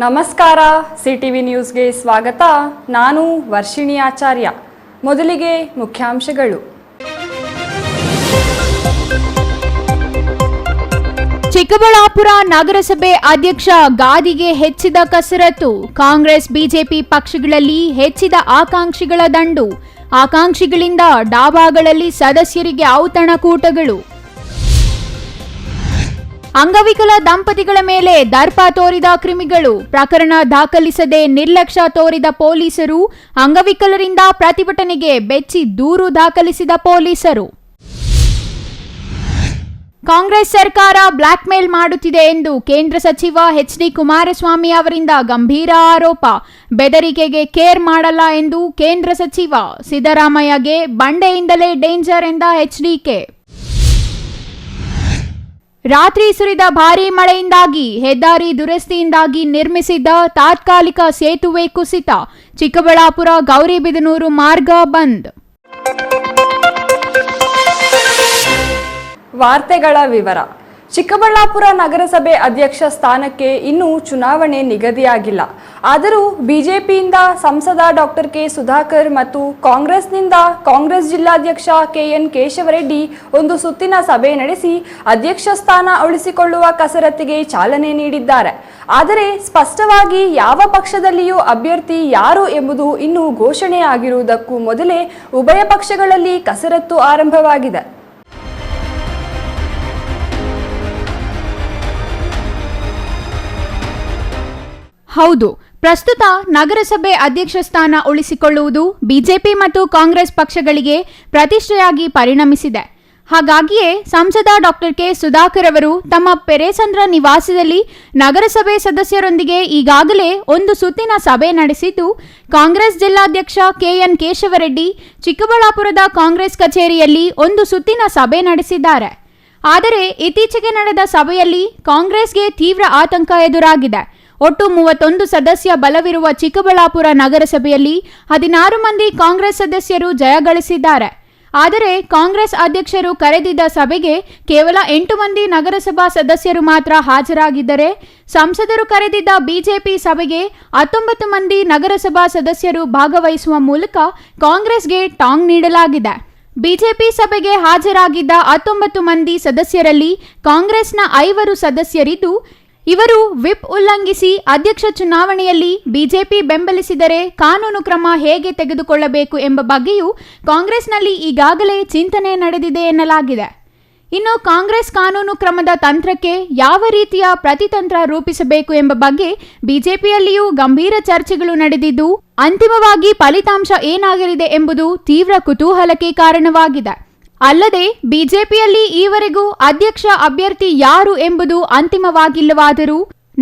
ನಮಸ್ಕಾರ, ಸಿಟಿವಿ ನ್ಯೂಸ್ಗೆ ಸ್ವಾಗತ. ನಾನು ವರ್ಷಿಣಿ ಆಚಾರ್ಯ. ಮೊದಲಿಗೆ ಮುಖ್ಯಾಂಶಗಳು. ಚಿಕ್ಕಬಳ್ಳಾಪುರ ನಗರಸಭೆ ಅಧ್ಯಕ್ಷ ಗಾದಿಗೆ ಹೆಚ್ಚಿದ ಕಸರತ್ತು. ಕಾಂಗ್ರೆಸ್ ಬಿಜೆಪಿ ಪಕ್ಷಗಳಲ್ಲಿ ಹೆಚ್ಚಿದ ಆಕಾಂಕ್ಷಿಗಳ ದಂಡು. ಆಕಾಂಕ್ಷಿಗಳಿಂದ ಡಾಬಾಗಳಲ್ಲಿ ಸದಸ್ಯರಿಗೆ ಔತಣಕೂಟಗಳು. ಅಂಗವಿಕಲ ದಂಪತಿಗಳ ಮೇಲೆ ದರ್ಪ ತೋರಿದ ಕ್ರಿಮಿಗಳು. ಪ್ರಕರಣ ದಾಖಲಿಸದೆ ನಿರ್ಲಕ್ಷ್ಯ ತೋರಿದ ಪೊಲೀಸರು. ಅಂಗವಿಕಲರಿಂದ ಪ್ರತಿಭಟನೆಗೆ ಬೆಚ್ಚಿ ದೂರು ದಾಖಲಿಸಿದ ಪೊಲೀಸರು. ಕಾಂಗ್ರೆಸ್ ಸರ್ಕಾರ ಬ್ಲಾಕ್ ಮೇಲ್ ಮಾಡುತ್ತಿದೆ ಎಂದು ಕೇಂದ್ರ ಸಚಿವ ಎಚ್.ಡಿ. ಕುಮಾರಸ್ವಾಮಿ ಅವರಿಂದ ಗಂಭೀರ ಆರೋಪ. ಬೆದರಿಕೆಗೆ ಕೇರ್ ಮಾಡಲ್ಲ ಎಂದು ಕೇಂದ್ರ ಸಚಿವ. ಸಿದ್ದರಾಮಯ್ಯಗೆ ಬಂಡೆಯಿಂದಲೇ ಡೇಂಜರ್ ಎಂದ ಎಚ್.ಡಿ.ಕೆ. ರಾತ್ರಿ ಸುರಿದ ಭಾರೀ ಮಳೆಯಿಂದಾಗಿ ಹೆದ್ದಾರಿ ದುರಸ್ತಿಯಿಂದಾಗಿ ನಿರ್ಮಿಸಿದ್ದ ತಾತ್ಕಾಲಿಕ ಸೇತುವೆ ಕುಸಿತ. ಚಿಕ್ಕಬಳ್ಳಾಪುರ ಗೌರಿಬಿದನೂರು ಮಾರ್ಗ ಬಂದ್. ವಾರ್ತೆಗಳ ವಿವರ. ಚಿಕ್ಕಬಳ್ಳಾಪುರ ನಗರಸಭೆ ಅಧ್ಯಕ್ಷ ಸ್ಥಾನಕ್ಕೆ ಇನ್ನೂ ಚುನಾವಣೆ ನಿಗದಿಯಾಗಿಲ್ಲ. ಆದರೂ ಬಿಜೆಪಿಯಿಂದ ಸಂಸದ ಡಾಕ್ಟರ್ ಕೆ ಸುಧಾಕರ್ ಮತ್ತು ಕಾಂಗ್ರೆಸ್ನಿಂದ ಕಾಂಗ್ರೆಸ್ ಜಿಲ್ಲಾಧ್ಯಕ್ಷ ಕೆಎನ್ ಕೇಶವರೆಡ್ಡಿ ಒಂದು ಸುತ್ತಿನ ಸಭೆ ನಡೆಸಿ ಅಧ್ಯಕ್ಷ ಸ್ಥಾನ ಉಳಿಸಿಕೊಳ್ಳುವ ಕಸರತ್ತಿಗೆ ಚಾಲನೆ ನೀಡಿದ್ದಾರೆ. ಆದರೆ ಸ್ಪಷ್ಟವಾಗಿ ಯಾವ ಪಕ್ಷದಲ್ಲಿಯೂ ಅಭ್ಯರ್ಥಿ ಯಾರು ಎಂಬುದು ಇನ್ನೂ ಘೋಷಣೆಯಾಗಿರುವುದಕ್ಕೂ ಮೊದಲೇ ಉಭಯ ಪಕ್ಷಗಳಲ್ಲಿ ಕಸರತ್ತು ಆರಂಭವಾಗಿದೆ. ಹೌದು, ಪ್ರಸ್ತುತ ನಗರಸಭೆ ಅಧ್ಯಕ್ಷ ಸ್ಥಾನ ಉಳಿಸಿಕೊಳ್ಳುವುದು ಬಿಜೆಪಿ ಮತ್ತು ಕಾಂಗ್ರೆಸ್ ಪಕ್ಷಗಳಿಗೆ ಪ್ರತಿಷ್ಠೆಯಾಗಿ ಪರಿಣಮಿಸಿದೆ. ಹಾಗಾಗಿಯೇ ಸಂಸದ ಡಾಕ್ಟರ್ ಕೆ ಸುಧಾಕರ್ ಅವರು ತಮ್ಮ ಪೆರೇಸಂದ್ರ ನಿವಾಸದಲ್ಲಿ ನಗರಸಭೆ ಸದಸ್ಯರೊಂದಿಗೆ ಈಗಾಗಲೇ ಒಂದು ಸುತ್ತಿನ ಸಭೆ ನಡೆಸಿದ್ದು, ಕಾಂಗ್ರೆಸ್ ಜಿಲ್ಲಾಧ್ಯಕ್ಷ ಕೆಎನ್ ಕೇಶವರೆಡ್ಡಿ ಚಿಕ್ಕಬಳ್ಳಾಪುರದ ಕಾಂಗ್ರೆಸ್ ಕಚೇರಿಯಲ್ಲಿ ಒಂದು ಸುತ್ತಿನ ಸಭೆ ನಡೆಸಿದ್ದಾರೆ. ಆದರೆ ಇತ್ತೀಚೆಗೆ ನಡೆದ ಸಭೆಯಲ್ಲಿ ಕಾಂಗ್ರೆಸ್ಗೆ ತೀವ್ರ ಆತಂಕ ಎದುರಾಗಿದೆ. ಒಟ್ಟು 31 ಸದಸ್ಯ ಬಲವಿರುವ ಚಿಕ್ಕಬಳ್ಳಾಪುರ ನಗರಸಭೆಯಲ್ಲಿ 16 ಮಂದಿ ಕಾಂಗ್ರೆಸ್ ಸದಸ್ಯರು ಜಯಗಳಿಸಿದ್ದಾರೆ. ಆದರೆ ಕಾಂಗ್ರೆಸ್ ಅಧ್ಯಕ್ಷರು ಕರೆದಿದ್ದ ಸಭೆಗೆ ಕೇವಲ 8 ಮಂದಿ ನಗರಸಭಾ ಸದಸ್ಯರು ಮಾತ್ರ ಹಾಜರಾಗಿದ್ದರೆ, ಸಂಸದರು ಕರೆದಿದ್ದ ಬಿಜೆಪಿ ಸಭೆಗೆ 19 ಮಂದಿ ನಗರಸಭಾ ಸದಸ್ಯರು ಭಾಗವಹಿಸುವ ಮೂಲಕ ಕಾಂಗ್ರೆಸ್ಗೆ ಟಾಂಗ್ ನೀಡಲಾಗಿದೆ. ಬಿಜೆಪಿ ಸಭೆಗೆ ಹಾಜರಾಗಿದ್ದ 19 ಮಂದಿ ಸದಸ್ಯರಲ್ಲಿ ಕಾಂಗ್ರೆಸ್ನ 5 ಸದಸ್ಯರಿದ್ದು, ಇವರು ವಿಪ್ ಉಲ್ಲಂಘಿಸಿ ಅಧ್ಯಕ್ಷ ಚುನಾವಣೆಯಲ್ಲಿ ಬಿಜೆಪಿ ಬೆಂಬಲಿಸಿದರೆ ಕಾನೂನು ಕ್ರಮ ಹೇಗೆ ತೆಗೆದುಕೊಳ್ಳಬೇಕು ಎಂಬ ಬಗ್ಗೆಯೂ ಕಾಂಗ್ರೆಸ್ನಲ್ಲಿ ಈಗಾಗಲೇ ಚಿಂತನೆ ನಡೆದಿದೆ ಎನ್ನಲಾಗಿದೆ. ಇನ್ನು ಕಾಂಗ್ರೆಸ್ ಕಾನೂನು ಕ್ರಮದ ತಂತ್ರಕ್ಕೆ ಯಾವ ರೀತಿಯ ಪ್ರತಿತಂತ್ರ ರೂಪಿಸಬೇಕು ಎಂಬ ಬಗ್ಗೆ ಬಿಜೆಪಿಯಲ್ಲಿಯೂ ಗಂಭೀರ ಚರ್ಚೆಗಳು ನಡೆದಿದ್ದು, ಅಂತಿಮವಾಗಿ ಫಲಿತಾಂಶ ಏನಾಗಲಿದೆ ಎಂಬುದು ತೀವ್ರ ಕುತೂಹಲಕ್ಕೆ ಕಾರಣವಾಗಿದೆ. ಅಲ್ಲದೆ ಬಿಜೆಪಿಯಲ್ಲಿ ಈವರೆಗೂ ಅಧ್ಯಕ್ಷ ಅಭ್ಯರ್ಥಿ ಯಾರು ಎಂಬುದು ಅಂತಿಮವಾಗಿಲ್ಲವಾದರೂ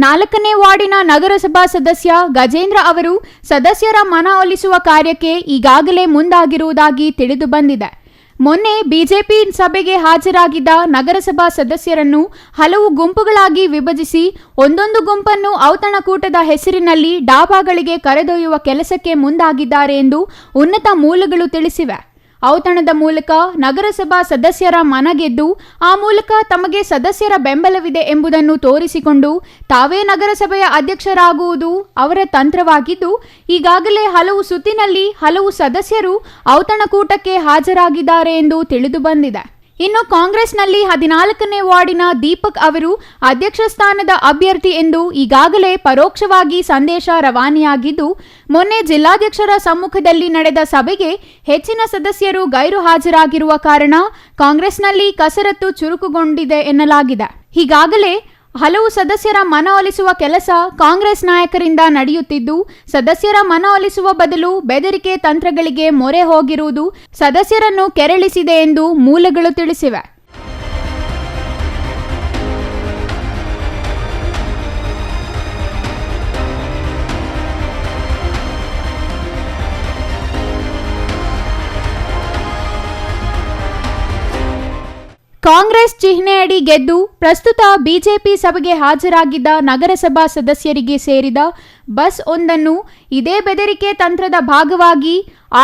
4ನೇ ವಾರ್ಡಿನ ನಗರಸಭಾ ಸದಸ್ಯ ಗಜೇಂದ್ರ ಅವರು ಸದಸ್ಯರ ಮನವೊಲಿಸುವ ಕಾರ್ಯಕ್ಕೆ ಈಗಾಗಲೇ ಮುಂದಾಗಿರುವುದಾಗಿ ತಿಳಿದು ಬಂದಿದೆ. ಮೊನ್ನೆ ಬಿಜೆಪಿ ಸಭೆಗೆ ಹಾಜರಾಗಿದ್ದ ನಗರಸಭಾ ಸದಸ್ಯರನ್ನು ಹಲವು ಗುಂಪುಗಳಾಗಿ ವಿಭಜಿಸಿ ಒಂದೊಂದು ಗುಂಪನ್ನು ಔತಣಕೂಟದ ಹೆಸರಿನಲ್ಲಿ ಡಾಬಾಗಳಿಗೆ ಕರೆದೊಯ್ಯುವ ಕೆಲಸಕ್ಕೆ ಮುಂದಾಗಿದ್ದಾರೆ ಎಂದು ಉನ್ನತ ಮೂಲಗಳು ತಿಳಿಸಿವೆ. ಔತಣದ ಮೂಲಕ ನಗರಸಭಾ ಸದಸ್ಯರ ಮನಗೆದ್ದು ಆ ಮೂಲಕ ತಮಗೆ ಸದಸ್ಯರ ಬೆಂಬಲವಿದೆ ಎಂಬುದನ್ನು ತೋರಿಸಿಕೊಂಡು ತಾವೇ ನಗರಸಭೆಯ ಅಧ್ಯಕ್ಷರಾಗುವುದು ಅವರ ತಂತ್ರವಾಗಿದ್ದು, ಈಗಾಗಲೇ ಹಲವು ಸುತ್ತಿನಲ್ಲಿ ಹಲವು ಸದಸ್ಯರು ಔತಣಕೂಟಕ್ಕೆ ಹಾಜರಾಗಿದ್ದಾರೆ ಎಂದು ತಿಳಿದು ಬಂದಿದೆ. ಇನ್ನು ಕಾಂಗ್ರೆಸ್ನಲ್ಲಿ 14ನೇ ವಾರ್ಡಿನ ದೀಪಕ್ ಅವರು ಅಧ್ಯಕ್ಷ ಸ್ಥಾನದ ಅಭ್ಯರ್ಥಿ ಎಂದು ಈಗಾಗಲೇ ಪರೋಕ್ಷವಾಗಿ ಸಂದೇಶ ರವಾನೆಯಾಗಿದ್ದು, ಮೊನ್ನೆ ಜಿಲ್ಲಾಧ್ಯಕ್ಷರ ಸಮ್ಮುಖದಲ್ಲಿ ನಡೆದ ಸಭೆಗೆ ಹೆಚ್ಚಿನ ಸದಸ್ಯರು ಗೈರು ಹಾಜರಾಗಿರುವ ಕಾರಣ ಕಾಂಗ್ರೆಸ್ನಲ್ಲಿ ಕಸರತ್ತು ಚುರುಕುಗೊಂಡಿದೆ ಎನ್ನಲಾಗಿದೆ. ಹೀಗಾಗಲೇ ಹಲವು ಸದಸ್ಯರ ಮನವೊಲಿಸುವ ಕೆಲಸ ಕಾಂಗ್ರೆಸ್ ನಾಯಕರಿಂದ ನಡೆಯುತ್ತಿದ್ದು, ಸದಸ್ಯರ ಮನವೊಲಿಸುವ ಬದಲು ಬೆದರಿಕೆ ತಂತ್ರಗಳಿಗೆ ಮೊರೆ ಹೋಗಿರುವುದು ಸದಸ್ಯರನ್ನು ಕೆರಳಿಸಿದೆ ಎಂದು ಮೂಲಗಳು ತಿಳಿಸಿವೆ. ಕಾಂಗ್ರೆಸ್ ಚಿಹ್ನೆಯಡಿ ಗೆದ್ದು ಪ್ರಸ್ತುತ ಬಿಜೆಪಿ ಸಭೆಗೆ ಹಾಜರಾಗಿದ್ದ ನಗರಸಭಾ ಸದಸ್ಯರಿಗೆ ಸೇರಿದ ಬಸ್ ಒಂದನ್ನು ಇದೇ ಬೆದರಿಕೆ ತಂತ್ರದ ಭಾಗವಾಗಿ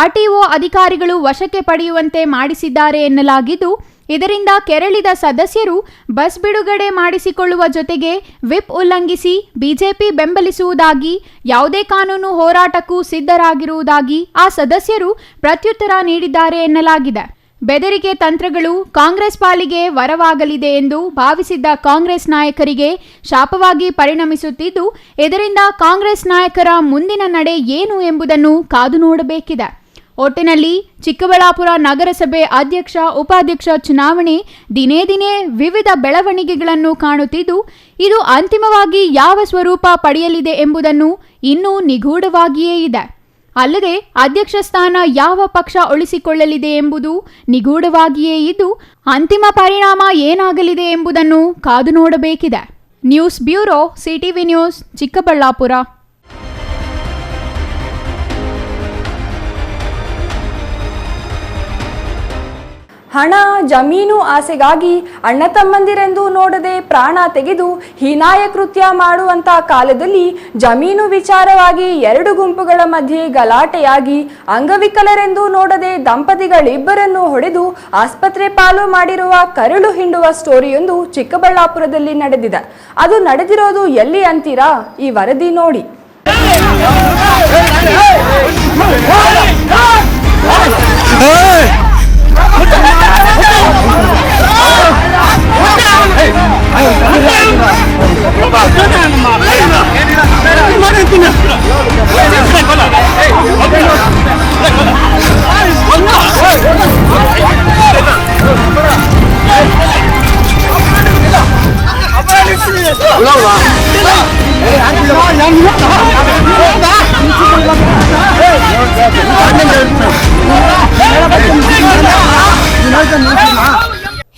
ಆರ್ಟಿಒ ಅಧಿಕಾರಿಗಳು ವಶಕ್ಕೆ ಪಡೆಯುವಂತೆ ಮಾಡಿಸಿದ್ದಾರೆ ಎನ್ನಲಾಗಿದ್ದು, ಇದರಿಂದ ಕೆರಳಿದ ಸದಸ್ಯರು ಬಸ್ ಬಿಡುಗಡೆ ಮಾಡಿಸಿಕೊಳ್ಳುವ ಜೊತೆಗೆ ವಿಪ್ ಉಲ್ಲಂಘಿಸಿ ಬಿಜೆಪಿ ಬೆಂಬಲಿಸುವುದಾಗಿ ಯಾವುದೇ ಕಾನೂನು ಹೋರಾಟಕ್ಕೂ ಸಿದ್ಧರಾಗಿರುವುದಾಗಿ ಆ ಸದಸ್ಯರು ಪ್ರತ್ಯುತ್ತರ ನೀಡಿದ್ದಾರೆ ಎನ್ನಲಾಗಿದೆ. ಬೆದರಿಕೆ ತಂತ್ರಗಳು ಕಾಂಗ್ರೆಸ್ ಪಾಲಿಗೆ ವರವಾಗಲಿದೆ ಎಂದು ಭಾವಿಸಿದ್ದ ಕಾಂಗ್ರೆಸ್ ನಾಯಕರಿಗೆ ಶಾಪವಾಗಿ ಪರಿಣಮಿಸುತ್ತಿದ್ದು, ಇದರಿಂದ ಕಾಂಗ್ರೆಸ್ ನಾಯಕರ ಮುಂದಿನ ನಡೆ ಏನು ಎಂಬುದನ್ನು ಕಾದು ನೋಡಬೇಕಿದೆ. ಒಟ್ಟಿನಲ್ಲಿ ಚಿಕ್ಕಬಳ್ಳಾಪುರ ನಗರಸಭೆ ಅಧ್ಯಕ್ಷ ಉಪಾಧ್ಯಕ್ಷ ಚುನಾವಣೆ ದಿನೇ ದಿನೇ ವಿವಿಧ ಬೆಳವಣಿಗೆಗಳನ್ನು ಕಾಣುತ್ತಿದ್ದು, ಇದು ಅಂತಿಮವಾಗಿ ಯಾವ ಸ್ವರೂಪ ಪಡೆಯಲಿದೆ ಎಂಬುದನ್ನು ಇನ್ನೂ ನಿಗೂಢವಾಗಿಯೇ ಇದೆ. ಅಲ್ಲದೆ ಅಧ್ಯಕ್ಷ ಸ್ಥಾನ ಯಾವ ಪಕ್ಷ ಉಳಿಸಿಕೊಳ್ಳಲಿದೆ ಎಂಬುದು ನಿಗೂಢವಾಗಿಯೇ ಇದ್ದು, ಅಂತಿಮ ಪರಿಣಾಮ ಏನಾಗಲಿದೆ ಎಂಬುದನ್ನು ಕಾದು ನೋಡಬೇಕಿದೆ. News bureau, CTV news, Chikkaballapur. ಹಣ, ಜಮೀನು ಆಸೆಗಾಗಿ ಅಣ್ಣ ತಮ್ಮಂದಿರೆಂದು ನೋಡದೆ ಪ್ರಾಣ ತೆಗೆದು ಹೀನಾಯ ಕೃತ್ಯ ಮಾಡುವಂತ ಕಾಲದಲ್ಲಿ ಜಮೀನು ವಿಚಾರವಾಗಿ ಎರಡು ಗುಂಪುಗಳ ಮಧ್ಯೆ ಗಲಾಟೆಯಾಗಿ ಅಂಗವಿಕಲರೆಂದು ನೋಡದೆ ದಂಪತಿಗಳಿಬ್ಬರನ್ನು ಹೊಡೆದು ಆಸ್ಪತ್ರೆ ಪಾಲು ಮಾಡಿರುವ ಕರಳು ಹಿಂಡುವ ಸ್ಟೋರಿಯೊಂದು ಚಿಕ್ಕಬಳ್ಳಾಪುರದಲ್ಲಿ ನಡೆದಿದೆ. ಅದು ನಡೆದಿರೋದು ಎಲ್ಲಿ ಅಂತೀರಾ? ಈ ವರದಿ ನೋಡಿ.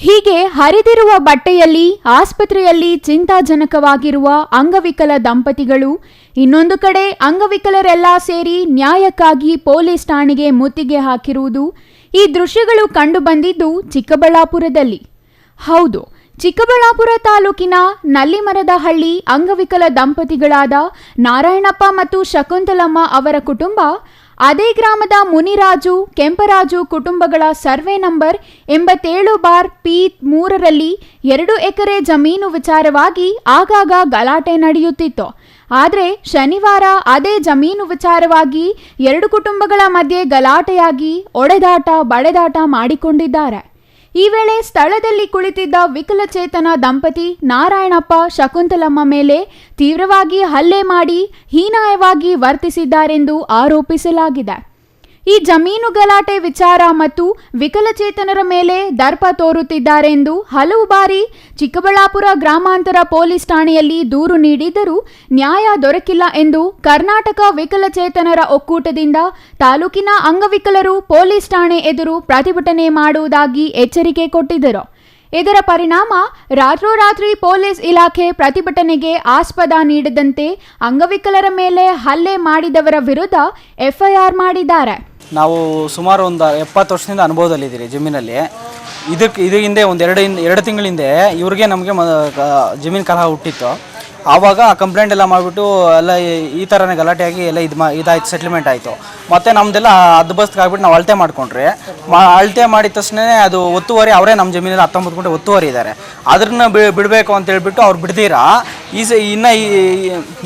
ಹೀಗೆ ಹರಿದಿರುವ ಬಟ್ಟೆಯಲ್ಲಿ ಆಸ್ಪತ್ರೆಯಲ್ಲಿ ಚಿಂತಾಜನಕವಾಗಿರುವ ಅಂಗವಿಕಲ ದಂಪತಿಗಳು, ಇನ್ನೊಂದು ಕಡೆ ಅಂಗವಿಕಲರೆಲ್ಲ ಸೇರಿ ನ್ಯಾಯಕ್ಕಾಗಿ ಪೊಲೀಸ್ ಠಾಣೆಗೆ ಮುತ್ತಿಗೆ ಹಾಕಿರುವುದು, ಈ ದೃಶ್ಯಗಳು ಕಂಡುಬಂದಿದ್ದು ಚಿಕ್ಕಬಳ್ಳಾಪುರದಲ್ಲಿ. ಹೌದು, ಚಿಕ್ಕಬಳ್ಳಾಪುರ ತಾಲೂಕಿನ ನಲ್ಲಿಮರದಹಳ್ಳಿ ಅಂಗವಿಕಲ ದಂಪತಿಗಳಾದ ನಾರಾಯಣಪ್ಪ ಮತ್ತು ಶಕುಂತಲಮ್ಮ ಅವರ ಕುಟುಂಬ, ಅದೇ ಗ್ರಾಮದ ಮುನಿರಾಜು, ಕೆಂಪರಾಜು ಕುಟುಂಬಗಳ ಸರ್ವೆ ನಂಬರ್ 87/P3ರಲ್ಲಿ 2 ಎಕರೆ ಜಮೀನು ವಿಚಾರವಾಗಿ ಆಗಾಗ ಗಲಾಟೆ ನಡೆಯುತ್ತಿತ್ತು. ಆದರೆ ಶನಿವಾರ ಅದೇ ಜಮೀನು ವಿಚಾರವಾಗಿ 2 ಕುಟುಂಬಗಳ ಮಧ್ಯೆ ಗಲಾಟೆಯಾಗಿ ಒಡೆದಾಟ ಬಡೆದಾಟ ಮಾಡಿಕೊಂಡಿದ್ದಾರೆ. ಈ ವೇಳೆ ಸ್ಥಳದಲ್ಲಿ ಕುಳಿತಿದ್ದ ವಿಕಲಚೇತನ ದಂಪತಿ ನಾರಾಯಣಪ್ಪ, ಶಕುಂತಲಮ್ಮ ಮೇಲೆ ತೀವ್ರವಾಗಿ ಹಲ್ಲೆ ಮಾಡಿ ಹೀನಾಯವಾಗಿ ವರ್ತಿಸಿದ್ದಾರೆಂದು ಆರೋಪಿಸಲಾಗಿದೆ. ಈ ಜಮೀನು ಗಲಾಟೆ ವಿಚಾರ ಮತ್ತು ವಿಕಲಚೇತನರ ಮೇಲೆ ದರ್ಪ ತೋರುತ್ತಿದ್ದಾರೆಂದು ಹಲವು ಬಾರಿ ಚಿಕ್ಕಬಳ್ಳಾಪುರ ಗ್ರಾಮಾಂತರ ಪೊಲೀಸ್ ಠಾಣೆಯಲ್ಲಿ ದೂರು ನೀಡಿದ್ದರೂ ನ್ಯಾಯ ದೊರಕಿಲ್ಲ ಎಂದು ಕರ್ನಾಟಕ ವಿಕಲಚೇತನರ ಒಕ್ಕೂಟದಿಂದ ತಾಲೂಕಿನ ಅಂಗವಿಕಲರು ಪೊಲೀಸ್ ಠಾಣೆ ಎದುರು ಪ್ರತಿಭಟನೆ ಮಾಡುವುದಾಗಿ ಎಚ್ಚರಿಕೆ ಕೊಟ್ಟಿದ್ದರು. ಇದರ ಪರಿಣಾಮ ರಾತ್ರೋರಾತ್ರಿ ಪೊಲೀಸ್ ಇಲಾಖೆ ಪ್ರತಿಭಟನೆಗೆ ಆಸ್ಪದ ನೀಡದಂತೆ ಅಂಗವಿಕಲರ ಮೇಲೆ ಹಲ್ಲೆ ಮಾಡಿದವರ ವಿರುದ್ಧ ಎಫ್ಐಆರ್ ಮಾಡಿದ್ದಾರೆ. ನಾವು ಸುಮಾರು ಒಂದು 70 ವರ್ಷದಿಂದ ಅನುಭವದಲ್ಲಿದ್ದೀರಿ ಜಮೀನಲ್ಲಿ. ಇದ್ರ ಹಿಂದೆ ಒಂದು ಎರಡು ತಿಂಗಳ ಹಿಂದೆ ಇವ್ರಿಗೆ ನಮಗೆ ಜಮೀನು ಕಲಹ ಹುಟ್ಟಿತ್ತು. ಆವಾಗ ಕಂಪ್ಲೇಂಟ್ ಎಲ್ಲ ಮಾಡಿಬಿಟ್ಟು ಎಲ್ಲ ಈ ಥರನೇ ಗಲಾಟೆಯಾಗಿ ಎಲ್ಲ ಇದಾಯ್ತು, ಸೆಟ್ಲ್ಮೆಂಟ್ ಆಯಿತು. ಮತ್ತು ನಮ್ಮದೆಲ್ಲ ಹದ್ದುಬಸ್ತಿಗೆ ಆಗ್ಬಿಟ್ಟು ನಾವು ಅಳತೆ ಮಾಡ್ಕೊಂಡ್ರಿ. ಅಳತೆ ಮಾಡಿದ ತಕ್ಷಣ ಅದು ಒತ್ತುವರಿ ಅವರೇ ನಮ್ಮ ಜಮೀನಲ್ಲಿ 19 ಗುಂಟೆ ಒತ್ತುವರಿ ಇದ್ದಾರೆ. ಅದನ್ನ ಬಿಡಬೇಕು ಅಂತ ಹೇಳ್ಬಿಟ್ಟು ಅವ್ರು ಬಿಡ್ತೀರಾ. ಇನ್ನು ಈ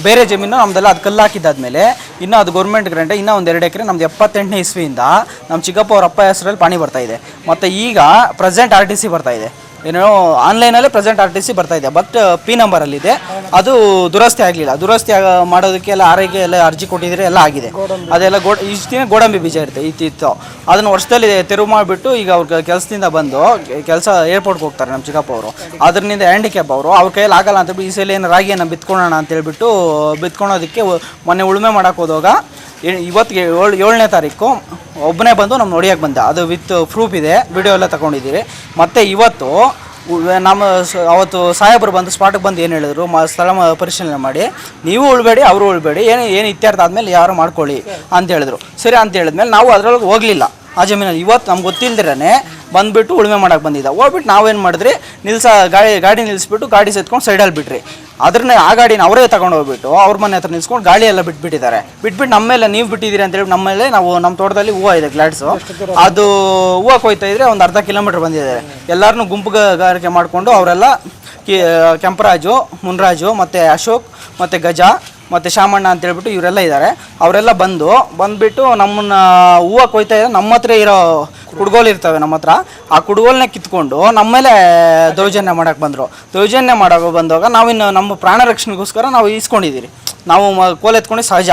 ಬೇರೆ ಜಮೀನು ನಮ್ಮದೆಲ್ಲ ಅದು ಕಲ್ಲು ಹಾಕಿದ್ದಾದ್ಮೇಲೆ ಇನ್ನೂ ಅದು ಗೌರ್ಮೆಂಟ್ ಗ್ರಾಂಟ್ ಇನ್ನೂ ಒಂದು 2 ಎಕರೆ ನಮ್ದು 78ನೇ ಇಸ್ವಿಯಿಂದ ನಮ್ಮ ಚಿಕ್ಕಪ್ಪ ಅವ್ರ ಅಪ್ಪ ಹೆಸರಲ್ಲಿ ಪಾಣಿ ಬರ್ತಾಯಿದೆ. ಮತ್ತು ಈಗ ಪ್ರೆಸೆಂಟ್ RTC ಬರ್ತಾಯಿದೆ. ಏನೋ ಆನ್ಲೈನಲ್ಲೇ ಪ್ರೆಸೆಂಟ್ RTC ಬರ್ತಾಯಿದೆ. ಬಟ್ P ನಂಬರಲ್ಲಿದೆ, ಅದು ದುರಸ್ತಿ ಆಗಲಿಲ್ಲ. ದುರಸ್ತಿ ಮಾಡೋದಕ್ಕೆ ಎಲ್ಲ ಆರೈಕೆ ಎಲ್ಲ ಅರ್ಜಿ ಕೊಟ್ಟಿದ್ರೆ ಎಲ್ಲ ಆಗಿದೆ. ಅದೆಲ್ಲ ಇಷ್ಟು ದಿನ ಗೋಡಂಬಿ ಬೀಜ ಇತ್ತು. ಅದನ್ನು ವರ್ಷದಲ್ಲಿ ತೆರವು ಮಾಡಿಬಿಟ್ಟು ಈಗ ಅವ್ರ ಕೆಲಸದಿಂದ ಬಂದು ಕೆಲಸ ಏರ್ಪೋರ್ಟ್ಗೆ ಹೋಗ್ತಾರೆ ನಮ್ಮ ಚಿಕ್ಕಪ್ಪ ಅವರು. ಅದರಿಂದ ಹ್ಯಾಂಡಿಕ್ಯಾಪ್ ಅವರು ಅವ್ರ ಕೈಯಲ್ಲಿ ಆಗಲ್ಲ ಅಂತ ಈ ಸಲ ಏನು ರಾಗಿಯನ್ನು ಬಿತ್ಕೊಳ್ಳೋಣ ಅಂತೇಳ್ಬಿಟ್ಟು ಬಿತ್ಕೊಳೋದಕ್ಕೆ ಮೊನ್ನೆ ಉಳುಮೆ ಮಾಡೋಕೆ ಹೋದಾಗ ಇವತ್ತಿಗೆ 7ನೇ ತಾರೀಕು ಒಬ್ಬನೇ ಬಂದು ನಮ್ಮ ನೋಡಿಯೋಕೆ ಬಂದ. ಅದು ವಿತ್ ಪ್ರೂಫ್ ಇದೆ, ವಿಡಿಯೋ ಎಲ್ಲ ತಗೊಂಡಿದ್ದೀರಿ. ಮತ್ತು ಇವತ್ತು ನಮ್ಮ ಅವತ್ತು ಸಾಹೇಬರು ಬಂದು ಸ್ಪಾಟಿಗೆ ಬಂದು ಏನು ಹೇಳಿದ್ರು, ಸ್ಥಳ ಪರಿಶೀಲನೆ ಮಾಡಿ ನೀವು ಉಳ್ಬೇಡಿ ಅವರು ಉಳ್ಬೇಡಿ, ಏನು ಇತ್ಯರ್ಥ ಆದಮೇಲೆ ಯಾರು ಮಾಡ್ಕೊಳ್ಳಿ ಅಂತ ಹೇಳಿದ್ರು. ಸರಿ ಅಂತ ಹೇಳಿದ್ಮೇಲೆ ನಾವು ಅದರೊಳಗೆ ಹೋಗಲಿಲ್ಲ ಆ ಜಮೀನಲ್ಲಿ. ಇವತ್ತು ನಮ್ಗೆ ಗೊತ್ತಿಲ್ದಿರೇ ಬಂದುಬಿಟ್ಟು ಉಳುಮೆ ಮಾಡೋಕೆ ಬಂದಿದ್ದ. ಹೋಗ್ಬಿಟ್ಟು ನಾವೇನು ಮಾಡಿದ್ರಿ, ಗಾಡಿ ನಿಲ್ಲಿಸ್ಬಿಟ್ಟು ಗಾಡಿ ಸೆತ್ಕೊಂಡು ಸೈಡಲ್ಲಿ ಬಿಟ್ರಿ. ಅದ್ರನ್ನ ಆ ಗಾಡಿನ ಅವರೇ ತಗೊಂಡು ಹೋಗ್ಬಿಟ್ಟು ಅವ್ರ ಮನೆ ಹತ್ರ ನಿಲ್ಸ್ಕೊಂಡು ಗಾಳಿ ಎಲ್ಲ ಬಿಟ್ಬಿಟ್ಟಿದ್ದಾರೆ. ಬಿಟ್ಬಿಟ್ಟು ನಮ್ಮ ಮೇಲೆ ನೀವು ಬಿಟ್ಟಿದ್ದೀರಿ ಅಂತೇಳಿ ನಮ್ಮ ಮೇಲೆ ನಮ್ಮ ತೋಟದಲ್ಲಿ ಹೂವು ಇದೆ ಗ್ಲಾಡ್ಸು, ಅದು ಹೂವು ಕೊಯ್ತಾ ಇದ್ರೆ ಒಂದು ಅರ್ಧ ಕಿಲೋಮೀಟರ್ ಬಂದಿದ್ದಾರೆ. ಎಲ್ಲರನ್ನೂ ಗುಂಪುಗಾರಿಕೆ ಮಾಡಿಕೊಂಡು ಅವರೆಲ್ಲ ಕೆಂಪರಾಜು, ಮುನ್ರಾಜು ಮತ್ತು ಅಶೋಕ್ ಮತ್ತು ಗಜ ಮತ್ತು ಶಾಮಣ್ಣ ಅಂತ ಹೇಳ್ಬಿಟ್ಟು ಇವರೆಲ್ಲ ಇದ್ದಾರೆ. ಅವರೆಲ್ಲ ಬಂದುಬಿಟ್ಟು ನಮ್ಮನ್ನ ಹೂವು ಕೊಯ್ತಾ ಇದ್ದಾರೆ. ನಮ್ಮ ಹತ್ರ ಇರೋ ಕುಡ್ಗೋಲು ಇರ್ತವೆ ನಮ್ಮ ಹತ್ರ, ಆ ಕುಡ್ಗೋಲನ್ನ ಕಿತ್ಕೊಂಡು ನಮ್ಮ ಮೇಲೆ ದೌರ್ಜನ್ಯ ಮಾಡೋಕ್ಕೆ ಬಂದರು. ದೌರ್ಜನ್ಯ ಮಾಡೋಕೆ ಬಂದಾಗ ನಾವಿನ್ನು ನಮ್ಮ ಪ್ರಾಣ ರಕ್ಷಣೆಗೋಸ್ಕರ ನಾವು ಇಸ್ಕೊಂಡಿದ್ದೀರಿ. ನಾವು ಕೋಲ್ ಎತ್ಕೊಂಡು ಸಹಜ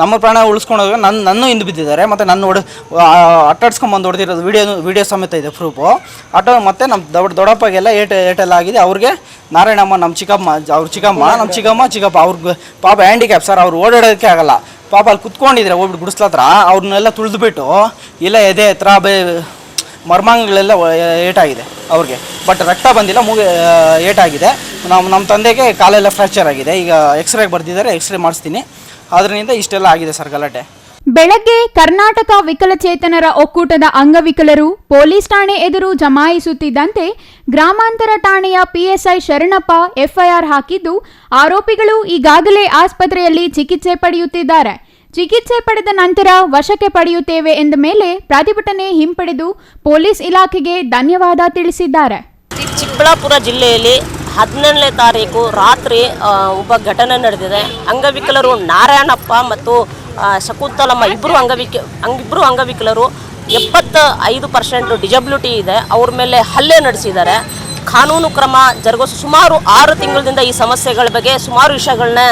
ನಮ್ಮ ಪ್ರಾಣ ಉಳಿಸ್ಕೊಂಡೋಗ ನನ್ನ ಹಿಂದೆ ಬಿದ್ದಿದ್ದಾರೆ. ಮತ್ತು ನನ್ನ ಅಟ್ಟಾಡ್ಸ್ಕೊಂಬಂದು ಹೊಡೆದಿರೋದು ವಿಡಿಯೋ ಸಮೇತ ಇದೆ ಪ್ರೂಫು. ಮತ್ತು ನಮ್ಮ ದೊಡ್ಡಪ್ಪಗೆಲ್ಲ ಏಟೆಲ್ಲ ಆಗಿದೆ. ಅವ್ರಿಗೆ ನಾರಾಯಣಮ್ಮ ನಮ್ಮ ಚಿಕ್ಕಮ್ಮ ಅವ್ರಿಗೆ ಪಾಪ ಹ್ಯಾಂಡಿಕ್ಯಾಪ್ ಸರ್, ಅವ್ರು ಓಡಾಡೋದಕ್ಕೆ ಆಗಲ್ಲ. ಪಾಪ ಅಲ್ಲಿ ಕುತ್ಕೊಂಡಿದ್ರೆ ಹೋಗ್ಬಿಟ್ಟು ಗುಡಿಸ್ಲ ಹತ್ರ ಅವ್ರನ್ನೆಲ್ಲ ತುಳಿದ್ಬಿಟ್ಟು ಇಲ್ಲ ಎದೆ ಹತ್ರ ಮರ್ಮಾಂಗಗಳೆಲ್ಲ ಏಟಾಗಿದೆ ಅವ್ರಿಗೆ. ಬಟ್ ರಕ್ತ ಬಂದಿಲ್ಲ, ಏಟಾಗಿದೆ. ನಮ್ಮ ತಂದೆಗೆ ಕಾಲೆಲ್ಲ ಫ್ರ್ಯಾಕ್ಚರ್ ಆಗಿದೆ. ಈಗ ಎಕ್ಸ್ರೇಗೆ ಬರ್ದಿದ್ದಾರೆ, ಎಕ್ಸ್ರೇ ಮಾಡಿಸ್ತೀನಿ. ಅದರಿಂದ ಇಷ್ಟೆಲ್ಲ ಆಗಿದೆ ಸರ್ ಗಲಾಟೆ. ಬೆಳಗ್ಗೆ ಕರ್ನಾಟಕ ವಿಕಲಚೇತನರ ಒಕ್ಕೂಟದ ಅಂಗವಿಕಲರು ಪೊಲೀಸ್ ಠಾಣೆ ಎದುರು ಜಮಾಯಿಸುತ್ತಿದ್ದಂತೆ ಗ್ರಾಮಾಂತರ ಠಾಣೆಯ ಪಿಎಸ್ಐ ಶರಣಪ್ಪ ಎಫ್ಐಆರ್ ಹಾಕಿದ್ದು, ಆರೋಪಿಗಳು ಈಗಾಗಲೇ ಆಸ್ಪತ್ರೆಯಲ್ಲಿ ಚಿಕಿತ್ಸೆ ಪಡೆಯುತ್ತಿದ್ದಾರೆ. ಚಿಕಿತ್ಸೆ ಪಡೆದ ನಂತರ ವಶಕ್ಕೆ ಪಡೆಯುತ್ತೇವೆ ಎಂದ ಮೇಲೆ ಪ್ರತಿಭಟನೆ ಹಿಂಪಡೆದು ಪೊಲೀಸ್ ಇಲಾಖೆಗೆ ಧನ್ಯವಾದ ತಿಳಿಸಿದ್ದಾರೆ. ಚಿಕ್ಕಬಳ್ಳಾಪುರ ಜಿಲ್ಲೆಯಲ್ಲಿ 17ನೇ ತಾರೀಕು ರಾತ್ರಿ ಒಬ್ಬ ಘಟನೆ ನಡೆದಿದೆ. ಅಂಗವಿಕಲರು ನಾರಾಯಣಪ್ಪ ಮತ್ತು ಶಕುಂತಲಮ್ಮ ಇಬ್ಬರು ಅಂಗವಿಕಲರು 75% ಡಿಸಬಿಲಿಟಿ ಇದೆ. ಅವ್ರ ಮೇಲೆ ಹಲ್ಲೆ ನಡೆಸಿದ್ದಾರೆ. ಕಾನೂನು ಕ್ರಮ ಜರುಗಿಸಿ ಸುಮಾರು 6 ತಿಂಗಳಿಂದ ಈ ಸಮಸ್ಯೆಗಳ ಬಗ್ಗೆ ಸುಮಾರು ವಿಷಯಗಳನ್ನ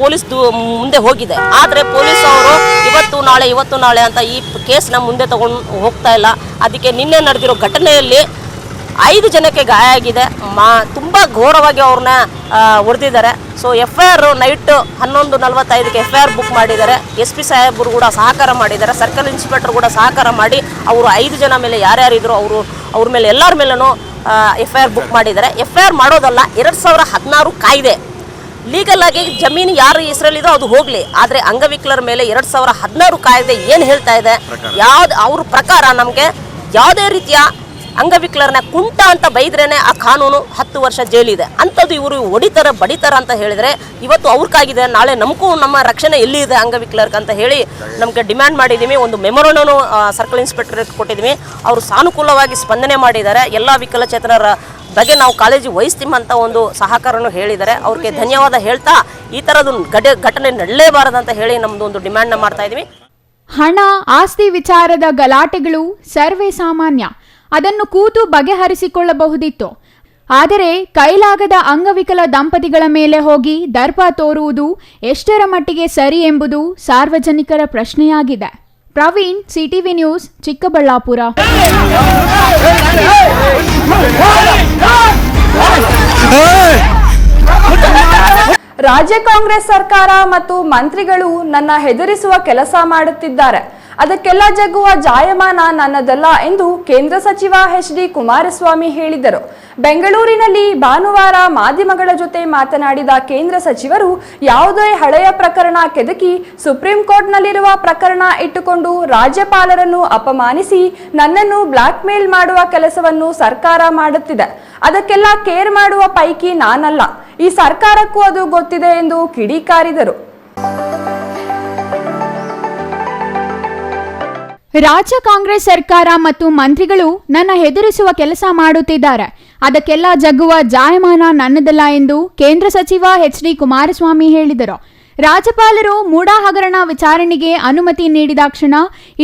ಪೊಲೀಸ್ ಮುಂದೆ ಹೋಗಿದೆ. ಆದರೆ ಪೊಲೀಸ್ ಅವರು ಇವತ್ತು ನಾಳೆ ಅಂತ ಈ ಕೇಸ್ನ ಮುಂದೆ ತಗೊಂಡು ಹೋಗ್ತಾ ಇಲ್ಲ. ಅದಕ್ಕೆ ನಿನ್ನೆ ನಡೆದಿರೋ ಘಟನೆಯಲ್ಲಿ 5 ಜನಕ್ಕೆ ಗಾಯ ಆಗಿದೆ. ತುಂಬ ಘೋರವಾಗಿ ಅವ್ರನ್ನ ಹೊಡೆದಿದ್ದಾರೆ. ಸೊ ಎಫ್ಐಆರ್ ನೈಟ್ 11:45ಕ್ಕೆ ಎಫ್ಐಆರ್ ಬುಕ್ ಮಾಡಿದ್ದಾರೆ. SP ಸಾಹೇಬರು ಕೂಡ ಸಹಕಾರ ಮಾಡಿದ್ದಾರೆ. ಸರ್ಕಲ್ ಇನ್ಸ್ಪೆಕ್ಟರ್ ಕೂಡ ಸಹಕಾರ ಮಾಡಿ ಅವರು 5 ಜನ ಮೇಲೆ ಯಾರ್ಯಾರಿದ್ರು ಅವ್ರ ಮೇಲೆ ಎಲ್ಲರ ಮೇಲೂ ಎಫ್ಐಆರ್ ಬುಕ್ ಮಾಡಿದ್ದಾರೆ. ಎಫ್ಐಆರ್ ಮಾಡೋದಲ್ಲ, 2016 ಕಾಯ್ದೆ ಲೀಗಲ್ ಆಗಿ ಜಮೀನು ಯಾರು ಹೆಸರಲ್ಲಿದೋ ಅದು ಹೋಗಲಿ. ಆದರೆ ಅಂಗವಿಕಲರ ಮೇಲೆ 2016 ಕಾಯ್ದೆ ಏನು ಹೇಳ್ತಾ ಇದೆ, ಅವ್ರ ಪ್ರಕಾರ ನಮಗೆ ಯಾವುದೇ ರೀತಿಯ ಅಂಗವಿಕಲರನ್ನ ಕುಂಟ ಅಂತ ಬೈದ್ರೇನೆ ಆ ಕಾನೂನು 10 ವರ್ಷ ಜೈಲಿದೆ. ಅಂಥದ್ದು ಇವರು ಹೊಡಿತಾರ ಬಡಿತಾರ ಅಂತ ಹೇಳಿದರೆ ಇವತ್ತು ಅವ್ರಿಗಾಗಿದೆ, ನಾಳೆ ನಮಗೂ ನಮ್ಮ ರಕ್ಷಣೆ ಎಲ್ಲಿದೆ ಅಂಗವಿಕಲರ್ಗೆ ಅಂತ ಹೇಳಿ ನಮಗೆ ಡಿಮ್ಯಾಂಡ್ ಮಾಡಿದ್ದೀವಿ. ಒಂದು ಮೆಮೊರಂಡನ್ನು ಸರ್ಕಲ್ ಇನ್ಸ್ಪೆಕ್ಟರ್ಗೆ ಕೊಟ್ಟಿದ್ದೀವಿ. ಅವರು ಸಾನುಕೂಲವಾಗಿ ಸ್ಪಂದನೆ ಮಾಡಿದ್ದಾರೆ. ಎಲ್ಲ ವಿಕಲಚೇತನರ ಬಗ್ಗೆ ನಾವು ಕಾಳಜಿ ವಹಿಸ್ತೀವಿ ಅಂತ ಒಂದು ಸಹಕಾರವನ್ನು ಹೇಳಿದ್ದಾರೆ. ಅವ್ರಿಗೆ ಧನ್ಯವಾದ ಹೇಳ್ತಾ ಈ ಥರದ್ದು ಘಟನೆ ನಡೆಯಲೇಬಾರದಂತ ಹೇಳಿ ನಮ್ಮದು ಒಂದು ಡಿಮ್ಯಾಂಡ್ನ ಮಾಡ್ತಾ ಇದ್ದೀವಿ. ಹಣ ಆಸ್ತಿ ವಿಚಾರದ ಗಲಾಟೆಗಳು ಸರ್ವೇ ಸಾಮಾನ್ಯ, ಅದನ್ನು ಕೂತು ಬಗೆಹರಿಸಿಕೊಳ್ಳಬಹುದಿತ್ತು. ಆದರೆ ಕೈಲಾಗದ ಅಂಗವಿಕಲ ದಂಪತಿಗಳ ಮೇಲೆ ಹೋಗಿ ದರ್ಪ ತೋರುವುದು ಎಷ್ಟರ ಮಟ್ಟಿಗೆ ಸರಿ ಎಂಬುದು ಸಾರ್ವಜನಿಕರ ಪ್ರಶ್ನೆಯಾಗಿದೆ. Praveen, CTV news, Chikkaballapur. ರಾಜ್ಯ ಕಾಂಗ್ರೆಸ್ ಸರ್ಕಾರ ಮತ್ತು ಮಂತ್ರಿಗಳು ನನ್ನ ಹೆದರಿಸುವ ಕೆಲಸ ಮಾಡುತ್ತಿದ್ದಾರೆ. ಅದಕ್ಕೆಲ್ಲ ಜಗ್ಗುವ ಜಾಯಮಾನ ನನ್ನದಲ್ಲ ಎಂದು ಕೇಂದ್ರ ಸಚಿವ HD ಕುಮಾರಸ್ವಾಮಿ ಹೇಳಿದರು. ಬೆಂಗಳೂರಿನಲ್ಲಿ ಭಾನುವಾರ ಮಾಧ್ಯಮಗಳ ಜೊತೆ ಮಾತನಾಡಿದ ಕೇಂದ್ರ ಸಚಿವರು, ಯಾವುದೇ ಹಳೆಯ ಪ್ರಕರಣ ಕೆದಕಿ ಸುಪ್ರೀಂ ಕೋರ್ಟ್ನಲ್ಲಿರುವ ಪ್ರಕರಣ ಇಟ್ಟುಕೊಂಡು ರಾಜ್ಯಪಾಲರನ್ನು ಅಪಮಾನಿಸಿ ನನ್ನನ್ನು ಬ್ಲಾಕ್ ಮೇಲ್ ಮಾಡುವ ಕೆಲಸವನ್ನು ಸರ್ಕಾರ ಮಾಡುತ್ತಿದೆ. ಅದಕ್ಕೆಲ್ಲ ಕೇರ್ ಮಾಡುವ ಪೈಕಿ ನಾನಲ್ಲ. ಈ ಸರ್ಕಾರಕ್ಕೂ ಅದು ಗೊತ್ತಿದೆ ಎಂದು ಕಿಡಿಕಾರಿದರು. ರಾಜ್ಯ ಕಾಂಗ್ರೆಸ್ ಸರ್ಕಾರ ಮತ್ತು ಮಂತ್ರಿಗಳು ನನ್ನ ಹೆದರಿಸುವ ಕೆಲಸ ಮಾಡುತ್ತಿದ್ದಾರೆ. ಅದಕ್ಕೆಲ್ಲ ಜಗ್ಗುವ ಜಾಯಮಾನ ನನ್ನದಲ್ಲ ಎಂದು ಕೇಂದ್ರ ಸಚಿವ HD ಕುಮಾರಸ್ವಾಮಿ ಹೇಳಿದರು. ರಾಜ್ಯಪಾಲರು ಮೂಡಾ ಹಗರಣ ವಿಚಾರಣೆಗೆ ಅನುಮತಿ ನೀಡಿದ ಕ್ಷಣ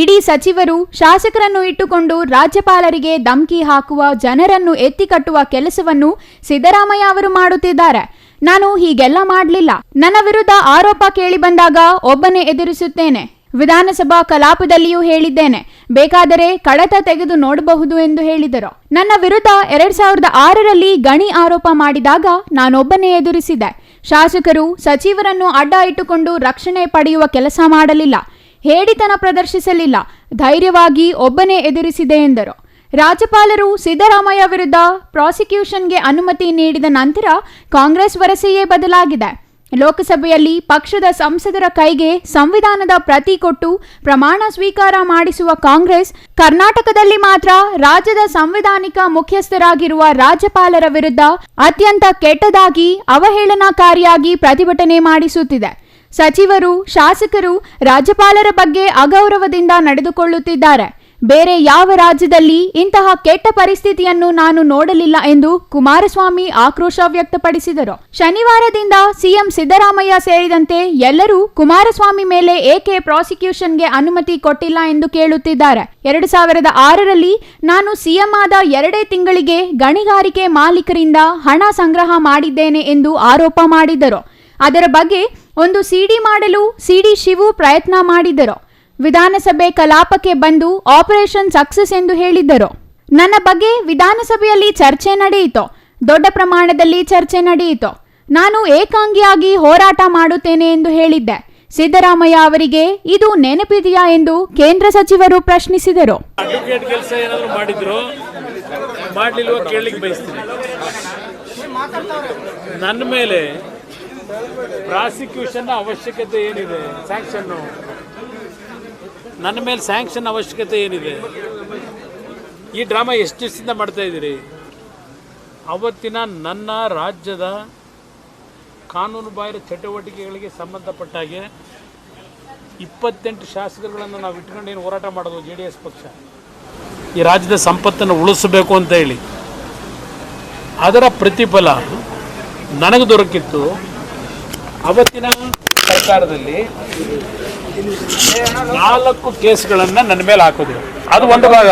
ಇಡೀ ಸಚಿವರು ಶಾಸಕರನ್ನು ಇಟ್ಟುಕೊಂಡು ರಾಜ್ಯಪಾಲರಿಗೆ ಧಮಕಿ ಹಾಕುವ, ಜನರನ್ನು ಎತ್ತಿಕಟ್ಟುವ ಕೆಲಸವನ್ನು ಸಿದ್ದರಾಮಯ್ಯ ಅವರು ಮಾಡುತ್ತಿದ್ದಾರೆ. ನಾನು ಹೀಗೆಲ್ಲ ಮಾಡಲಿಲ್ಲ. ನನ್ನ ವಿರುದ್ಧ ಆರೋಪ ಕೇಳಿ ಬಂದಾಗ ಒಬ್ಬನೇ ಎದುರಿಸುತ್ತೇನೆ. ವಿಧಾನಸಭಾ ಕಲಾಪದಲ್ಲಿಯೂ ಹೇಳಿದ್ದೇನೆ, ಬೇಕಾದರೆ ಕಡತ ತೆಗೆದು ನೋಡಬಹುದು ಎಂದು ಹೇಳಿದರು. ನನ್ನ ವಿರುದ್ಧ 2006ರಲ್ಲಿ ಗಣಿ ಆರೋಪ ಮಾಡಿದಾಗ ನಾನೊಬ್ಬನೇ ಎದುರಿಸಿದೆ. ಶಾಸಕರು, ಸಚಿವರನ್ನು ಅಡ್ಡ ಇಟ್ಟುಕೊಂಡು ರಕ್ಷಣೆ ಪಡೆಯುವ ಕೆಲಸ ಮಾಡಲಿಲ್ಲ, ಹೇಡಿತನ ಪ್ರದರ್ಶಿಸಲಿಲ್ಲ, ಧೈರ್ಯವಾಗಿ ಒಬ್ಬನೇ ಎದುರಿಸಿದೆ ಎಂದರು. ರಾಜ್ಯಪಾಲರು ಸಿದ್ದರಾಮಯ್ಯ ವಿರುದ್ಧ ಪ್ರಾಸಿಕ್ಯೂಷನ್ಗೆ ಅನುಮತಿ ನೀಡಿದ ನಂತರ ಕಾಂಗ್ರೆಸ್ ವರಸೆಯೇ ಬದಲಾಗಿದೆ. ಲೋಕಸಭೆಯಲ್ಲಿ ಪಕ್ಷದ ಸಂಸದರ ಕೈಗೆ ಸಂವಿಧಾನದ ಪ್ರತಿ ಕೊಟ್ಟು ಪ್ರಮಾಣ ಸ್ವೀಕಾರ ಮಾಡಿಸುವ ಕಾಂಗ್ರೆಸ್ ಕರ್ನಾಟಕದಲ್ಲಿ ಮಾತ್ರ ರಾಜ್ಯದ ಸಂವಿಧಾನಿಕ ಮುಖ್ಯಸ್ಥರಾಗಿರುವ ರಾಜ್ಯಪಾಲರ ವಿರುದ್ಧ ಅತ್ಯಂತ ಕೆಟ್ಟದಾಗಿ ಅವಹೇಳನಕಾರಿಯಾಗಿ ಪ್ರತಿಭಟನೆ ಮಾಡಿಸುತ್ತಿದೆ. ಸಚಿವರು, ಶಾಸಕರು ರಾಜ್ಯಪಾಲರ ಬಗ್ಗೆ ಅಗೌರವದಿಂದ ನಡೆದುಕೊಳ್ಳುತ್ತಿದ್ದಾರೆ. ಬೇರೆ ಯಾವ ರಾಜ್ಯದಲ್ಲಿ ಇಂತಹ ಕೆಟ್ಟ ಪರಿಸ್ಥಿತಿಯನ್ನು ನಾನು ನೋಡಲಿಲ್ಲ ಎಂದು ಕುಮಾರಸ್ವಾಮಿ ಆಕ್ರೋಶ ವ್ಯಕ್ತಪಡಿಸಿದರು. ಶನಿವಾರದಿಂದ ಸಿಎಂ ಸಿದ್ದರಾಮಯ್ಯ ಸೇರಿದಂತೆ ಎಲ್ಲರೂ ಕುಮಾರಸ್ವಾಮಿ ಮೇಲೆ ಏಕೆ ಪ್ರಾಸಿಕ್ಯೂಷನ್ಗೆ ಅನುಮತಿ ಕೊಟ್ಟಿಲ್ಲ ಎಂದು ಕೇಳುತ್ತಿದ್ದಾರೆ. 2006ರಲ್ಲಿ ನಾನು ಸಿಎಂ ಆದ 2 ತಿಂಗಳಿಗೆ ಗಣಿಗಾರಿಕೆ ಮಾಲೀಕರಿಂದ ಹಣ ಸಂಗ್ರಹ ಮಾಡಿದ್ದೇನೆ ಎಂದು ಆರೋಪ ಮಾಡಿದರು. ಅದರ ಬಗ್ಗೆ ಒಂದು ಸಿಡಿ ಮಾಡಲು ಸಿಡಿ ಶಿವು ಪ್ರಯತ್ನ ಮಾಡಿದರು. ವಿಧಾನಸಭೆ ಕಲಾಪಕ್ಕೆ ಬಂದು ಆಪರೇಷನ್ ಸಕ್ಸಸ್ ಎಂದು ಹೇಳಿದ್ದರು. ನನ್ನ ಬಗ್ಗೆ ವಿಧಾನಸಭೆಯಲ್ಲಿ ಚರ್ಚೆ ನಡೆಯಿತು. ದೊಡ್ಡ ಪ್ರಮಾಣದಲ್ಲಿ ಚರ್ಚೆ ನಡೆಯಿತು. ನಾನು ಏಕಾಂಗಿಯಾಗಿ ಹೋರಾಟ ಮಾಡುತ್ತೇನೆ ಎಂದು ಹೇಳಿದ್ದೆ. ಸಿದ್ದರಾಮಯ್ಯ ಅವರಿಗೆ ಇದು ನೆನಪಿದೆಯಾ ಎಂದು ಕೇಂದ್ರ ಸಚಿವರು ಪ್ರಶ್ನಿಸಿದರು. ಅಡ್ವೊಕೇಟ್ ಕೆಲಸ ಏನಾದರೂ ಮಾಡಿದ್ರು ಮಾಡಲಿಲ್ವ ಕೇಳಲಿಕ್ಕೆ ಬಯಸ್ತೀನಿ. ನನ್ನ ಮೇಲೆ ಪ್ರಾಸಿಕ್ಯೂಷನ್ ಅವಶ್ಯಕತೆ ಏನಿದೆ? ಸ್ಯಾಂಕ್ಷನ್ನು ನನ್ನ ಮೇಲೆ ಸ್ಯಾಂಕ್ಷನ್ ಅವಶ್ಯಕತೆ ಏನಿದೆ? ಈ ಡ್ರಾಮಾ ಎಷ್ಟು ದಿವಸದಿಂದ ಮಾಡ್ತಾ ಇದ್ದೀರಿ? ಅವತ್ತಿನ ನನ್ನ ರಾಜ್ಯದ ಕಾನೂನು ಬಾಹಿರ ಚಟುವಟಿಕೆಗಳಿಗೆ ಸಂಬಂಧಪಟ್ಟಾಗೆ 28 ಶಾಸಕರುಗಳನ್ನು ನಾವು ಇಟ್ಕೊಂಡು ಏನು ಹೋರಾಟ ಮಾಡೋದು JDS ಪಕ್ಷ, ಈ ರಾಜ್ಯದ ಸಂಪತ್ತನ್ನು ಉಳಿಸಬೇಕು ಅಂತ ಹೇಳಿ. ಅದರ ಪ್ರತಿಫಲ ನನಗೆ ದೊರಕಿತ್ತು. ಅವತ್ತಿನ ಸರ್ಕಾರದಲ್ಲಿ 4 ಕೇಸ್ಗಳನ್ನು ನನ್ನ ಮೇಲೆ ಹಾಕಿದ್ರು. ಅದು ಒಂದು ಭಾಗ.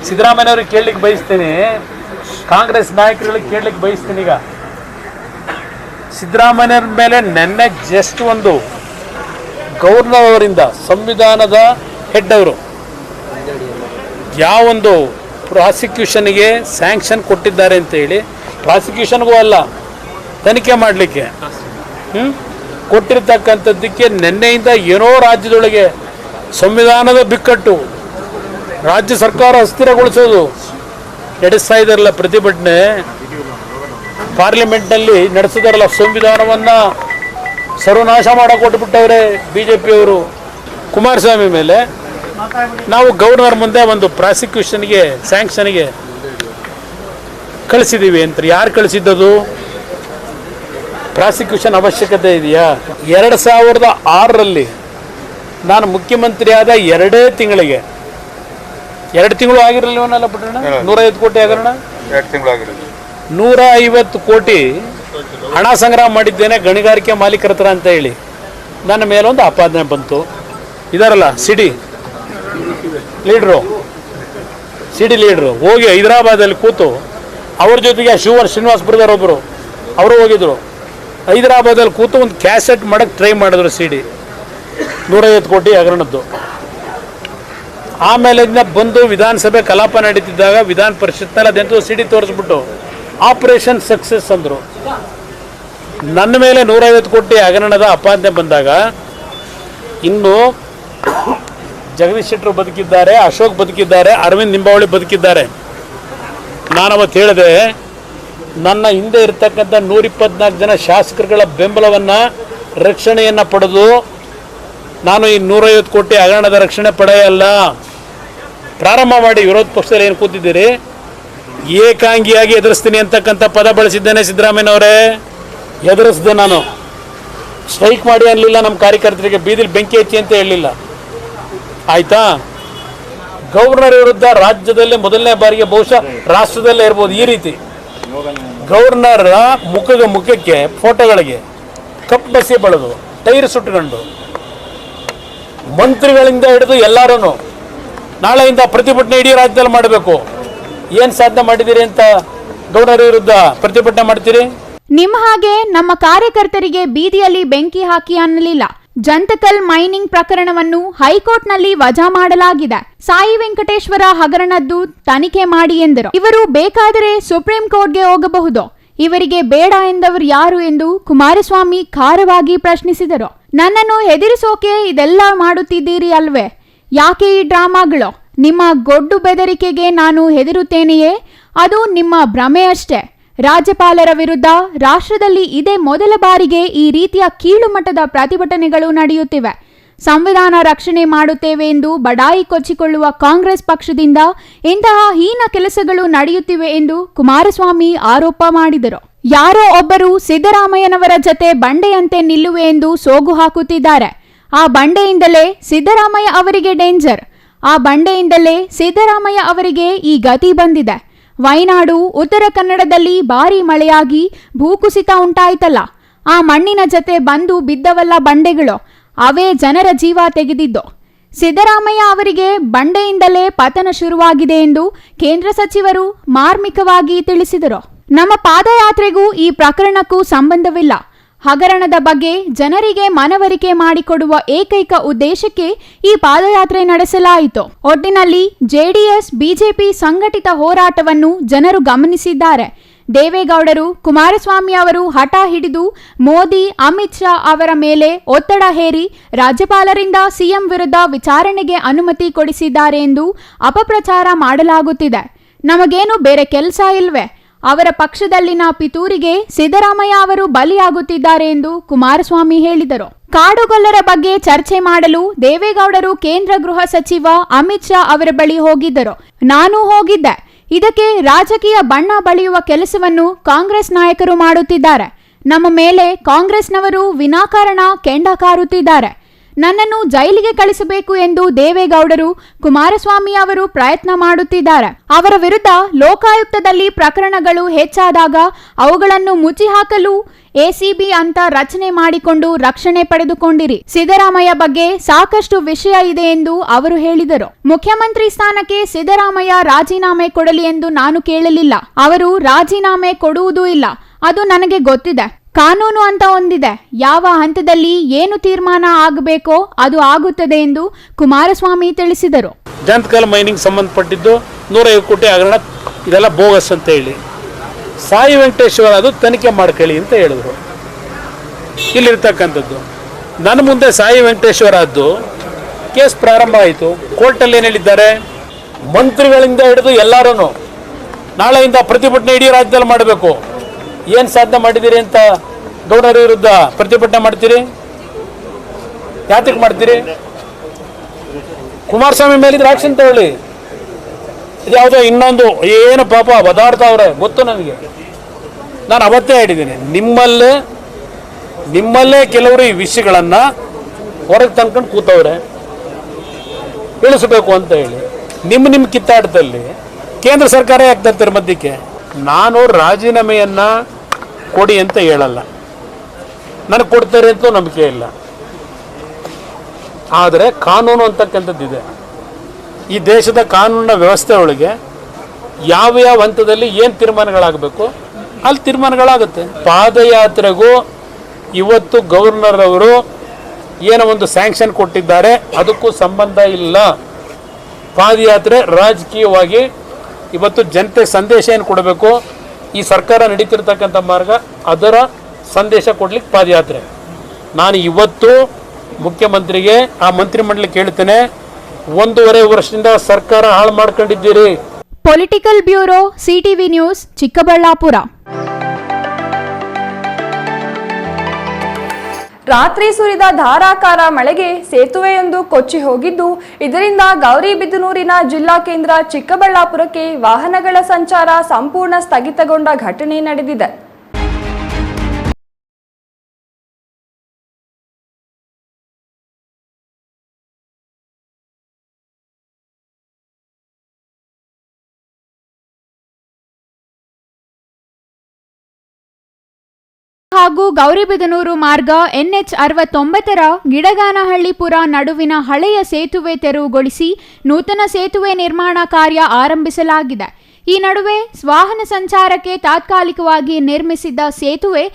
ಸಿದ್ದರಾಮಯ್ಯವ್ರಿಗೆ ಕೇಳಲಿಕ್ಕೆ ಬಯಸ್ತೀನಿ, ಕಾಂಗ್ರೆಸ್ ನಾಯಕರುಗಳಿಗೆ ಕೇಳಲಿಕ್ಕೆ ಬಯಸ್ತೀನಿ. ಈಗ ಸಿದ್ದರಾಮಯ್ಯವ್ರ ಮೇಲೆ ನೆನ್ನೆ ಜಸ್ಟ್ ಒಂದು ಗವರ್ನರ್ ಅವರಿಂದ, ಸಂವಿಧಾನದ ಹೆಡ್ ಅವರು, ಯಾವೊಂದು ಪ್ರಾಸಿಕ್ಯೂಷನ್ಗೆ ಸ್ಯಾಂಕ್ಷನ್ ಕೊಟ್ಟಿದ್ದಾರೆ ಅಂತ ಹೇಳಿ, ಪ್ರಾಸಿಕ್ಯೂಷನ್ಗೂ ಅಲ್ಲ ತನಿಖೆ ಮಾಡಲಿಕ್ಕೆ ಕೊಟ್ಟಿರ್ತಕ್ಕಂಥದ್ದಕ್ಕೆ ನಿನ್ನೆಯಿಂದ ಏನೋ ರಾಜ್ಯದೊಳಗೆ ಸಂವಿಧಾನದ ಬಿಕ್ಕಟ್ಟು, ರಾಜ್ಯ ಸರ್ಕಾರ ಅಸ್ಥಿರಗೊಳಿಸೋದು ನಡೆಸ್ತಾ ಇದ್ದಾರಲ್ಲ ಪ್ರತಿಭಟನೆ. ಪಾರ್ಲಿಮೆಂಟ್ನಲ್ಲಿ ನಡೆಸಿದಾರಲ್ಲ, ಸಂವಿಧಾನವನ್ನು ಸರ್ವನಾಶ ಮಾಡಿಕೊಟ್ಬಿಟ್ಟವ್ರೆ BJPಯವರು ಕುಮಾರಸ್ವಾಮಿ ಮೇಲೆ. ನಾವು ಗವರ್ನರ್ ಮುಂದೆ ಒಂದು ಪ್ರಾಸಿಕ್ಯೂಷನ್ಗೆ ಸ್ಯಾಂಕ್ಷನ್ಗೆ ಕಳಿಸಿದ್ದೀವಿ ಅಂತ. ಯಾರು ಕಳಿಸಿದ್ದದು? ಪ್ರಾಸಿಕ್ಯೂಷನ್ ಅವಶ್ಯಕತೆ ಇದೆಯಾ? 2006ರಲ್ಲಿ ನಾನು ಮುಖ್ಯಮಂತ್ರಿ ಆದ 2 ತಿಂಗಳಿಗೆ, 2 ತಿಂಗಳು ಆಗಿರಲಿಲ್ಲವನ್ನಲ್ಲ ಪುಟ್ಟಣ್ಣ, 150 ಕೋಟಿ ಹಗರಣ, 2 ತಿಂಗಳು ಆಗಿರಲಿಲ್ಲ, 150 ಕೋಟಿ ಹಣ ಸಂಗ್ರಹ ಮಾಡಿದ್ದೇನೆ ಗಣಿಗಾರಿಕೆ ಮಾಲೀಕರ ಹತ್ರ ಅಂತ ಹೇಳಿ ನನ್ನ ಮೇಲೊಂದು ಆಪಾದನೆ ಬಂತು. ಇದಾರಲ್ಲ ಸಿಡಿ ಲೀಡ್ರು ಹೋಗಿ ಹೈದರಾಬಾದಲ್ಲಿ ಕೂತು ಅವ್ರ ಜೊತೆಗೆ ಶ್ರೀನಿವಾಸಪುರದವರೊಬ್ಬರು ಅವರು ಹೋಗಿದ್ರು. ಹೈದರಾಬಾದಲ್ಲಿ ಕೂತು ಒಂದು ಕ್ಯಾಸೆಟ್ ಮಾಡೋಕ್ಕೆ ಟ್ರೈ ಮಾಡಿದ್ರು ಸಿಡಿ 150 ಕೋಟಿ ಹಗರಣದ್ದು. ಆಮೇಲೆ ಬಂದು ವಿಧಾನಸಭೆ ಕಲಾಪ ನಡೀತಿದ್ದಾಗ ವಿಧಾನ ಪರಿಷತ್ನಲ್ಲಿ ಅದೆಂತೂ ಸಿಡಿ ತೋರಿಸ್ಬಿಟ್ಟು ಆಪರೇಷನ್ ಸಕ್ಸಸ್ ಅಂದರು. ನನ್ನ ಮೇಲೆ 150 ಕೋಟಿ ಹಗರಣದ ಅಪಾದನೆ ಬಂದಾಗ ಇನ್ನು ಜಗದೀಶ್ ಶೆಟ್ಟರು ಬದುಕಿದ್ದಾರೆ, ಅಶೋಕ್ ಬದುಕಿದ್ದಾರೆ, ಅರವಿಂದ್ ನಿಂಬಾವಳಿ ಬದುಕಿದ್ದಾರೆ. ನಾನವತ್ತು ಹೇಳಿದೆ, ನನ್ನ ಹಿಂದೆ ಇರ್ತಕ್ಕಂಥ 124 ಜನ ಶಾಸಕರುಗಳ ಬೆಂಬಲವನ್ನು, ರಕ್ಷಣೆಯನ್ನು ಪಡೆದು ನಾನು ಈ 150 ಕೋಟಿ ಹಗರಣದ ರಕ್ಷಣೆ ಪಡೆಯಲ್ಲ. ಪ್ರಾರಂಭ ಮಾಡಿ ವಿರೋಧ ಪಕ್ಷದಲ್ಲಿ ಏನು ಕೂತಿದ್ದೀರಿ, ಏಕಾಂಗಿಯಾಗಿ ಎದುರಿಸ್ತೀನಿ ಅಂತಕ್ಕಂಥ ಪದ ಬಳಸಿದ್ದೇನೆ. ಸಿದ್ದರಾಮಯ್ಯನವರೇ, ಎದುರಿಸಿದೆ ನಾನು. ಸ್ಟ್ರೈಕ್ ಮಾಡಿ ಅನ್ನಲಿಲ್ಲ, ನಮ್ಮ ಕಾರ್ಯಕರ್ತರಿಗೆ ಬೀದಿಲಿ ಬೆಂಕಿ ಹಚ್ಚಿ ಅಂತ ಹೇಳಲಿಲ್ಲ. ಆಯಿತಾ? ಗವರ್ನರ್ ವಿರುದ್ಧ ರಾಜ್ಯದಲ್ಲೇ ಮೊದಲನೇ ಬಾರಿಗೆ, ಬಹುಶಃ ರಾಷ್ಟ್ರದಲ್ಲೇ ಇರ್ಬೋದು, ಈ ರೀತಿ ಗವರ್ನರ್ ಮುಖಕ್ಕೆ ಫೋಟೋಗಳಿಗೆ ಕಪ್ಪು ಬಸಿ ಬಳದು ಟೈರ್ ಸುಟ್ಕೊಂಡು ಮಂತ್ರಿಗಳಿಂದ ಹಿಡಿದು ಎಲ್ಲರೂ ನಾಳೆಯಿಂದ ಪ್ರತಿಭಟನೆ ಇಡೀ ರಾಜ್ಯದಲ್ಲಿ ಮಾಡಬೇಕು. ಏನು ಸಾಧನೆ ಮಾಡಿದ್ದೀರಿ ಅಂತ ಗವರ್ನರ್ ವಿರುದ್ಧ ಪ್ರತಿಭಟನೆ ಮಾಡ್ತೀರಿ? ನಿಮ್ಮ ಹಾಗೆ ನಮ್ಮ ಕಾರ್ಯಕರ್ತರಿಗೆ ಬೀದಿಯಲ್ಲಿ ಬೆಂಕಿ ಹಾಕಿ ಅನ್ನಲಿಲ್ಲ. ಜಂತಕಲ್ ಮೈನಿಂಗ್ ಪ್ರಕರಣವನ್ನು ಹೈಕೋರ್ಟ್ನಲ್ಲಿ ವಜಾ ಮಾಡಲಾಗಿದೆ. ಸಾಯಿ ವೆಂಕಟೇಶ್ವರ ಹಗರಣದ್ದು ತನಿಖೆ ಮಾಡಿ ಎಂದರು. ಇವರು ಬೇಕಾದರೆ ಸುಪ್ರೀಂ ಕೋರ್ಟ್ಗೆ ಹೋಗಬಹುದು. ಇವರಿಗೆ ಬೇಡ ಎಂದವರು ಯಾರು ಎಂದು ಕುಮಾರಸ್ವಾಮಿ ಖಾರವಾಗಿ ಪ್ರಶ್ನಿಸಿದರು. ನನ್ನನ್ನು ಹೆದರಿಸೋಕೆ ಇದೆಲ್ಲ ಮಾಡುತ್ತಿದ್ದೀರಿ ಅಲ್ವೇ? ಯಾಕೆ ಈ ಡ್ರಾಮಾಗಳು? ನಿಮ್ಮ ಗೊಡ್ಡು ಬೆದರಿಕೆಗೆ ನಾನು ಹೆದರುತ್ತೇನೆಯೇ? ಅದು ನಿಮ್ಮ ಭ್ರಮೆ ಅಷ್ಟೇ. ರಾಜ್ಯಪಾಲರ ವಿರುದ್ಧ ರಾಷ್ಟ್ರದಲ್ಲಿ ಇದೇ ಮೊದಲ ಬಾರಿಗೆ ಈ ರೀತಿಯ ಕೀಳುಮಟ್ಟದ ಪ್ರತಿಭಟನೆಗಳು ನಡೆಯುತ್ತಿವೆ. ಸಂವಿಧಾನ ರಕ್ಷಣೆ ಮಾಡುತ್ತೇವೆ ಎಂದು ಬಡಾಯಿ ಕೊಚ್ಚಿಕೊಳ್ಳುವ ಕಾಂಗ್ರೆಸ್ ಪಕ್ಷದಿಂದ ಇಂತಹ ಹೀನ ಕೆಲಸಗಳು ನಡೆಯುತ್ತಿವೆ ಎಂದು ಕುಮಾರಸ್ವಾಮಿ ಆರೋಪ ಮಾಡಿದರು. ಯಾರೋ ಒಬ್ಬರು ಸಿದ್ದರಾಮಯ್ಯನವರ ಜತೆ ಬಂಡೆಯಂತೆ ನಿಲ್ಲುವೆ ಎಂದು ಸೋಗು ಹಾಕುತ್ತಿದ್ದಾರೆ. ಆ ಬಂಡೆಯಿಂದಲೇ ಸಿದ್ದರಾಮಯ್ಯ ಅವರಿಗೆ ಡೇಂಜರ್. ಆ ಬಂಡೆಯಿಂದಲೇ ಸಿದ್ದರಾಮಯ್ಯ ಅವರಿಗೆ ಈ ಗತಿ ಬಂದಿದೆ. ವಯನಾಡು, ಉತ್ತರ ಕನ್ನಡದಲ್ಲಿ ಭಾರೀ ಮಳೆಯಾಗಿ ಭೂಕುಸಿತ ಉಂಟಾಯ್ತಲ್ಲ, ಆ ಮಣ್ಣಿನ ಜತೆ ಬಂದು ಬಿದ್ದವಲ್ಲ ಬಂಡೆಗಳು, ಅವೇ ಜನರ ಜೀವ ತೆಗೆದಿದ್ದು. ಸಿದ್ದರಾಮಯ್ಯ ಅವರಿಗೆ ಬಂಡೆಯಿಂದಲೇ ಪತನ ಶುರುವಾಗಿದೆ ಎಂದು ಕೇಂದ್ರ ಸಚಿವರು ಮಾರ್ಮಿಕವಾಗಿ ತಿಳಿಸಿದರು. ನಮ್ಮ ಪಾದಯಾತ್ರೆಗೂ ಈ ಪ್ರಕರಣಕ್ಕೂ ಸಂಬಂಧವಿಲ್ಲ. ಹಗರಣದ ಬಗ್ಗೆ ಜನರಿಗೆ ಮನವರಿಕೆ ಮಾಡಿಕೊಡುವ ಏಕೈಕ ಉದ್ದೇಶಕ್ಕೆ ಈ ಪಾದಯಾತ್ರೆ ನಡೆಸಲಾಯಿತು. ಒಟ್ಟಿನಲ್ಲಿ ಜೆಡಿಎಸ್ ಬಿಜೆಪಿ ಸಂಘಟಿತ ಹೋರಾಟವನ್ನು ಜನರು ಗಮನಿಸಿದ್ದಾರೆ. ದೇವೇಗೌಡರು, ಕುಮಾರಸ್ವಾಮಿ ಅವರು ಹಠ ಹಿಡಿದು ಮೋದಿ, ಅಮಿತ್ ಶಾ ಅವರ ಮೇಲೆ ಒತ್ತಡ ಹೇರಿ ರಾಜ್ಯಪಾಲರಿಂದ ಸಿಎಂ ವಿರುದ್ಧ ವಿಚಾರಣೆಗೆ ಅನುಮತಿ ಕೊಡಿಸಿದ್ದಾರೆ ಎಂದು ಅಪಪ್ರಚಾರ ಮಾಡಲಾಗುತ್ತಿದೆ. ನಮಗೇನು ಬೇರೆ ಕೆಲಸ ಇಲ್ವೇ? ಅವರ ಪಕ್ಷದಲ್ಲಿನ ಪಿತೂರಿಗೆ ಸಿದ್ದರಾಮಯ್ಯ ಅವರು ಬಲಿಯಾಗುತ್ತಿದ್ದಾರೆ ಎಂದು ಕುಮಾರಸ್ವಾಮಿ ಹೇಳಿದರು. ಕಾಡುಗೊಲ್ಲರ ಬಗ್ಗೆ ಚರ್ಚೆ ಮಾಡಲು ದೇವೇಗೌಡರು ಕೇಂದ್ರ ಗೃಹ ಸಚಿವ ಅಮಿತ್ ಶಾ ಅವರ ಬಳಿ ಹೋಗಿದ್ದರು. ನಾನೂ ಹೋಗಿದ್ದೆ. ಇದಕ್ಕೆ ರಾಜಕೀಯ ಬಣ್ಣ ಬಳಿಯುವ ಕೆಲಸವನ್ನು ಕಾಂಗ್ರೆಸ್ ನಾಯಕರು ಮಾಡುತ್ತಿದ್ದಾರೆ. ನಮ್ಮ ಮೇಲೆ ಕಾಂಗ್ರೆಸ್ನವರು ವಿನಾಕಾರಣ ಕೆಂಡ ಕಾರುತ್ತಿದ್ದಾರೆ. ನನ್ನನ್ನು ಜೈಲಿಗೆ ಕಳಿಸಬೇಕು ಎಂದು ದೇವೇಗೌಡರು, ಕುಮಾರಸ್ವಾಮಿ ಅವರು ಪ್ರಯತ್ನ ಮಾಡುತ್ತಿದ್ದಾರೆ. ಅವರ ವಿರುದ್ಧ ಲೋಕಾಯುಕ್ತದಲ್ಲಿ ಪ್ರಕರಣಗಳು ಹೆಚ್ಚಾದಾಗ ಅವುಗಳನ್ನು ಮುಚ್ಚಿಹಾಕಲು ಎಸಿಬಿ ಅಂತ ರಚನೆ ಮಾಡಿಕೊಂಡು ರಕ್ಷಣೆ ಪಡೆದುಕೊಂಡಿರಿ. ಸಿದ್ದರಾಮಯ್ಯ ಬಗ್ಗೆ ಸಾಕಷ್ಟು ವಿಷಯ ಇದೆ ಎಂದು ಅವರು ಹೇಳಿದರು. ಮುಖ್ಯಮಂತ್ರಿ ಸ್ಥಾನಕ್ಕೆ ಸಿದ್ದರಾಮಯ್ಯ ರಾಜೀನಾಮೆ ಕೊಡಲಿ ಎಂದು ನಾನು ಕೇಳಲಿಲ್ಲ. ಅವರು ರಾಜೀನಾಮೆ ಕೊಡುವುದೂ ಇಲ್ಲ. ಅದು ನನಗೆ ಗೊತ್ತಿದೆ. ಕಾನೂನು ಅಂತ ಒಂದಿದೆ. ಯಾವ ಹಂತದಲ್ಲಿ ಏನು ತೀರ್ಮಾನ ಆಗಬೇಕೋ ಅದು ಆಗುತ್ತದೆ ಎಂದು ಕುಮಾರಸ್ವಾಮಿ ತಿಳಿಸಿದರು. ಜಂತಕಲ್ ಮೈನಿಂಗ್ ಸಂಬಂಧಪಟ್ಟಿದ್ದು 150 ಕೋಟಿ ಹಗರಣ, ಇದೆಲ್ಲ ಬೋಗಸ್ ಅಂತ ಹೇಳಿ ಸಾಯಿ ವೆಂಕಟೇಶ್ವರ ಅದು ತನಿಖೆ ಮಾಡ್ಕೊಳ್ಳಿ ಅಂತ ಹೇಳಿದ್ರು. ಇಲ್ಲಿರ್ತಕ್ಕಂಥದ್ದು ನನ್ನ ಮುಂದೆ ಸಾಯಿ ವೆಂಕಟೇಶ್ವರ ಅದು ಕೇಸ್ ಪ್ರಾರಂಭ ಆಯಿತು. ಕೋರ್ಟಲ್ಲಿ ಏನು ಹೇಳಿದ್ದಾರೆ, ಮಂತ್ರಿಗಳಿಂದ ಹಿಡಿದು ಎಲ್ಲರೂ ನಾಳೆಯಿಂದ ಪ್ರತಿಭಟನೆ ಇಡೀ ರಾಜ್ಯದಲ್ಲಿ ಮಾಡಬೇಕು. ಏನು ಸಾಧನೆ ಮಾಡಿದ್ದೀರಿ ಅಂತ ಗೌಡರ ವಿರುದ್ಧ ಪ್ರತಿಭಟನೆ ಮಾಡ್ತೀರಿ? ಯಾತಕ್ಕೆ ಮಾಡ್ತೀರಿ? ಕುಮಾರಸ್ವಾಮಿ ಮೇಲಿದ್ರೆ ಆಕ್ಷನ್ ತಗೊಳ್ಳಿ. ಇದು ಯಾವುದೋ ಇನ್ನೊಂದು ಏನು ಪಾಪ ಬದಾಡ್ತಾವ್ರೆ ಗೊತ್ತು ನನಗೆ. ನಾನು ಅವತ್ತೇ ಹೇಳಿದ್ದೀನಿ, ನಿಮ್ಮಲ್ಲೇ ಕೆಲವರು ಈ ವಿಷಯಗಳನ್ನು ಹೊರಗೆ ತಂದ್ಕೊಂಡು ಕೂತವ್ರೆ ಇಳಿಸಬೇಕು ಅಂತ ಹೇಳಿ. ನಿಮ್ಮ ಕಿತ್ತಾಟದಲ್ಲಿ ಕೇಂದ್ರ ಸರ್ಕಾರ ಯಾಕೆ ತರ್ತಾರೆ ಮಧ್ಯಕ್ಕೆ? ನಾನು ರಾಜೀನಾಮೆಯನ್ನು ಕೊಡಿ ಅಂತ ಹೇಳಲ್ಲ, ನನಗೆ ಕೊಡ್ತಾರೆ ಅಂತ ನಂಬಿಕೆ ಇಲ್ಲ. ಆದರೆ ಕಾನೂನು ಅಂತಕ್ಕಂಥದ್ದಿದೆ. ಈ ದೇಶದ ಕಾನೂನಿನ ವ್ಯವಸ್ಥೆ ಒಳಗೆ ಯಾವ ಹಂತದಲ್ಲಿ ಏನು ತೀರ್ಮಾನಗಳಾಗಬೇಕು ಅಲ್ಲಿ ತೀರ್ಮಾನಗಳಾಗುತ್ತೆ. ಪಾದಯಾತ್ರೆಗೂ ಇವತ್ತು ಗವರ್ನರ್ ಅವರು ಏನೋ ಒಂದು ಸ್ಯಾಂಕ್ಷನ್ ಕೊಟ್ಟಿದ್ದಾರೆ, ಅದಕ್ಕೂ ಸಂಬಂಧ ಇಲ್ಲ. ಪಾದಯಾತ್ರೆ ರಾಜಕೀಯವಾಗಿ ಇವತ್ತು ಜನತೆ ಸಂದೇಶ ಏನು ಕೊಡಬೇಕು, ಈ ಸರ್ಕಾರ ನಡೀತಿರ್ತಕ್ಕಂಥ ಮಾರ್ಗ ಅದರ ಸಂದೇಶ ಕೊಡ್ಲಿಕ್ಕೆ ಪಾದಯಾತ್ರೆ. ನಾನು ಇವತ್ತು ಮುಖ್ಯಮಂತ್ರಿಗೆ ಆ ಮಂತ್ರಿಮಂಡಲಕ್ಕೆ ಹೇಳ್ತೇನೆ, 1.5 ವರ್ಷದಿಂದ ಸರ್ಕಾರ ಹಾಳು ಮಾಡ್ಕೊಂಡಿದ್ದೀರಿ. Political bureau, CTV news, Chikkaballapur. ರಾತ್ರಿ ಸುರಿದ ಧಾರಾಕಾರ ಮಳೆಗೆ ಸೇತುವೆಯೊಂದು ಕೊಚ್ಚಿ ಹೋಗಿದ್ದು, ಇದರಿಂದ ಗೌರಿಬಿದನೂರಿನ ಜಿಲ್ಲಾ ಕೇಂದ್ರ ಚಿಕ್ಕಬಳ್ಳಾಪುರಕ್ಕೆ ವಾಹನಗಳ ಸಂಚಾರ ಸಂಪೂರ್ಣ ಸ್ಥಗಿತಗೊಂಡ ಘಟನೆ ನಡೆದಿದೆ. ಹಾಗೂ ಗೌರಿಬಿದನೂರು ಮಾರ್ಗ NH 69ರ ಗಿಡಗಾನಹಳ್ಳಿಪುರ ನಡುವಿನ ಹಳೆಯ ಸೇತುವೆ ತೆರವುಗೊಳಿಸಿ ನೂತನ ಸೇತುವೆ ನಿರ್ಮಾಣ ಕಾರ್ಯ ಆರಂಭಿಸಲಾಗಿದೆ. ಈ ನಡುವೆ ವಾಹನ ಸಂಚಾರಕ್ಕೆ ತಾತ್ಕಾಲಿಕವಾಗಿ ನಿರ್ಮಿಸಿದ್ದ ಸೇತುವೆ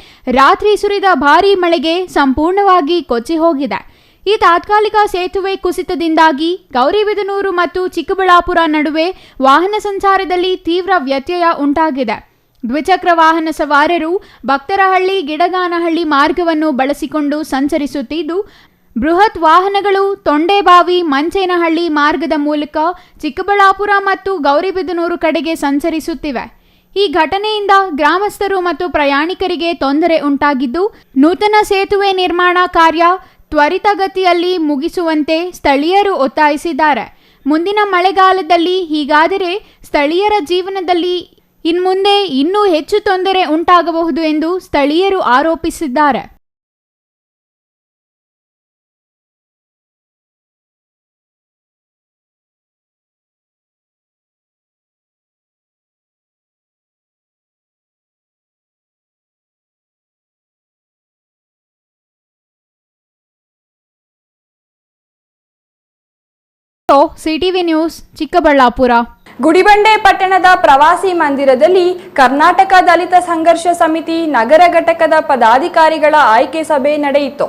ರಾತ್ರಿ ಸುರಿದ ಭಾರೀ ಮಳೆಗೆ ಸಂಪೂರ್ಣವಾಗಿ ಕೊಚ್ಚಿ ಹೋಗಿದೆ. ಈ ತಾತ್ಕಾಲಿಕ ಸೇತುವೆ ಕುಸಿತದಿಂದಾಗಿ ಗೌರಿಬಿದನೂರು ಮತ್ತು ಚಿಕ್ಕಬಳ್ಳಾಪುರ ನಡುವೆ ವಾಹನ ಸಂಚಾರದಲ್ಲಿ ತೀವ್ರ ವ್ಯತ್ಯಯ ಉಂಟಾಗಿದೆ. ದ್ವಿಚಕ್ರ ವಾಹನ ಸವಾರರು ಭಕ್ತರಹಳ್ಳಿ ಗಿಡಗಾನಹಳ್ಳಿ ಮಾರ್ಗವನ್ನು ಬಳಸಿಕೊಂಡು ಸಂಚರಿಸುತ್ತಿದ್ದು, ಬೃಹತ್ ವಾಹನಗಳು ತೊಂಡೇಬಾವಿ ಮಂಚೇನಹಳ್ಳಿ ಮಾರ್ಗದ ಮೂಲಕ ಚಿಕ್ಕಬಳ್ಳಾಪುರ ಮತ್ತು ಗೌರಿಬಿದನೂರು ಕಡೆಗೆ ಸಂಚರಿಸುತ್ತಿವೆ. ಈ ಘಟನೆಯಿಂದ ಗ್ರಾಮಸ್ಥರು ಮತ್ತು ಪ್ರಯಾಣಿಕರಿಗೆ ತೊಂದರೆ ಉಂಟಾಗಿದ್ದು, ನೂತನ ಸೇತುವೆ ನಿರ್ಮಾಣ ಕಾರ್ಯ ತ್ವರಿತಗತಿಯಲ್ಲಿ ಮುಗಿಸುವಂತೆ ಸ್ಥಳೀಯರು ಒತ್ತಾಯಿಸಿದ್ದಾರೆ. ಮುಂದಿನ ಮಳೆಗಾಲದಲ್ಲಿ ಹೀಗಾದರೆ ಸ್ಥಳೀಯರ ಜೀವನದಲ್ಲಿ ಇನ್ಮುಂದೆ ಇನ್ನೂ ಹೆಚ್ಚು ತೊಂದರೆ ಉಂಟಾಗಬಹುದು ಎಂದು ಸ್ಥಳೀಯರು ಆರೋಪಿಸಿದ್ದಾರೆ. CTV news, Chikkaballapur. ಗುಡಿಬಂಡೆ ಪಟ್ಟಣದ ಪ್ರವಾಸಿ ಮಂದಿರದಲ್ಲಿ ಕರ್ನಾಟಕ ದಲಿತ ಸಂಘರ್ಷ ಸಮಿತಿ ನಗರ ಘಟಕದ ಪದಾಧಿಕಾರಿಗಳ ಆಯ್ಕೆ ಸಭೆ ನಡೆಯಿತು.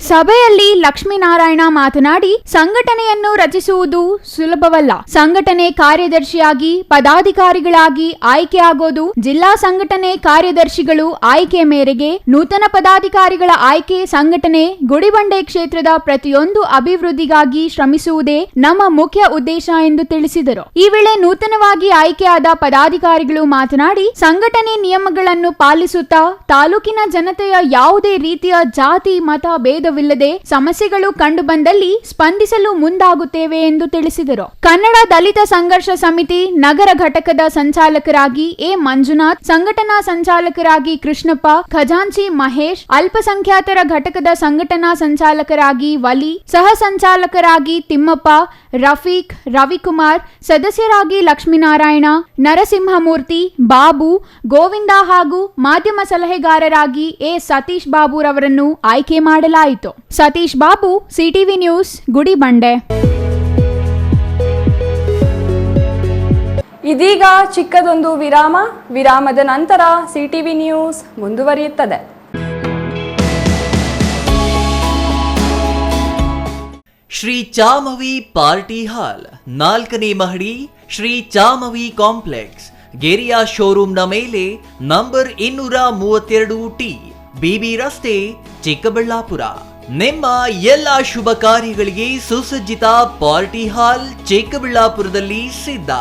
ಸಭೆಯಲ್ಲಿ ಲಕ್ಷ್ಮೀನಾರಾಯಣ ಮಾತನಾಡಿ, ಸಂಘಟನೆಯನ್ನು ರಚಿಸುವುದು ಸುಲಭವಲ್ಲ. ಸಂಘಟನೆ ಕಾರ್ಯದರ್ಶಿಯಾಗಿ ಪದಾಧಿಕಾರಿಗಳಾಗಿ ಆಯ್ಕೆಯಾಗೋದು ಜಿಲ್ಲಾ ಸಂಘಟನೆ ಕಾರ್ಯದರ್ಶಿಗಳು ಆಯ್ಕೆ ಮೇರೆಗೆ ನೂತನ ಪದಾಧಿಕಾರಿಗಳ ಆಯ್ಕೆ ಸಂಘಟನೆ ಗುಡಿಬಂಡೆ ಕ್ಷೇತ್ರದ ಪ್ರತಿಯೊಂದು ಅಭಿವೃದ್ಧಿಗಾಗಿ ಶ್ರಮಿಸುವುದೇ ನಮ್ಮ ಮುಖ್ಯ ಉದ್ದೇಶ ಎಂದು ತಿಳಿಸಿದರು. ಈ ವೇಳೆ ನೂತನವಾಗಿ ಆಯ್ಕೆಯಾದ ಪದಾಧಿಕಾರಿಗಳು ಮಾತನಾಡಿ, ಸಂಘಟನೆ ನಿಯಮಗಳನ್ನು ಪಾಲಿಸುತ್ತಾ ತಾಲೂಕಿನ ಜನತೆಯ ಯಾವುದೇ ರೀತಿಯ ಜಾತಿ ಮತ ಭೇದ ವಿಲ್ಲದೆ ಸಮಸ್ಯೆಗಳು ಕಂಡುಬಂದಲ್ಲಿ ಸ್ಪಂದಿಸಲು ಮುಂದಾಗುತ್ತೇವೆ ಎಂದು ತಿಳಿಸಿದರು. ಕನ್ನಡ ದಲಿತ ಸಂಘರ್ಷ ಸಮಿತಿ ನಗರ ಘಟಕದ ಸಂಚಾಲಕರಾಗಿ ಎ ಮಂಜುನಾಥ್, ಸಂಘಟನಾ ಸಂಚಾಲಕರಾಗಿ ಕೃಷ್ಣಪ್ಪ, ಖಜಾಂಚಿ ಮಹೇಶ್, ಅಲ್ಪಸಂಖ್ಯಾತರ ಘಟಕದ ಸಂಘಟನಾ ಸಂಚಾಲಕರಾಗಿ ವಲಿ, ಸಹ ಸಂಚಾಲಕರಾಗಿ ತಿಮ್ಮಪ್ಪ, ರಫೀಕ್, ರವಿಕುಮಾರ್, ಸದಸ್ಯರಾಗಿ ಲಕ್ಷ್ಮೀನಾರಾಯಣ, ನರಸಿಂಹಮೂರ್ತಿ, ಬಾಬು, ಗೋವಿಂದ ಹಾಗೂ ಮಾಧ್ಯಮ ಸಲಹೆಗಾರರಾಗಿ ಎ ಸತೀಶ್ ಬಾಬುರವರನ್ನು ಆಯ್ಕೆ ಮಾಡಲಾಯಿತು. Satish Babu, CTV news, Gudibande. ಇದೀಗ ಚಿಕ್ಕದೊಂದು ವಿರಾಮದ ನಂತರ ಸಿಟಿವಿ ನ್ಯೂಸ್ ಮುಂದುವರಿಯುತ್ತದೆ. ಶ್ರೀ ಚಾಮವಿ ಪಾರ್ಟಿ ಹಾಲ್ 4ನೇ ಮಹಡಿ, ಶ್ರೀ ಚಾಮವಿ ಕಾಂಪ್ಲೆಕ್ಸ್, ಗೆರಿಯಾ ಶೋರೂಮ್ನ ಮೇಲೆ, ನಂಬರ್ 232T, ಬಿಬಿ ರಸ್ತೆ, ಚಿಕ್ಕಬಳ್ಳಾಪುರ. ನಿಮ್ಮ ಎಲ್ಲ ಶುಭ ಕಾರ್ಯಗಳಿಗೆ ಸುಸಜ್ಜಿತ ಪಾರ್ಟಿ ಹಾಲ್ ಚಿಕ್ಕಬಳ್ಳಾಪುರದಲ್ಲಿ ಸಿದ್ಧ.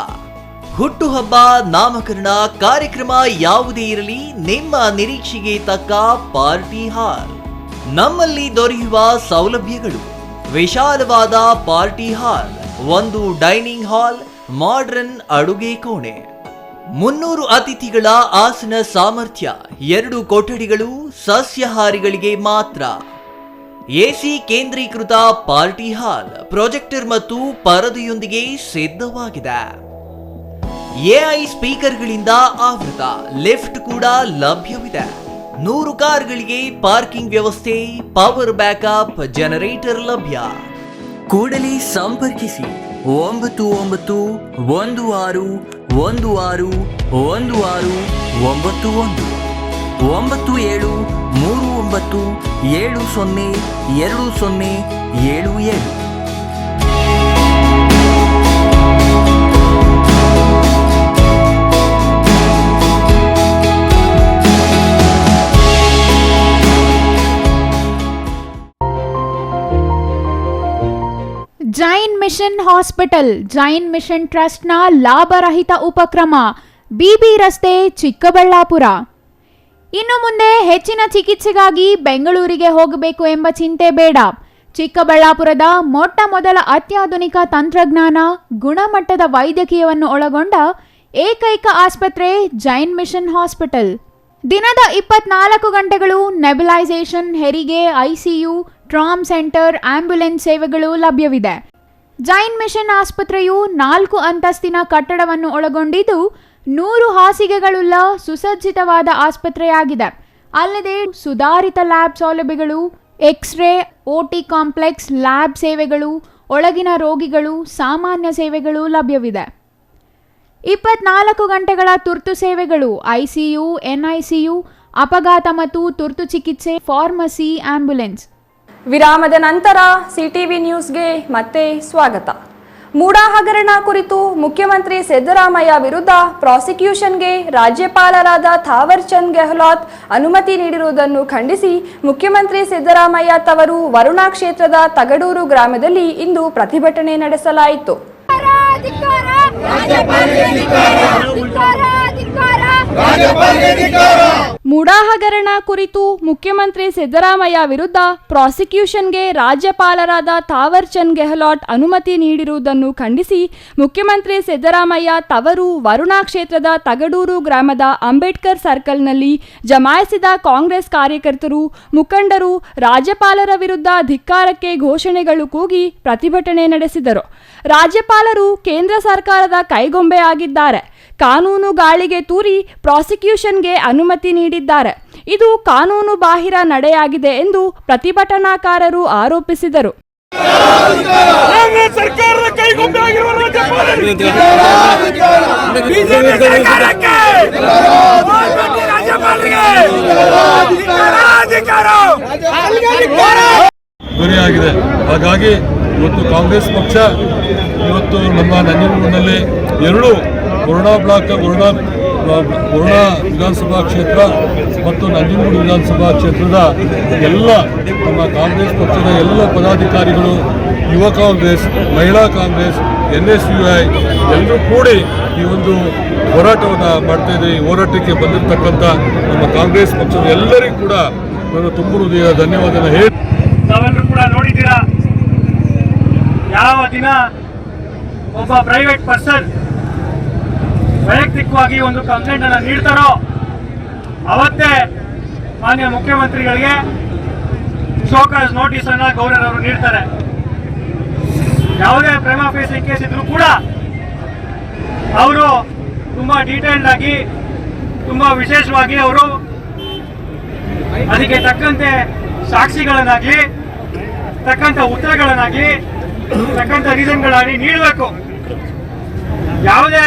ಹುಟ್ಟುಹಬ್ಬ, ನಾಮಕರಣ, ಕಾರ್ಯಕ್ರಮ ಯಾವುದೇ ಇರಲಿ, ನಿಮ್ಮ ನಿರೀಕ್ಷೆಗೆ ತಕ್ಕ ಪಾರ್ಟಿ ಹಾಲ್. ನಮ್ಮಲ್ಲಿ ದೊರೆಯುವ ಸೌಲಭ್ಯಗಳು: ವಿಶಾಲವಾದ ಪಾರ್ಟಿ ಹಾಲ್, ಒಂದು ಡೈನಿಂಗ್ ಹಾಲ್, ಮಾಡರ್ನ್ ಅಡುಗೆ ಕೋಣೆ, 300 ಅತಿಥಿಗಳ ಆಸನ ಸಾಮರ್ಥ್ಯ, 2 ಕೊಠಡಿಗಳು ಸಸ್ಯಾಹಾರಿಗಳಿಗೆ ಮಾತ್ರ, ಎಸಿ ಕೇಂದ್ರೀಕೃತ ಪಾರ್ಟಿ ಹಾಲ್, ಪ್ರೊಜೆಕ್ಟರ್ ಮತ್ತು ಪರದೆಯೊಂದಿಗೆ ಸಿದ್ಧವಾಗಿದೆ. ಎಐ ಸ್ಪೀಕರ್ಗಳಿಂದ ಆವೃತ, ಲಿಫ್ಟ್ ಕೂಡ ಲಭ್ಯವಿದೆ. 100 ಕಾರ್ಗಳಿಗೆ ಪಾರ್ಕಿಂಗ್ ವ್ಯವಸ್ಥೆ, ಪವರ್ ಬ್ಯಾಕಪ್ ಜನರೇಟರ್ ಲಭ್ಯ. ಕೂಡಲೇ ಸಂಪರ್ಕಿಸಿ 9916161691 9739702077. Jain mission hospital, Jain mission ಟ್ರಸ್ಟ್ನ ಲಾಭರಹಿತ ಉಪಕ್ರಮ, ಬಿಬಿ ರಸ್ತೆ, ಚಿಕ್ಕಬಳ್ಳಾಪುರ. ಇನ್ನು ಮುಂದೆ ಹೆಚ್ಚಿನ ಚಿಕಿತ್ಸೆಗಾಗಿ ಬೆಂಗಳೂರಿಗೆ ಹೋಗಬೇಕು ಎಂಬ ಚಿಂತೆ ಬೇಡ. ಚಿಕ್ಕಬಳ್ಳಾಪುರದ ಮೊಟ್ಟ ಮೊದಲ ಅತ್ಯಾಧುನಿಕ ತಂತ್ರಜ್ಞಾನ, ಗುಣಮಟ್ಟದ ವೈದ್ಯಕೀಯವನ್ನು ಒಳಗೊಂಡ ಏಕೈಕ ಆಸ್ಪತ್ರೆ ಜೈನ್ ಮಿಷನ್ ಹಾಸ್ಪಿಟಲ್. ದಿನದ 24 ಗಂಟೆಗಳು ನೆಬುಲೈಸೇಷನ್, ಹೆರಿಗೆ, ಐಸಿಯು, ಟ್ರಾಮ್ ಸೆಂಟರ್, ಆಂಬ್ಯುಲೆನ್ಸ್ ಸೇವೆಗಳು ಲಭ್ಯವಿದೆ. ಜೈನ್ ಮಿಷನ್ ಆಸ್ಪತ್ರೆಯು 4 ಅಂತಸ್ತಿನ ಕಟ್ಟಡವನ್ನು ಒಳಗೊಂಡಿದ್ದು 100 ಹಾಸಿಗೆಗಳುಳ್ಳ ಸುಸಜ್ಜಿತವಾದ ಆಸ್ಪತ್ರೆಯಾಗಿದೆ. ಅಲ್ಲದೆ ಸುಧಾರಿತ ಲ್ಯಾಬ್ ಸೌಲಭ್ಯಗಳು, ಎಕ್ಸ್ರೇ, ಓಟಿ ಕಾಂಪ್ಲೆಕ್ಸ್, ಲ್ಯಾಬ್ ಸೇವೆಗಳು, ಒಳಗಿನ ರೋಗಿಗಳು, ಸಾಮಾನ್ಯ ಸೇವೆಗಳು ಲಭ್ಯವಿದೆ. 24 ಗಂಟೆಗಳ ತುರ್ತು ಸೇವೆಗಳು, ಐಸಿಯು, ಎನ್ಐಸಿಯು, ಅಪಘಾತ ಮತ್ತು ತುರ್ತು ಚಿಕಿತ್ಸೆ, ಫಾರ್ಮಸಿ, ಆಂಬ್ಯುಲೆನ್ಸ್. ವಿರಾಮದ ನಂತರ ಸಿಟಿವಿ ನ್ಯೂಸ್ಗೆ ಮತ್ತೆ ಸ್ವಾಗತ. ಮೂಡಾ ಹಗರಣ ಕುರಿತು ಮುಖ್ಯಮಂತ್ರಿ ಸಿದ್ದರಾಮಯ್ಯ ವಿರುದ್ಧ ಪ್ರಾಸಿಕ್ಯೂಷನ್ಗೆ ರಾಜ್ಯಪಾಲರಾದ ಥಾವರ್ ಚಂದ್ ಗೆಹ್ಲೋಟ್ ಅನುಮತಿ ನೀಡಿರುವುದನ್ನು ಖಂಡಿಸಿ ಮುಖ್ಯಮಂತ್ರಿ ಸಿದ್ದರಾಮಯ್ಯ ತವರು ವರುಣಾ ಕ್ಷೇತ್ರದ ತಗಡೂರು ಗ್ರಾಮದಲ್ಲಿ ಇಂದು ಪ್ರತಿಭಟನೆ ನಡೆಸಲಾಯಿತು. ಮುಡಾ ಹಗರಣ ಕುರಿತು ಮುಖ್ಯಮಂತ್ರಿ ಸಿದ್ದರಾಮಯ್ಯ ವಿರುದ್ಧ ಪ್ರಾಸಿಕ್ಯೂಷನ್ಗೆ ರಾಜ್ಯಪಾಲರಾದ ಥಾವರ್ ಚಂದ್ ಗೆಹ್ಲೋಟ್ ಅನುಮತಿ ನೀಡಿರುವುದನ್ನು ಖಂಡಿಸಿ ಮುಖ್ಯಮಂತ್ರಿ ಸಿದ್ದರಾಮಯ್ಯ ತವರು ವರುಣಾ ಕ್ಷೇತ್ರದ ತಗಡೂರು ಗ್ರಾಮದ ಅಂಬೇಡ್ಕರ್ ಸರ್ಕಲ್ನಲ್ಲಿ ಜಮಾಯಿಸಿದ ಕಾಂಗ್ರೆಸ್ ಕಾರ್ಯಕರ್ತರು ಮುಖಂಡರು ರಾಜ್ಯಪಾಲರ ವಿರುದ್ಧ ಧಿಕ್ಕಾರಕ್ಕೆ ಘೋಷಣೆಗಳು ಕೂಗಿ ಪ್ರತಿಭಟನೆ ನಡೆಸಿದರು. ರಾಜ್ಯಪಾಲರು ಕೇಂದ್ರ ಸರ್ಕಾರದ ಕೈಗೊಂಬೆ ಆಗಿದ್ದಾರೆ. ಕಾನೂನು ಗಾಳಿಗೆ ತೂರಿ ಪ್ರಾಸಿಕ್ಯೂಷನ್ಗೆ ಅನುಮತಿ ನೀಡಿದ್ದಾರೆ. ಇದು ಕಾನೂನು ಬಾಹಿರ ನಡೆಯಾಗಿದೆ ಎಂದು ಪ್ರತಿಭಟನಾಕಾರರು ಆರೋಪಿಸಿದರು. ಗುರಿಯಾಗಿದೆ. ಹಾಗಾಗಿ ಇವತ್ತು ಕಾಂಗ್ರೆಸ್ ಪಕ್ಷ ಇವತ್ತು ನಮ್ಮ ನಂಜನಗೂಡಿನಲ್ಲಿ ಎರಡು ವರುಣಾ ಬ್ಲಾಕ್ ವರುಣಾ ವಿಧಾನಸಭಾ ಕ್ಷೇತ್ರ ಮತ್ತು ನಂಜನಗೂಡು ವಿಧಾನಸಭಾ ಕ್ಷೇತ್ರದ ಎಲ್ಲ ನಮ್ಮ ಕಾಂಗ್ರೆಸ್ ಪಕ್ಷದ ಎಲ್ಲ ಪದಾಧಿಕಾರಿಗಳು, ಯುವ ಕಾಂಗ್ರೆಸ್, ಮಹಿಳಾ ಕಾಂಗ್ರೆಸ್, NSUI ಎಲ್ಲರೂ ಕೂಡಿ ಈ ಒಂದು ಹೋರಾಟವನ್ನು ಮಾಡ್ತಾ ಇದ್ದೀವಿ. ಈ ಹೋರಾಟಕ್ಕೆ ಬಂದಿರತಕ್ಕಂಥ ನಮ್ಮ ಕಾಂಗ್ರೆಸ್ ಪಕ್ಷದ ಎಲ್ಲರಿಗೂ ಕೂಡ ನಾನು ತುಂಬ ಹೃದಯ ಧನ್ಯವಾದನ ಹೇಳಿ. ತಾವೆಲ್ಲರೂ ಕೂಡ ನೋಡಿದ್ದೀರಾ, ಯಾವ ದಿನ ಒಬ್ಬ ಪ್ರೈವೇಟ್ ಪರ್ಸನ್ ವೈಯಕ್ತಿಕವಾಗಿ ಒಂದು ಕಂಪ್ಲೇಂಟ್ ಅನ್ನು ನೀಡ್ತಾರೋ ಅವತ್ತೇ ಮಾನ್ಯ ಮುಖ್ಯಮಂತ್ರಿಗಳಿಗೆ ಶೋಕಾಸ್ ನೋಟಿಸ್ ಅನ್ನ ಗವರ್ನರ್ ಅವರು ನೀಡ್ತಾರೆ. ಯಾವುದೇ ಪ್ರೇಮ ಫೇಸಿ ಕೇಸ್ ಇದ್ರೂ ಕೂಡ ಅವರು ತುಂಬಾ ಡೀಟೇಲ್ಡ್ ಆಗಿ ತುಂಬಾ ವಿಶೇಷವಾಗಿ ಅವರು ಅದಕ್ಕೆ ತಕ್ಕಂತೆ ಸಾಕ್ಷಿಗಳನ್ನಾಗ್ಲಿ ತಕ್ಕಂತ ಉತ್ತರಗಳನ್ನಾಗ್ಲಿ ತಕ್ಕಂತ ರೀಸನ್ಗಳಾಗಿ ನೀಡಬೇಕು. ಯಾವುದೇ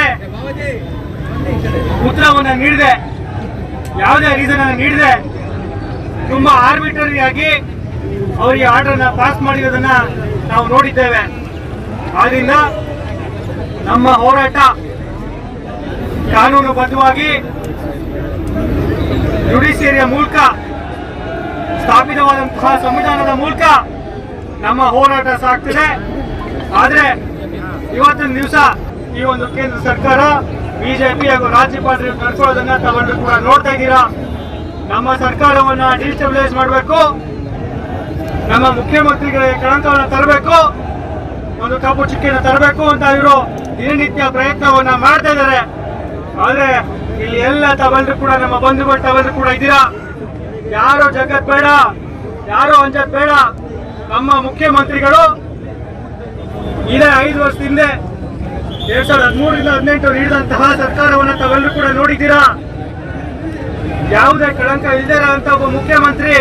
ಉತ್ತರವನ್ನು ನೀಡದೆ, ಯಾವುದೇ ರೀಸನ್ ಅನ್ನು ನೀಡದೆ ತುಂಬಾ ಆರ್ಬಿಟರಿ ಆಗಿ ಅವರಿಗೆ ಆರ್ಡರ್ ಅನ್ನ ಪಾಸ್ ಮಾಡಿರೋದನ್ನ ನಾವು ನೋಡಿದ್ದೇವೆ. ಆದ್ರಿಂದ ನಮ್ಮ ಹೋರಾಟ ಕಾನೂನುಬದ್ಧವಾಗಿ ಜುಡಿಷಿಯರಿಯ ಮೂಲಕ ಸ್ಥಾಪಿತವಾದಂತಹ ಸಂವಿಧಾನದ ಮೂಲಕ ನಮ್ಮ ಹೋರಾಟ ಸಾಗ್ತಿದೆ. ಆದ್ರೆ ಇವತ್ತಿನ ದಿವಸ ಈ ಒಂದು ಕೇಂದ್ರ ಸರ್ಕಾರ ಬಿಜೆಪಿ ಹಾಗೂ ರಾಜ್ಯಪಾಲರು ನಡ್ಕೊಳ್ಳೋದನ್ನ ತಾವೆಲ್ಲರೂ ಕೂಡ ನೋಡ್ತಾ ಇದ್ದೀರಾ. ನಮ್ಮ ಸರ್ಕಾರವನ್ನ ಡಿಸ್ಟೆಬಿಲೈಸ್ ಮಾಡಬೇಕು, ನಮ್ಮ ಮುಖ್ಯಮಂತ್ರಿಗಳಿಗೆ ಕಳಂಕವನ್ನು ತರಬೇಕು, ಒಂದು ಕಪ್ಪು ಚುಕ್ಕಿಯನ್ನು ತರಬೇಕು ಅಂತ ಇವರು ದಿನನಿತ್ಯ ಪ್ರಯತ್ನವನ್ನ ಮಾಡ್ತಾ ಇದ್ದಾರೆ. ಆದ್ರೆ ಇಲ್ಲಿ ಎಲ್ಲ ತಾವೆಲ್ಲರೂ ಕೂಡ ನಮ್ಮ ಬಂಧುಗಳು ತಾವೆಲ್ಲರೂ ಕೂಡ ಇದ್ದೀರಾ. ಯಾರೋ ಜಗತ್ ಬೇಡ, ಯಾರೋ ಅಂಜತ್ ಬೇಡ. ನಮ್ಮ ಮುಖ್ಯಮಂತ್ರಿಗಳು ಇದೇ 5 ವರ್ಷದ ಹಿಂದೆ 2013ರಿಂದ 2018 ನೀಡಿದಂತಹ ಸರ್ಕಾರವನ್ನು ತಾವೆಲ್ಲರೂ ಕೂಡ ನೋಡಿದ್ದೀರಾ. ಯಾವುದೇ ಕಳಂಕ ಇಲ್ಲದೆ ಅಂತ ಒಬ್ಬ ಮುಖ್ಯಮಂತ್ರಿ.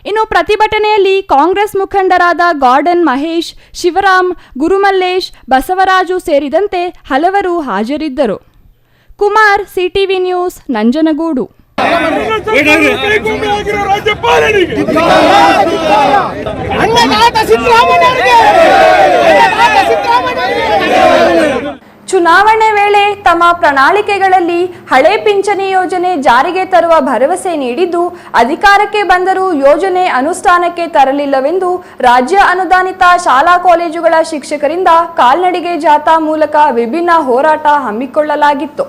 ಇನ್ನು ಪ್ರತಿಭಟನೆಯಲ್ಲಿ ಕಾಂಗ್ರೆಸ್ ಮುಖಂಡರಾದ ಗಾರ್ಡನ್ ಮಹೇಶ್, ಶಿವರಾಮ್, ಗುರುಮಲ್ಲೇಶ್, ಬಸವರಾಜು ಸೇರಿದಂತೆ ಹಲವರು ಹಾಜರಿದ್ದರು. Kumar, CTV news, Nanjangud. ಚುನಾವಣೆ ವೇಳೆ ತಮ್ಮ ಪ್ರಣಾಳಿಕೆಗಳಲ್ಲಿ ಹಳೆ ಪಿಂಚಣಿ ಯೋಜನೆ ಜಾರಿಗೆ ತರುವ ಭರವಸೆ ನೀಡಿದ್ದು, ಅಧಿಕಾರಕ್ಕೆ ಬಂದರೂ ಯೋಜನೆ ಅನುಷ್ಠಾನಕ್ಕೆ ತರಲಿಲ್ಲವೆಂದು ರಾಜ್ಯ ಅನುದಾನಿತ ಶಾಲಾ ಕಾಲೇಜುಗಳ ಶಿಕ್ಷಕರಿಂದ ಕಾಲ್ನಡಿಗೆ ಜಾಥಾ ಮೂಲಕ ವಿಭಿನ್ನ ಹೋರಾಟ ಹಮ್ಮಿಕೊಳ್ಳಲಾಗಿತ್ತು.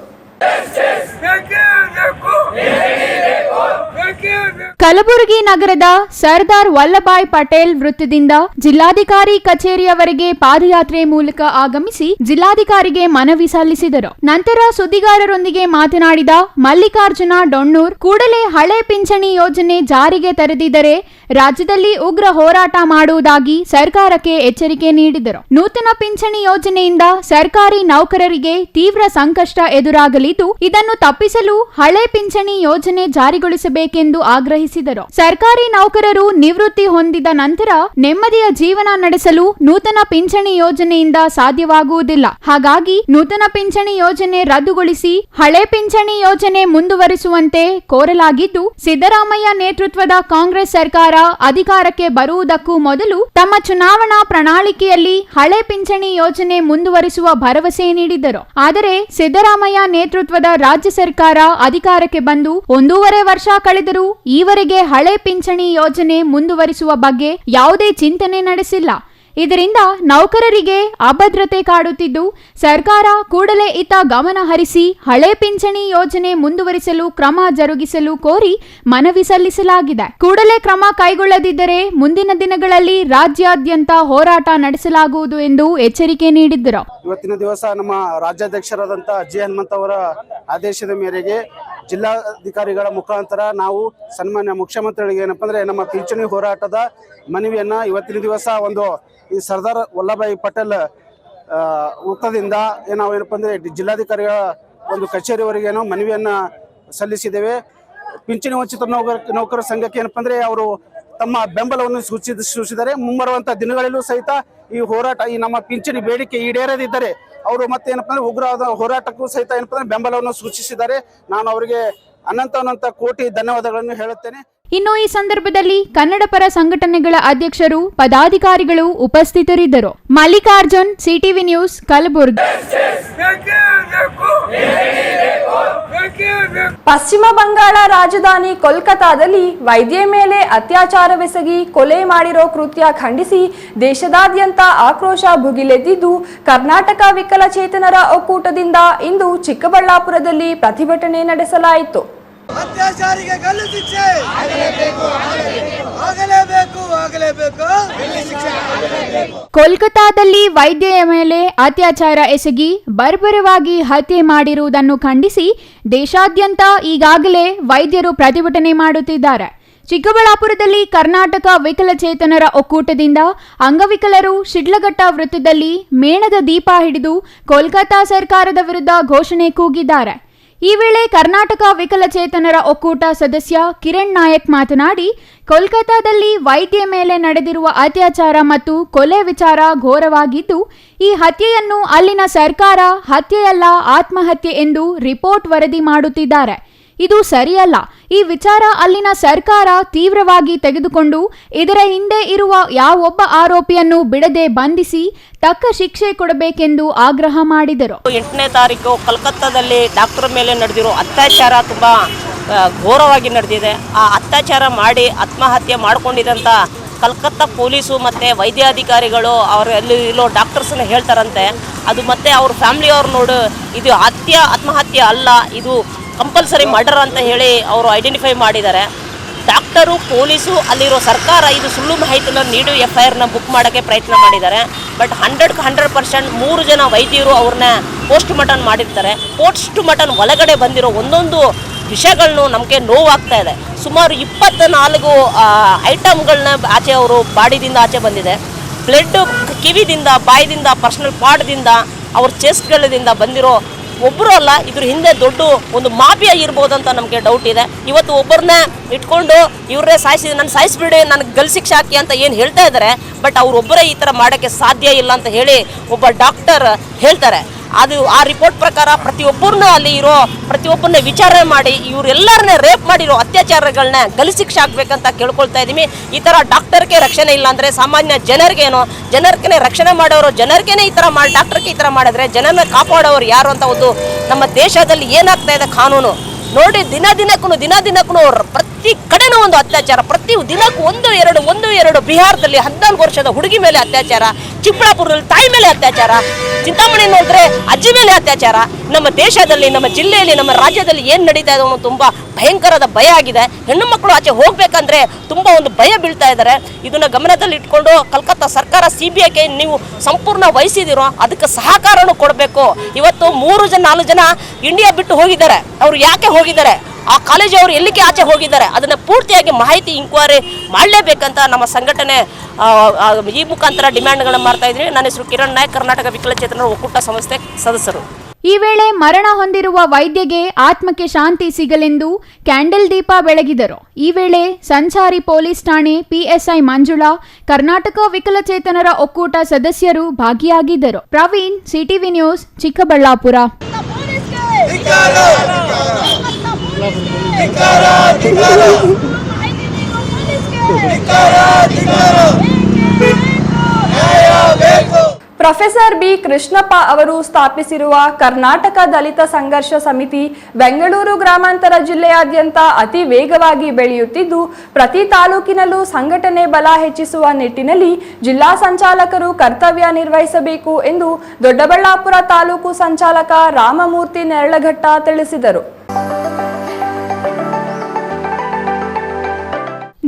ಕಲಬುರಗಿ ನಗರದ ಸರ್ದಾರ್ ವಲ್ಲಭಾಯ್ ಪಟೇಲ್ ವೃತ್ತದಿಂದ ಜಿಲ್ಲಾಧಿಕಾರಿ ಕಚೇರಿಯವರೆಗೆ ಪಾದಯಾತ್ರೆ ಮೂಲಕ ಆಗಮಿಸಿ ಜಿಲ್ಲಾಧಿಕಾರಿಗೆ ಮನವಿ ಸಲ್ಲಿಸಿದರು. ನಂತರ ಸುದ್ದಿಗಾರರೊಂದಿಗೆ ಮಾತನಾಡಿದ ಮಲ್ಲಿಕಾರ್ಜುನ ಡೊಣ್ಣೂರ್, ಕೂಡಲೇ ಹಳೆ ಪಿಂಚಣಿ ಯೋಜನೆ ಜಾರಿಗೆ ತರದಿದ್ದರೆ ರಾಜ್ಯದಲ್ಲಿ ಉಗ್ರ ಹೋರಾಟ ಮಾಡುವುದಾಗಿ ಸರ್ಕಾರಕ್ಕೆ ಎಚ್ಚರಿಕೆ ನೀಡಿದರು. ನೂತನ ಪಿಂಚಣಿ ಯೋಜನೆಯಿಂದ ಸರ್ಕಾರಿ ನೌಕರರಿಗೆ ತೀವ್ರ ಸಂಕಷ್ಟ ಎದುರಾಗಲಿದ್ದು, ಇದನ್ನು ತಪ್ಪಿಸಲು ಹಳೆ ಪಿಂಚಣಿ ಯೋಜನೆ ಜಾರಿಗೊಳಿಸಬೇಕೆಂದು ಆಗ್ರಹಿಸಿದರು. ಸರ್ಕಾರಿ ನೌಕರರು ನಿವೃತ್ತಿ ಹೊಂದಿದ ನಂತರ ನೆಮ್ಮದಿಯ ಜೀವನ ನಡೆಸಲು ನೂತನ ಪಿಂಚಣಿ ಯೋಜನೆಯಿಂದ ಸಾಧ್ಯವಾಗುವುದಿಲ್ಲ. ಹಾಗಾಗಿ ನೂತನ ಪಿಂಚಣಿ ಯೋಜನೆ ರದ್ದುಗೊಳಿಸಿ ಹಳೆ ಪಿಂಚಣಿ ಯೋಜನೆ ಮುಂದುವರಿಸುವಂತೆ ಕೋರಲಾಗಿದ್ದು, ಸಿದ್ದರಾಮಯ್ಯ ನೇತೃತ್ವದ ಕಾಂಗ್ರೆಸ್ ಸರ್ಕಾರ ಅಧಿಕಾರಕ್ಕೆ ಬರುವುದಕ್ಕೂ ಮೊದಲು ತಮ್ಮ ಚುನಾವಣಾ ಪ್ರಣಾಳಿಕೆಯಲ್ಲಿ ಹಳೆ ಪಿಂಚಣಿ ಯೋಜನೆ ಮುಂದುವರಿಸುವ ಭರವಸೆ ನೀಡಿದ್ದರು. ಆದರೆ ಸಿದ್ದರಾಮಯ್ಯ ನೇತೃತ್ವದ ರಾಜ್ಯ ಸರ್ಕಾರ ಅಧಿಕಾರಕ್ಕೆ ಬಂದು 1.5 ವರ್ಷ ಕಳೆದರೂ ಈವರೆಗೆ ಹಳೆ ಪಿಂಚಣಿ ಯೋಜನೆ ಮುಂದುವರಿಸುವ ಬಗ್ಗೆ ಯಾವುದೇ ಚಿಂತನೆ ನಡೆಸಿಲ್ಲ. ಇದರಿಂದ ನೌಕರರಿಗೆ ಅಭದ್ರತೆ ಕಾಡುತ್ತಿದ್ದು ಸರ್ಕಾರ ಕೂಡಲೇ ಇತ್ತ ಗಮನ ಹರಿಸಿ ಹಳೆ ಪಿಂಚಣಿ ಯೋಜನೆ ಮುಂದುವರಿಸಲು ಕ್ರಮ ಜರುಗಿಸಲು ಕೋರಿ ಮನವಿ ಸಲ್ಲಿಸಲಾಗಿದೆ. ಕೂಡಲೇ ಕ್ರಮ ಕೈಗೊಳ್ಳದಿದ್ದರೆ ಮುಂದಿನ ದಿನಗಳಲ್ಲಿ ರಾಜ್ಯಾದ್ಯಂತ ಹೋರಾಟ ನಡೆಸಲಾಗುವುದು ಎಂದು ಎಚ್ಚರಿಕೆ ನೀಡಿದ್ದರು. ಇವತ್ತಿನ ದಿವಸ ನಮ್ಮ ರಾಜ್ಯಾಧ್ಯಕ್ಷರಾದಂಥ ಜಿ ಹನುಮಂತ ಅವರ ಆದೇಶದ ಮೇರೆಗೆ ಜಿಲ್ಲಾಧಿಕಾರಿಗಳ ಮುಖಾಂತರ ನಾವು ಸನ್ಮಾನ್ಯ ಮುಖ್ಯಮಂತ್ರಿಗಳಿಗೆ ಏನಪ್ಪ ಅಂದ್ರೆ ನಮ್ಮ ಪಿಂಚಣಿ ಹೋರಾಟದ ಮನವಿಯನ್ನ ಇವತ್ತಿನ ದಿವಸ ಒಂದು ಈ ಸರ್ದಾರ್ ವಲ್ಲಭಾಯಿ ಪಟೇಲ್ ವೃತ್ತದಿಂದ ನಾವೇನಪ್ಪ ಅಂದ್ರೆ ಜಿಲ್ಲಾಧಿಕಾರಿಗಳ ಒಂದು ಕಚೇರಿವರೆಗೇನೋ ಮನವಿಯನ್ನ ಸಲ್ಲಿಸಿದ್ದೇವೆ. ಪಿಂಚಣಿ ವಂಚಿತ ನೌಕರ ಸಂಘಕ್ಕೆ ಏನಪ್ಪ ಅಂದ್ರೆ ಅವರು ತಮ್ಮ ಬೆಂಬಲವನ್ನು ಸೂಚಿಸಿದ್ದಾರೆ. ಮುಂಬರುವಂತಹ ದಿನಗಳಲ್ಲೂ ಸಹಿತ ಈ ಹೋರಾಟ ಈ ನಮ್ಮ ಪಿಂಚಣಿ ಬೇಡಿಕೆ ಈಡೇರದಿದ್ದರೆ ಅವರು ಮತ್ತೆ ಏನಪ್ಪ ಅಂದ್ರೆ ಉಗ್ರವಾದ ಹೋರಾಟಕ್ಕೂ ಸಹಿತ ಏನಪ್ಪ ಅಂದ್ರೆ ಬೆಂಬಲವನ್ನು ಸೂಚಿಸಿದ್ದಾರೆ. ನಾನು ಅವರಿಗೆ ಅನಂತ ಕೋಟಿ ಧನ್ಯವಾದಗಳನ್ನು ಹೇಳುತ್ತೇನೆ. ಇನ್ನು ಈ ಸಂದರ್ಭದಲ್ಲಿ ಕನ್ನಡ ಪರ ಸಂಘಟನೆಗಳ ಅಧ್ಯಕ್ಷರು ಪದಾಧಿಕಾರಿಗಳು ಉಪಸ್ಥಿತರಿದ್ದರು. Mallikarjun, CTV news, Kalaburagi. ಪಶ್ಚಿಮ ಬಂಗಾಳ ರಾಜಧಾನಿ ಕೋಲ್ಕತಾದಲ್ಲಿ ವೈದ್ಯೆ ಮೇಲೆ ಅತ್ಯಾಚಾರವೆಸಗಿ ಕೊಲೆ ಮಾಡಿರೋ ಕೃತ್ಯ ಖಂಡಿಸಿ ದೇಶದಾದ್ಯಂತ ಆಕ್ರೋಶ ಭುಗಿಲೆದ್ದಿದ್ದು, ಕರ್ನಾಟಕ ವಿಕಲಚೇತನರ ಒಕ್ಕೂಟದಿಂದ ಇಂದು ಚಿಕ್ಕಬಳ್ಳಾಪುರದಲ್ಲಿ ಪ್ರತಿಭಟನೆ ನಡೆಸಲಾಯಿತು. ಅತ್ಯಾಚಾರಿಗೆ ಗಲ್ಲು ಶಿಕ್ಷೆ ಆಗಲೇಬೇಕು. ಕೋಲ್ಕತಾದಲ್ಲಿ ವೈದ್ಯೆಯ ಮೇಲೆ ಅತ್ಯಾಚಾರ ಎಸಗಿ ಬರ್ಬರವಾಗಿ ಹತ್ಯೆ ಮಾಡಿರುವುದನ್ನು ಖಂಡಿಸಿ ದೇಶಾದ್ಯಂತ ಈಗಾಗಲೇ ವೈದ್ಯರು ಪ್ರತಿಭಟನೆ ಮಾಡುತ್ತಿದ್ದಾರೆ. ಚಿಕ್ಕಬಳ್ಳಾಪುರದಲ್ಲಿ ಕರ್ನಾಟಕ ವಿಕಲಚೇತನರ ಒಕ್ಕೂಟದಿಂದ ಅಂಗವಿಕಲರು ಶಿಡ್ಲಘಟ್ಟ ವೃತ್ತದಲ್ಲಿ ಮೇಣದ ದೀಪ ಹಿಡಿದು ಕೋಲ್ಕತಾ ಸರ್ಕಾರದ ವಿರುದ್ಧ ಘೋಷಣೆ ಕೂಗಿದ್ದಾರೆ. ಈ ವೇಳೆ ಕರ್ನಾಟಕ ವಿಕಲಚೇತನರ ಒಕ್ಕೂಟ ಸದಸ್ಯ ಕಿರಣ್ ನಾಯಕ್ ಮಾತನಾಡಿ, ಕೋಲ್ಕತಾದಲ್ಲಿ ವೈದ್ಯೆ ಮೇಲೆ ನಡೆದಿರುವ ಅತ್ಯಾಚಾರ ಮತ್ತು ಕೊಲೆ ವಿಚಾರ ಘೋರವಾಗಿದ್ದು, ಈ ಹತ್ಯೆಯನ್ನು ಅಲ್ಲಿನ ಸರ್ಕಾರ ಹತ್ಯೆಯಲ್ಲ ಆತ್ಮಹತ್ಯೆ ಎಂದು ರಿಪೋರ್ಟ್ ವರದಿ ಮಾಡುತ್ತಿದ್ದಾರೆ. ಇದು ಸರಿಯಲ್ಲ. ಈ ವಿಚಾರ ಅಲ್ಲಿನ ಸರ್ಕಾರ ತೀವ್ರವಾಗಿ ತೆಗೆದುಕೊಂಡು ಇದರ ಹಿಂದೆ ಇರುವ ಯಾವೊಬ್ಬ ಆರೋಪಿಯನ್ನು ಬಿಡದೆ ಬಂಧಿಸಿ ತಕ್ಕ ಶಿಕ್ಷೆ ಕೊಡಬೇಕೆಂದು ಆಗ್ರಹ ಮಾಡಿದರು. 8ನೇ ತಾರೀಕು ಕಲ್ಕತ್ತಾದಲ್ಲಿ ಡಾಕ್ಟರ್ ಮೇಲೆ ನಡೆದಿರೋ ಅತ್ಯಾಚಾರ ತುಂಬ ಘೋರವಾಗಿ ನಡೆದಿದೆ. ಆ ಅತ್ಯಾಚಾರ ಮಾಡಿ ಆತ್ಮಹತ್ಯೆ ಮಾಡಿಕೊಂಡಿದ್ದಂಥ ಕಲ್ಕತ್ತಾ ಪೊಲೀಸು ಮತ್ತು ವೈದ್ಯಾಧಿಕಾರಿಗಳು ಅವರಲ್ಲಿ ಇರೋ ಡಾಕ್ಟರ್ಸನ್ನ ಹೇಳ್ತಾರಂತೆ, ಅದು ಮತ್ತು ಅವ್ರ ಫ್ಯಾಮಿಲಿಯವ್ರು ನೋಡು ಇದು ಆತ್ಮಹತ್ಯೆ ಅಲ್ಲ, ಇದು ಕಂಪಲ್ಸರಿ ಮರ್ಡರ್ ಅಂತ ಹೇಳಿ ಅವರು ಐಡೆಂಟಿಫೈ ಮಾಡಿದ್ದಾರೆ. ಡಾಕ್ಟರು, ಪೊಲೀಸು, ಅಲ್ಲಿರೋ ಸರ್ಕಾರ ಇದು ಸುಳ್ಳು ಮಾಹಿತಿನ ನೀಡಿ FIRನ ಬುಕ್ ಮಾಡೋಕ್ಕೆ ಪ್ರಯತ್ನ ಮಾಡಿದ್ದಾರೆ. ಬಟ್ 100% 3 ಜನ ವೈದ್ಯರು ಅವ್ರನ್ನ ಪೋಸ್ಟ್ ಮಾರ್ಟಮ್ ಮಾಡಿರ್ತಾರೆ. ಪೋಸ್ಟ್ ಮಾರ್ಟಮ್ ಒಳಗಡೆ ಬಂದಿರೋ ಒಂದೊಂದು ವಿಷಯಗಳನ್ನು ನಮಗೆ ನೋವಾಗ್ತಾ ಇದೆ. ಸುಮಾರು 24 ಐಟಮ್ಗಳನ್ನ ಆಚೆ ಅವರು ಬಾಡಿದಿಂದ ಆಚೆ ಬಂದಿದೆ. ಬ್ಲಡ್ ಕಿವಿದಿಂದ, ಬಾಯಿದಿಂದ, ಪರ್ಸನಲ್ ಪಾರ್ಟ್ದಿಂದ, ಅವ್ರ ಚೆಸ್ಟ್ಗಳಿಂದ ಬಂದಿರೋ ಒಬ್ಬರು ಅಲ್ಲ, ಇದ್ರ ಹಿಂದೆ ದೊಡ್ಡ ಒಂದು ಮಾಫಿಯಾ ಇರ್ಬೋದು ಅಂತ ನಮಗೆ ಡೌಟ್ ಇದೆ. ಇವತ್ತು ಒಬ್ಬರನ್ನ ಇಟ್ಕೊಂಡು ಇವರೇ ನಾನು ಸಾಯಿಸ್ಬಿಡಿ, ನನಗೆ ಗಲ್ ಶಿಕ್ಷೆ ಹಾಕಿ ಅಂತ ಏನು ಹೇಳ್ತಾ ಇದ್ದಾರೆ. ಬಟ್ ಅವರೊಬ್ಬರೇ ಈ ಥರ ಮಾಡೋಕ್ಕೆ ಸಾಧ್ಯ ಇಲ್ಲ ಅಂತ ಹೇಳಿ ಒಬ್ಬ ಡಾಕ್ಟರ್ ಹೇಳ್ತಾರೆ. ಅದು ಆ ರಿಪೋರ್ಟ್ ಪ್ರಕಾರ ಪ್ರತಿಯೊಬ್ಬರನ್ನ ಅಲ್ಲಿ ಇರೋ ಪ್ರತಿಯೊಬ್ಬರನ್ನ ವಿಚಾರಣೆ ಮಾಡಿ ಇವರೆಲ್ಲರನ್ನೇ ರೇಪ್ ಮಾಡಿರೋ ಅತ್ಯಾಚಾರಗಳನ್ನ ಗಲ್ ಶಿಕ್ಷೆ ಹಾಕ್ಬೇಕಂತ ಕೇಳ್ಕೊಳ್ತಾ ಇದ್ದೀವಿ. ಈ ಥರ ಡಾಕ್ಟರ್ಗೆ ರಕ್ಷಣೆ ಇಲ್ಲ ಅಂದರೆ ಸಾಮಾನ್ಯ ಜನರಿಗೆ ರಕ್ಷಣೆ ಮಾಡೋರು ಜನರಿಗೇನೆ ಈ ಥರ ಮಾಡಿ ಡಾಕ್ಟರ್ಗೆ ಈ ಥರ ಮಾಡಿದ್ರೆ ಜನರನ್ನ ಕಾಪಾಡೋರು ಯಾರು ಅಂತ ಒಂದು ನಮ್ಮ ದೇಶದಲ್ಲಿ ಏನಾಗ್ತಾ ಇದೆ ಕಾನೂನು ನೋಡಿ. ದಿನದಿನಕ್ಕೂ ಪ್ರತಿ ಕಡೆನೂ ಒಂದು ಅತ್ಯಾಚಾರ, ಪ್ರತಿ ದಿನಕ್ಕೂ ಒಂದು ಎರಡು ಬಿಹಾರದಲ್ಲಿ 14 ವರ್ಷದ ಹುಡುಗಿ ಮೇಲೆ ಅತ್ಯಾಚಾರ, ಚಿಕ್ಕಬಳ್ಳಾಪುರದಲ್ಲಿ ತಾಯಿ ಮೇಲೆ ಅತ್ಯಾಚಾರ, ಚಿಂತಾಮಣಿ ನೋಡಿದ್ರೆ ಅಜ್ಜಿ ಮೇಲೆ ಅತ್ಯಾಚಾರ. ನಮ್ಮ ದೇಶದಲ್ಲಿ, ನಮ್ಮ ಜಿಲ್ಲೆಯಲ್ಲಿ, ನಮ್ಮ ರಾಜ್ಯದಲ್ಲಿ ಏನು ನಡೀತಾ ಇದೆ ಅನ್ನೋ ತುಂಬ ಭಯಂಕರದ ಭಯ ಆಗಿದೆ. ಹೆಣ್ಣು ಮಕ್ಕಳು ಆಚೆ ಹೋಗ್ಬೇಕಂದ್ರೆ ತುಂಬ ಒಂದು ಭಯ ಬೀಳ್ತಾ ಇದ್ದಾರೆ. ಇದನ್ನ ಗಮನದಲ್ಲಿ ಇಟ್ಕೊಂಡು ಕಲ್ಕತ್ತಾ ಸರ್ಕಾರ CBIಗೆ ನೀವು ಸಂಪೂರ್ಣ ವಹಿಸಿದಿರೋ ಅದಕ್ಕೆ ಸಹಕಾರನೂ ಕೊಡಬೇಕು. ಇವತ್ತು 4 ಜನ ಇಂಡಿಯಾ ಬಿಟ್ಟು ಹೋಗಿದ್ದಾರೆ. ಅವರು ಯಾಕೆ ಹೋಗಿದ್ದಾರೆ, ಆ ಕಾಲೇಜ್ ಅವರು ಎಲ್ಲಿಗೆ ಆಚೆ ಹೋಗಿದ್ದಾರೆ, ಅದನ್ನ ಪೂರ್ತಿಯಾಗಿ ಮಾಹಿತಿ ಇನ್ಕ್ವೈರಿ ಮಾಡಲೇಬೇಕಂತ ನಮ್ಮ ಸಂಘಟನೆ ಈ ಮುಖಾಂತರ ಡಿಮ್ಯಾಂಡ್ಗಳನ್ನು ಮಾಡ್ತಾ ಇದ್ದೀವಿ. ನನ್ನ ಹೆಸರು ಕಿರಣ್ ನಾಯಕ್, ಕರ್ನಾಟಕ ವಿಕಲಚೇತನರ ಒಕ್ಕೂಟ ಸಂಸ್ಥೆ ಸದಸ್ಯರು. ಈ ವೇಳೆ ಮರಣ ಹೊಂದಿರುವ ವೈದ್ಯಗೆ ಆತ್ಮಕ್ಕೆ ಶಾಂತಿ ಸಿಗಲೆಂದು ಕ್ಯಾಂಡಲ್ ದೀಪ ಬೆಳಗಿದರು. ಈ ವೇಳೆ ಸಂಚಾರಿ ಪೊಲೀಸ್ ಠಾಣೆ PSI ಮಂಜುಳಾ, ಕರ್ನಾಟಕ ವಿಕಲಚೇತನರ ಒಕ್ಕೂಟ ಸದಸ್ಯರು ಭಾಗಿಯಾಗಿದ್ದರು. Praveen, CTV news, Chikkaballapur. Professor B Krishnappa ಅವರು ಸ್ಥಾಪಿಸಿರುವ ಕರ್ನಾಟಕ ದಲಿತ ಸಂಘರ್ಷ ಸಮಿತಿ ಬೆಂಗಳೂರು ಗ್ರಾಮಾಂತರ ಜಿಲ್ಲೆಯಾದ್ಯಂತ ಅತಿ ವೇಗವಾಗಿ ಬೆಳೆಯುತ್ತಿದ್ದು, ಪ್ರತಿ ತಾಲೂಕಿನಲ್ಲೂ ಸಂಘಟನೆ ಬಲ ಹೆಚ್ಚಿಸುವ ನಿಟ್ಟಿನಲ್ಲಿ ಜಿಲ್ಲಾ ಸಂಚಾಲಕರು ಕರ್ತವ್ಯ ನಿರ್ವಹಿಸಬೇಕು ಎಂದು ದೊಡ್ಡಬಳ್ಳಾಪುರ ತಾಲೂಕು ಸಂಚಾಲಕ ರಾಮಮೂರ್ತಿ ನೆರಳಘಟ್ಟ ತಿಳಿಸಿದರು.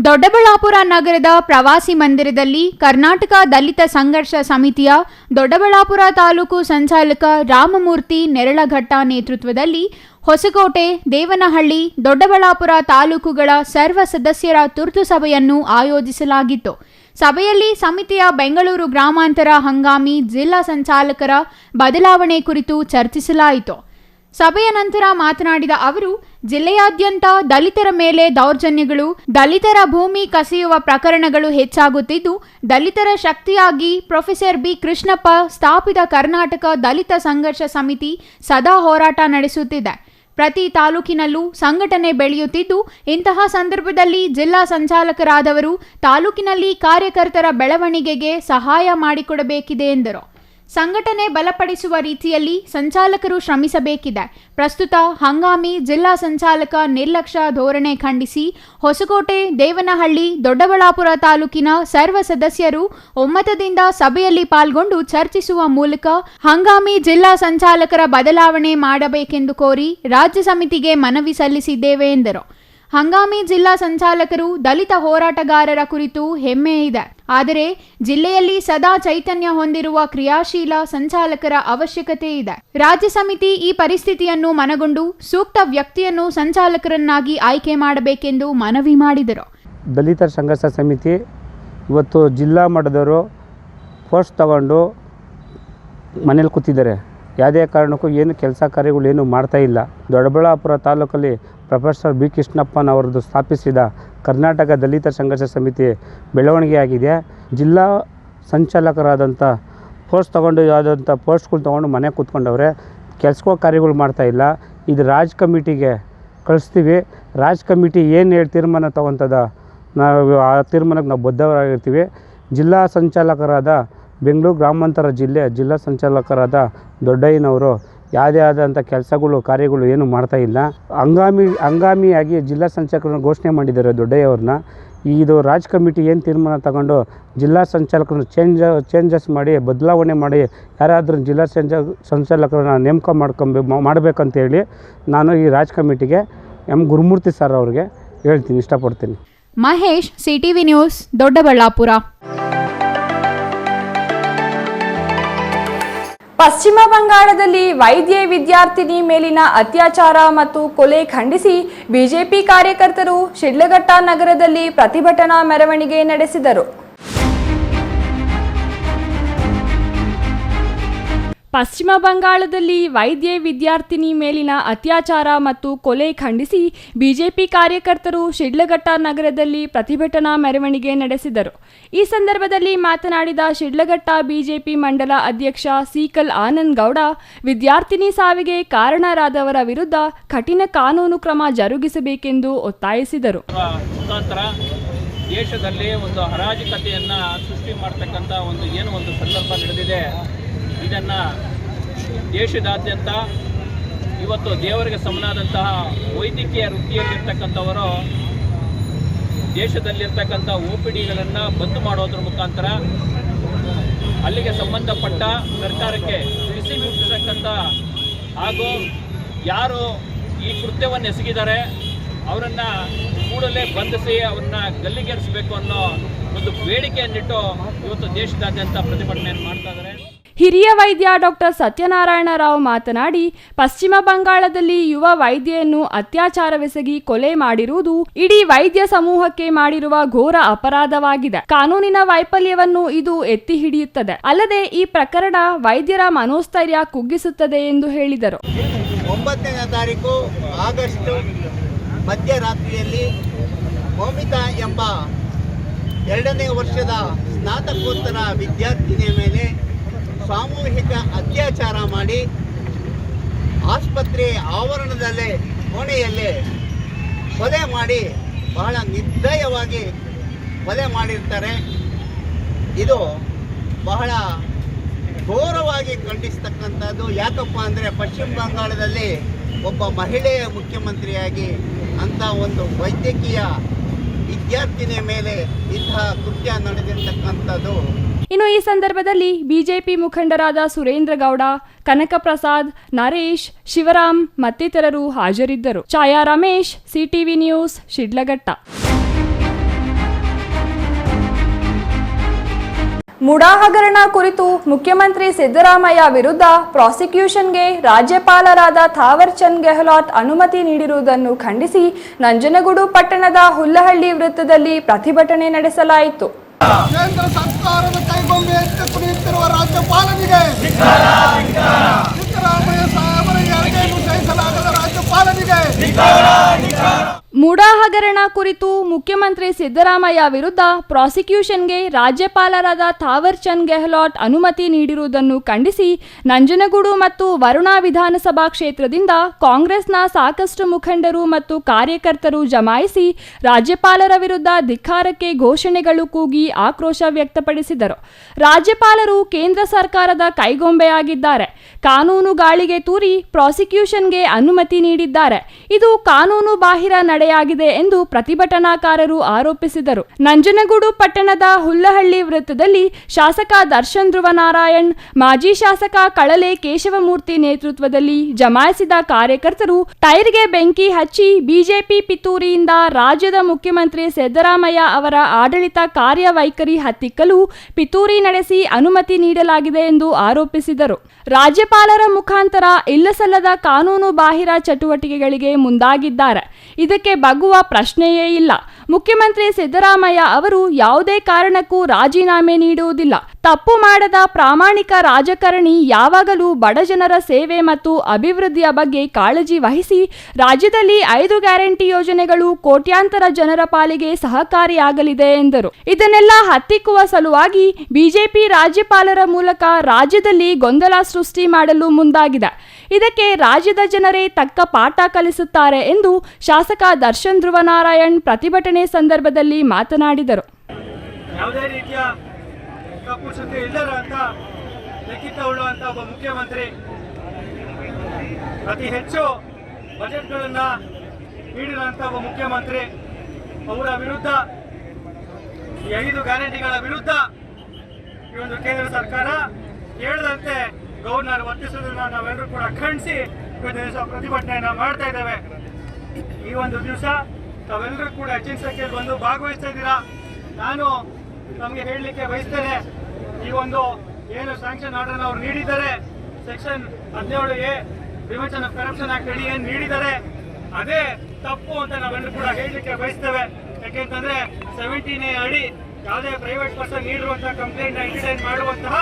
ದೊಡ್ಡಬಳ್ಳಾಪುರ ನಗರದ ಪ್ರವಾಸಿ ಮಂದಿರದಲ್ಲಿ ಕರ್ನಾಟಕ ದಲಿತ ಸಂಘರ್ಷ ಸಮಿತಿಯ ದೊಡ್ಡಬಳ್ಳಾಪುರ ತಾಲೂಕು ಸಂಚಾಲಕ ರಾಮಮೂರ್ತಿ ನೆರಳಘಟ್ಟ ನೇತೃತ್ವದಲ್ಲಿ ಹೊಸಕೋಟೆ, ದೇವನಹಳ್ಳಿ, ದೊಡ್ಡಬಳ್ಳಾಪುರ ತಾಲೂಕುಗಳ ಸರ್ವ ಸದಸ್ಯರ ತುರ್ತು ಸಭೆಯನ್ನು ಆಯೋಜಿಸಲಾಗಿತ್ತು. ಸಭೆಯಲ್ಲಿ ಸಮಿತಿಯ ಬೆಂಗಳೂರು ಗ್ರಾಮಾಂತರ ಹಂಗಾಮಿ ಜಿಲ್ಲಾ ಸಂಚಾಲಕರ ಬದಲಾವಣೆ ಕುರಿತು ಚರ್ಚಿಸಲಾಯಿತು. ಸಭೆಯ ನಂತರ ಮಾತನಾಡಿದ ಅವರು, ಜಿಲ್ಲೆಯಾದ್ಯಂತ ದಲಿತರ ಮೇಲೆ ದೌರ್ಜನ್ಯಗಳು, ದಲಿತರ ಭೂಮಿ ಕಸಿಯುವ ಪ್ರಕರಣಗಳು ಹೆಚ್ಚಾಗುತ್ತಿದ್ದು, ದಲಿತರ ಶಕ್ತಿಯಾಗಿ ಪ್ರೊಫೆಸರ್ ಬಿ ಕೃಷ್ಣಪ್ಪ ಸ್ಥಾಪಿತ ಕರ್ನಾಟಕ ದಲಿತ ಸಂಘರ್ಷ ಸಮಿತಿ ಸದಾ ಹೋರಾಟ ನಡೆಸುತ್ತಿದೆ. ಪ್ರತಿ ತಾಲೂಕಿನಲ್ಲೂ ಸಂಘಟನೆ ಬೆಳೆಯುತ್ತಿದ್ದು, ಇಂತಹ ಸಂದರ್ಭದಲ್ಲಿ ಜಿಲ್ಲಾ ಸಂಚಾಲಕರಾದವರು ತಾಲೂಕಿನಲ್ಲಿ ಕಾರ್ಯಕರ್ತರ ಬೆಳವಣಿಗೆಗೆ ಸಹಾಯ ಮಾಡಿಕೊಡಬೇಕಿದೆ ಎಂದರು. ಸಂಘಟನೆ ಬಲಪಡಿಸುವ ರೀತಿಯಲ್ಲಿ ಸಂಚಾಲಕರು ಶ್ರಮಿಸಬೇಕಿದೆ. ಪ್ರಸ್ತುತ ಹಂಗಾಮಿ ಜಿಲ್ಲಾ ಸಂಚಾಲಕ ನಿರ್ಲಕ್ಷ್ಯ ಧೋರಣೆ ಖಂಡಿಸಿ ಹೊಸಕೋಟೆ, ದೇವನಹಳ್ಳಿ, ದೊಡ್ಡಬಳ್ಳಾಪುರ ತಾಲೂಕಿನ ಸರ್ವ ಸದಸ್ಯರು ಒಮ್ಮತದಿಂದ ಸಭೆಯಲ್ಲಿ ಪಾಲ್ಗೊಂಡು ಚರ್ಚಿಸುವ ಮೂಲಕ ಹಂಗಾಮಿ ಜಿಲ್ಲಾ ಸಂಚಾಲಕರ ಬದಲಾವಣೆ ಮಾಡಬೇಕೆಂದು ಕೋರಿ ರಾಜ್ಯ ಸಮಿತಿಗೆ ಮನವಿ ಸಲ್ಲಿಸಿದ್ದೇವೆ ಎಂದರು. ಹಂಗಾಮಿ ಜಿಲ್ಲಾ ಸಂಚಾಲಕರು ದಲಿತ ಹೋರಾಟಗಾರರ ಕುರಿತು ಹೆಮ್ಮೆ ಇದೆ. ಆದರೆ ಜಿಲ್ಲೆಯಲ್ಲಿ ಸದಾ ಚೈತನ್ಯ ಹೊಂದಿರುವ ಕ್ರಿಯಾಶೀಲ ಸಂಚಾಲಕರ ಅವಶ್ಯಕತೆ ಇದೆ. ರಾಜ್ಯ ಸಮಿತಿ ಈ ಪರಿಸ್ಥಿತಿಯನ್ನು ಮನಗೊಂಡು ಸೂಕ್ತ ವ್ಯಕ್ತಿಯನ್ನು ಸಂಚಾಲಕರನ್ನಾಗಿ ಆಯ್ಕೆ ಮಾಡಬೇಕೆಂದು ಮನವಿ ಮಾಡಿದರು. ದಲಿತ ಸಂಘರ್ಷ ಸಮಿತಿ ಇವತ್ತು ಜಿಲ್ಲಾ ಮಟ್ಟದವರು ಪೋಸ್ಟ್ ತಗೊಂಡು ಮನೇಲಿ ಕೂತಿದ್ದಾರೆ. ಯಾವುದೇ ಕಾರಣಕ್ಕೂ ಏನು ಕೆಲಸ ಕಾರ್ಯಗಳೇನು ಮಾಡ್ತಾ ಇಲ್ಲ. ದೊಡ್ಡಬಳ್ಳಾಪುರ ತಾಲೂಕಲ್ಲಿ ಪ್ರೊಫೆಸರ್ ಬಿ ಕೃಷ್ಣಪ್ಪನವರದ್ದು ಸ್ಥಾಪಿಸಿದ ಕರ್ನಾಟಕ ದಲಿತ ಸಂಘರ್ಷ ಸಮಿತಿ ಬೆಳವಣಿಗೆಯಾಗಿದೆ. ಜಿಲ್ಲಾ ಸಂಚಾಲಕರಾದಂಥ ಪೋಸ್ಟ್ ತೊಗೊಂಡು ಯಾವುದಂಥ ಪೋಸ್ಟ್ಗಳು ತೊಗೊಂಡು ಮನೆ ಕೂತ್ಕೊಂಡವ್ರೆ. ಕೆಲಸ ಕಾರ್ಯಗಳು ಮಾಡ್ತಾಯಿಲ್ಲ. ಇದು ರಾಜ್ ಕಮಿಟಿಗೆ ಕಳಿಸ್ತೀವಿ. ರಾಜ್ ಕಮಿಟಿ ಏನು ತೀರ್ಮಾನ ತೊಗೊತದ ನಾವು ಆ ತೀರ್ಮಾನಕ್ಕೆ ನಾವು ಬದ್ಧರಾಗಿರ್ತೀವಿ. ಜಿಲ್ಲಾ ಸಂಚಾಲಕರಾದ ಬೆಂಗಳೂರು ಗ್ರಾಮಾಂತರ ಜಿಲ್ಲಾ ಸಂಚಾಲಕರಾದ ದೊಡ್ಡಯ್ಯನವರು ಯಾವುದೇ ಆದಂಥ ಕೆಲಸಗಳು ಕಾರ್ಯಗಳು ಏನು ಮಾಡ್ತಾಯಿಲ್ಲ. ಹಂಗಾಮಿಯಾಗಿ ಜಿಲ್ಲಾ ಸಂಚಾಲಕರನ್ನ ಘೋಷಣೆ ಮಾಡಿದ್ದಾರೆ ದೊಡ್ಡಯ್ಯವ್ರನ್ನ. ಇದು ರಾಜ್ ಕಮಿಟಿ ಏನು ತೀರ್ಮಾನ ತಗೊಂಡು ಜಿಲ್ಲಾ ಸಂಚಾಲಕರನ್ನ ಚೇಂಜಸ್ ಮಾಡಿ ಬದಲಾವಣೆ ಮಾಡಿ ಯಾರಾದರೂ ಜಿಲ್ಲಾ ಸಂಚಾಲಕರನ್ನ ನೇಮಕ ಮಾಡಬೇಕಂತೇಳಿ ನಾನು ಈ ರಾಜ್ ಕಮಿಟಿಗೆ ಗುರುಮೂರ್ತಿ ಸರ್ ಅವ್ರಿಗೆ ಹೇಳ್ತೀನಿ, ಇಷ್ಟಪಡ್ತೀನಿ. Mahesh, CTV news, Doddaballapur. ಪಶ್ಚಿಮ ಬಂಗಾಳದಲ್ಲಿ ವೈದ್ಯ ವಿದ್ಯಾರ್ಥಿನಿ ಮೇಲಿನ ಅತ್ಯಾಚಾರ ಮತ್ತು ಕೊಲೆ ಖಂಡಿಸಿ ಬಿಜೆಪಿ ಕಾರ್ಯಕರ್ತರು ಶಿಡ್ಲಘಟ್ಟ ನಗರದಲ್ಲಿ ಪ್ರತಿಭಟನಾ ಮೆರವಣಿಗೆ ನಡೆಸಿದರು. ಪಶ್ಚಿಮ ಬಂಗಾಳದಲ್ಲಿ ವೈದ್ಯ ವಿದ್ಯಾರ್ಥಿನಿ ಮೇಲಿನ ಅತ್ಯಾಚಾರ ಮತ್ತು ಕೊಲೆ ಖಂಡಿಸಿ ಬಿಜೆಪಿ ಕಾರ್ಯಕರ್ತರು ಶಿಡ್ಲಘಟ್ಟ ನಗರದಲ್ಲಿ ಪ್ರತಿಭಟನಾ ಮೆರವಣಿಗೆ ನಡೆಸಿದರು. ಈ ಸಂದರ್ಭದಲ್ಲಿ ಮಾತನಾಡಿದ ಶಿಡ್ಲಘಟ್ಟ ಬಿಜೆಪಿ ಮಂಡಲ ಅಧ್ಯಕ್ಷ ಸೀಕಲ್ ಆನಂದ್ ಗೌಡ, ವಿದ್ಯಾರ್ಥಿನಿ ಸಾವಿಗೆ ಕಾರಣರಾದವರ ವಿರುದ್ಧ ಕಠಿಣ ಕಾನೂನು ಕ್ರಮ ಜರುಗಿಸಬೇಕೆಂದು ಒತ್ತಾಯಿಸಿದರು. ದೇಶದಲ್ಲಿ ಒಂದು ಅರಾಜಕತೆಯನ್ನು ಸೃಷ್ಟಿ ಮಾಡ್ತಕ್ಕಂಥ ಒಂದು ಸಂದರ್ಭ ನಡೆದಿದೆ. ಇದನ್ನು ದೇಶದಾದ್ಯಂತ ಇವತ್ತು ದೇವರಿಗೆ ಸಮನಾದಂತಹ ವೈದ್ಯಕೀಯ ವೃತ್ತಿಯಲ್ಲಿರ್ತಕ್ಕಂಥವರು ದೇಶದಲ್ಲಿರ್ತಕ್ಕಂಥ OPDಗಳನ್ನು ಬಂದ್ ಮಾಡೋದ್ರ ಮುಖಾಂತರ ಅಲ್ಲಿಗೆ ಸಂಬಂಧಪಟ್ಟ ಸರ್ಕಾರಕ್ಕೆ ಬಿಸಿ ಮುಟ್ಟಿಸ್ತಕ್ಕಂಥ ಹಾಗೂ ಯಾರು ಈ ಕೃತ್ಯವನ್ನು ಎಸಗಿದ್ದಾರೆ ಅವರನ್ನು ಕೂಡಲೇ ಬಂಧಿಸಿ ಅವ್ರನ್ನ ಗಲ್ಲಿಗೇರಿಸಬೇಕು ಅನ್ನೋ ಒಂದು ಬೇಡಿಕೆಯನ್ನಿಟ್ಟು ಇವತ್ತು ದೇಶದಾದ್ಯಂತ ಪ್ರತಿಭಟನೆಯನ್ನು ಮಾಡ್ತಾ ಇದ್ದಾರೆ. ಹಿರಿಯ ವೈದ್ಯ ಡಾಕ್ಟರ್ ಸತ್ಯನಾರಾಯಣ ರಾವ್ ಮಾತನಾಡಿ, ಪಶ್ಚಿಮ ಬಂಗಾಳದಲ್ಲಿ ಯುವ ವೈದ್ಯೆಯನ್ನು ಅತ್ಯಾಚಾರವೆಸಗಿ ಕೊಲೆ ಮಾಡಿರುವುದು ಇಡೀ ವೈದ್ಯ ಸಮೂಹಕ್ಕೆ ಮಾಡಿರುವ ಘೋರ ಅಪರಾಧವಾಗಿದೆ. ಕಾನೂನಿನ ವೈಫಲ್ಯವನ್ನು ಇದು ಎತ್ತಿ ಹಿಡಿಯುತ್ತದೆ. ಅಲ್ಲದೆ ಈ ಪ್ರಕರಣ ವೈದ್ಯರ ಮನೋಸ್ಥೈರ್ಯ ಕುಗ್ಗಿಸುತ್ತದೆ ಎಂದು ಹೇಳಿದರು. 9ನೇ ತಾರೀಕು ಆಗಸ್ಟ್ ಮಧ್ಯರಾತ್ರಿಯಲ್ಲಿ ಮೌಮಿತಾ ಎಂಬ 2ನೇ ವರ್ಷದ ಸ್ನಾತಕೋತ್ತರ ವಿದ್ಯಾರ್ಥಿನಿಯ ಮೇಲೆ ಸಾಮೂಹಿಕ ಅತ್ಯಾಚಾರ ಮಾಡಿ ಆಸ್ಪತ್ರೆ ಆವರಣದಲ್ಲೇ ಕೋಣೆಯಲ್ಲೇ ಕೊಲೆ ಮಾಡಿ ಬಹಳ ನಿರ್ದಯವಾಗಿ ಕೊಲೆ ಮಾಡಿರ್ತಾರೆ. ಇದು ಬಹಳ ಘೋರವಾಗಿ ಖಂಡಿಸ್ತಕ್ಕಂಥದ್ದು. ಯಾಕಪ್ಪ ಅಂದರೆ ಪಶ್ಚಿಮ ಬಂಗಾಳದಲ್ಲಿ ಒಬ್ಬ ಮಹಿಳೆಯ ಮುಖ್ಯಮಂತ್ರಿಯಾಗಿ ಅಂಥ ಒಂದು ವೈದ್ಯಕೀಯ ವಿದ್ಯಾರ್ಥಿನಿಯ ಮೇಲೆ ಇಂತಹ ಕೃತ್ಯ ನಡೆದಿರ್ತಕ್ಕಂಥದ್ದು. ಇನ್ನು ಈ ಸಂದರ್ಭದಲ್ಲಿ ಬಿಜೆಪಿ ಮುಖಂಡರಾದ ಸುರೇಂದ್ರ ಗೌಡ, ಕನಕ ಪ್ರಸಾದ್, ನರೇಶ್, ಶಿವರಾಮ್ ಮತ್ತಿತರರು ಹಾಜರಿದ್ದರು. ಛಾಯಾ ರಮೇಶ್, ಸಿಟಿವಿ ನ್ಯೂಸ್, ಶಿಡ್ಲಘಟ್ಟ. ಮುಡಾ ಹಗರಣ ಕುರಿತು ಮುಖ್ಯಮಂತ್ರಿ ಸಿದ್ದರಾಮಯ್ಯ ವಿರುದ್ಧ ಪ್ರಾಸಿಕ್ಯೂಷನ್ಗೆ ರಾಜ್ಯಪಾಲರಾದ ಥಾವರ್ ಚಂದ್ ಗೆಹ್ಲೋಟ್ ಅನುಮತಿ ನೀಡಿರುವುದನ್ನು ಖಂಡಿಸಿ ನಂಜನಗೂಡು ಪಟ್ಟಣದ ಹುಲ್ಲಹಳ್ಳಿ ವೃತ್ತದಲ್ಲಿ ಪ್ರತಿಭಟನೆ ನಡೆಸಲಾಯಿತು. ಕೇಂದ್ರ ಸರ್ಕಾರದ ಕೈಗೊಂಬೆಯಂತೆ ಕುಣಿಯುತ್ತಿರುವ ರಾಜ್ಯಪಾಲನಿಗೆ, ಸಿದ್ದರಾಮಯ್ಯ ಸಾಹೇಬರ ಏಳಿಗೆಯನ್ನು ಸಹಿಸಲಾಗದ ರಾಜ್ಯಪಾಲನಿಗೆ. ಮುಡಾ ಹಗರಣ ಕುರಿತು ಮುಖ್ಯಮಂತ್ರಿ ಸಿದ್ದರಾಮಯ್ಯ ವಿರುದ್ಧ ಪ್ರಾಸಿಕ್ಯೂಷನ್ಗೆ ರಾಜ್ಯಪಾಲರಾದ ಥಾವರ್ ಚಂದ್ ಗೆಹ್ಲೋಟ್ ಅನುಮತಿ ನೀಡಿರುವುದನ್ನು ಖಂಡಿಸಿ ನಂಜನಗೂಡು ಮತ್ತು ವರುಣಾ ವಿಧಾನಸಭಾ ಕ್ಷೇತ್ರದಿಂದ ಕಾಂಗ್ರೆಸ್ನ ಸಾಕಷ್ಟು ಮುಖಂಡರು ಮತ್ತು ಕಾರ್ಯಕರ್ತರು ಜಮಾಯಿಸಿ ರಾಜ್ಯಪಾಲರ ವಿರುದ್ಧ ಧಿಕ್ಕಾರಕ್ಕೆ ಘೋಷಣೆಗಳು ಕೂಗಿ ಆಕ್ರೋಶ ವ್ಯಕ್ತಪಡಿಸಿದರು. ರಾಜ್ಯಪಾಲರು ಕೇಂದ್ರ ಸರ್ಕಾರದ ಕೈಗೊಂಬೆಯಾಗಿದ್ದಾರೆ. ಕಾನೂನು ಗಾಳಿಗೆ ತೂರಿ ಪ್ರಾಸಿಕ್ಯೂಷನ್ಗೆ ಅನುಮತಿ ನೀಡಿದ್ದಾರೆ. ಇದು ಕಾನೂನು ಬಾಹಿರ ನಡೆಯಾಗಿದೆ ಎಂದು ಪ್ರತಿಭಟನಾಕಾರರು ಆರೋಪಿಸಿದರು. ನಂಜನಗೂಡು ಪಟ್ಟಣದ ಹುಲ್ಲಹಳ್ಳಿ ವೃತ್ತದಲ್ಲಿ ಶಾಸಕ ದರ್ಶನ್ ಧ್ರುವನಾರಾಯಣ್, ಮಾಜಿ ಶಾಸಕ ಕಳಲೆ ಕೇಶವಮೂರ್ತಿ ನೇತೃತ್ವದಲ್ಲಿ ಜಮಾಯಿಸಿದ ಕಾರ್ಯಕರ್ತರು ಟೈರ್ಗೆ ಬೆಂಕಿ ಹಚ್ಚಿ ಬಿಜೆಪಿ ಪಿತೂರಿಯಿಂದ ರಾಜ್ಯದ ಮುಖ್ಯಮಂತ್ರಿ ಸಿದ್ದರಾಮಯ್ಯ ಅವರ ಆಡಳಿತ ಕಾರ್ಯವೈಖರಿ ಹತ್ತಿಕ್ಕಲು ಪಿತೂರಿ ನಡೆಸಿ ಅನುಮತಿ ನೀಡಲಾಗಿದೆ ಎಂದು ಆರೋಪಿಸಿದರು. ರಾಜ್ಯಪಾಲರ ಮುಖಾಂತರ ಇಲ್ಲಸಲ್ಲದ ಕಾನೂನು ಬಾಹಿರ ಚಟುವಟಿಕೆಗಳಿಗೆ ಮುಂದಾಗಿದ್ದಾರೆ. ಇದಕ್ಕೆ ಬಗ್ಗುವ ಪ್ರಶ್ನೆಯೇ ಇಲ್ಲ. ಮುಖ್ಯಮಂತ್ರಿ ಸಿದ್ದರಾಮಯ್ಯ ಅವರು ಯಾವುದೇ ಕಾರಣಕ್ಕೂ ರಾಜೀನಾಮೆ ನೀಡುವುದಿಲ್ಲ. ತಪ್ಪು ಮಾಡದ ಪ್ರಾಮಾಣಿಕ ರಾಜಕಾರಣಿ ಯಾವಾಗಲೂ ಬಡಜನರ ಸೇವೆ ಮತ್ತು ಅಭಿವೃದ್ಧಿಯ ಬಗ್ಗೆ ಕಾಳಜಿ ವಹಿಸಿ ರಾಜ್ಯದಲ್ಲಿ 5 ಗ್ಯಾರಂಟಿ ಯೋಜನೆಗಳು ಕೋಟ್ಯಾಂತರ ಜನರ ಪಾಲಿಗೆ ಸಹಕಾರಿಯಾಗಲಿದೆ ಎಂದರು. ಇದನ್ನೆಲ್ಲ ಹತ್ತಿಕ್ಕುವ ಸಲುವಾಗಿ ಬಿಜೆಪಿ ರಾಜ್ಯಪಾಲರ ಮೂಲಕ ರಾಜ್ಯದಲ್ಲಿ ಗೊಂದಲ ಸೃಷ್ಟಿ ಮಾಡಲು ಮುಂದಾಗಿದೆ. ಇದಕ್ಕೆ ರಾಜ್ಯದ ಜನರೇ ತಕ್ಕ ಪಾಠ ಕಲಿಸುತ್ತಾರೆ ಎಂದು ಶಾಸಕ ದರ್ಶನ್ ಧ್ರುವನಾರಾಯಣ್ ಪ್ರತಿಭಟನೆ ಸಂದರ್ಭದಲ್ಲಿ ಮಾತನಾಡಿದರು. ಯಾವುದೇ ರೀತಿಯ ಕಪ್ಪುಸುದ್ದಿ ಇಲ್ಲದಂತ ಲಿಖಿತ ಉಳ್ಳುವಂತ ಒಬ್ಬ ಮುಖ್ಯಮಂತ್ರಿ, ಅತಿ ಹೆಚ್ಚು ಬಜೆಟ್ಗಳನ್ನ ನೀಡಿರುವಂತ ಒಬ್ಬ ಮುಖ್ಯಮಂತ್ರಿ, ಅವರ ವಿರುದ್ಧ ಈ 5 ಗ್ಯಾರಂಟಿಗಳ ವಿರುದ್ಧ ಈ ಒಂದು ಕೇಂದ್ರ ಸರ್ಕಾರ ಹೇಳಿದಂತೆ ಗವರ್ನರ್ ವರ್ತಿಸುವುದನ್ನು ನಾವೆಲ್ಲರೂ ಕೂಡ ಖಂಡಿಸಿ ದಿವಸ ಪ್ರತಿಭಟನೆಯನ್ನ ಮಾಡ್ತಾ ಇದ್ದೇವೆ. ಈ ಒಂದು ದಿವಸ ತಾವೆಲ್ಲರೂ ಕೂಡ ಹೆಚ್ಚಿನ ಸಂಖ್ಯೆಯಲ್ಲಿ ಬಂದು ಭಾಗವಹಿಸ್ತಾ ಇದ್ದೀರಾ. ನಾನು ನಮಗೆ ಹೇಳಲಿಕ್ಕೆ ಬಯಸ್ತೇನೆ, ಈ ಒಂದು ಏನು ಸ್ಯಾಂಕ್ಷನ್ ಆರ್ಡರ್ ಅವ್ರು ನೀಡಿದ್ದಾರೆ, section 17A prevention of corruption act ಅಡಿ ಏನು ನೀಡಿದ್ದಾರೆ ಅದೇ ತಪ್ಪು ಅಂತ ನಾವೆಲ್ಲರೂ ಕೂಡ ಹೇಳಲಿಕ್ಕೆ ಬಯಸ್ತೇವೆ. ಯಾಕೆಂತಂದ್ರೆ 17A ಅಡಿ ಯಾವುದೇ ಪ್ರೈವೇಟ್ ಪರ್ಸನ್ ನೀಡಿರುವಂತಹ ಕಂಪ್ಲೇಂಟ್ ಎಂಟರ್ಟೈನ್ ಮಾಡುವಂತಹ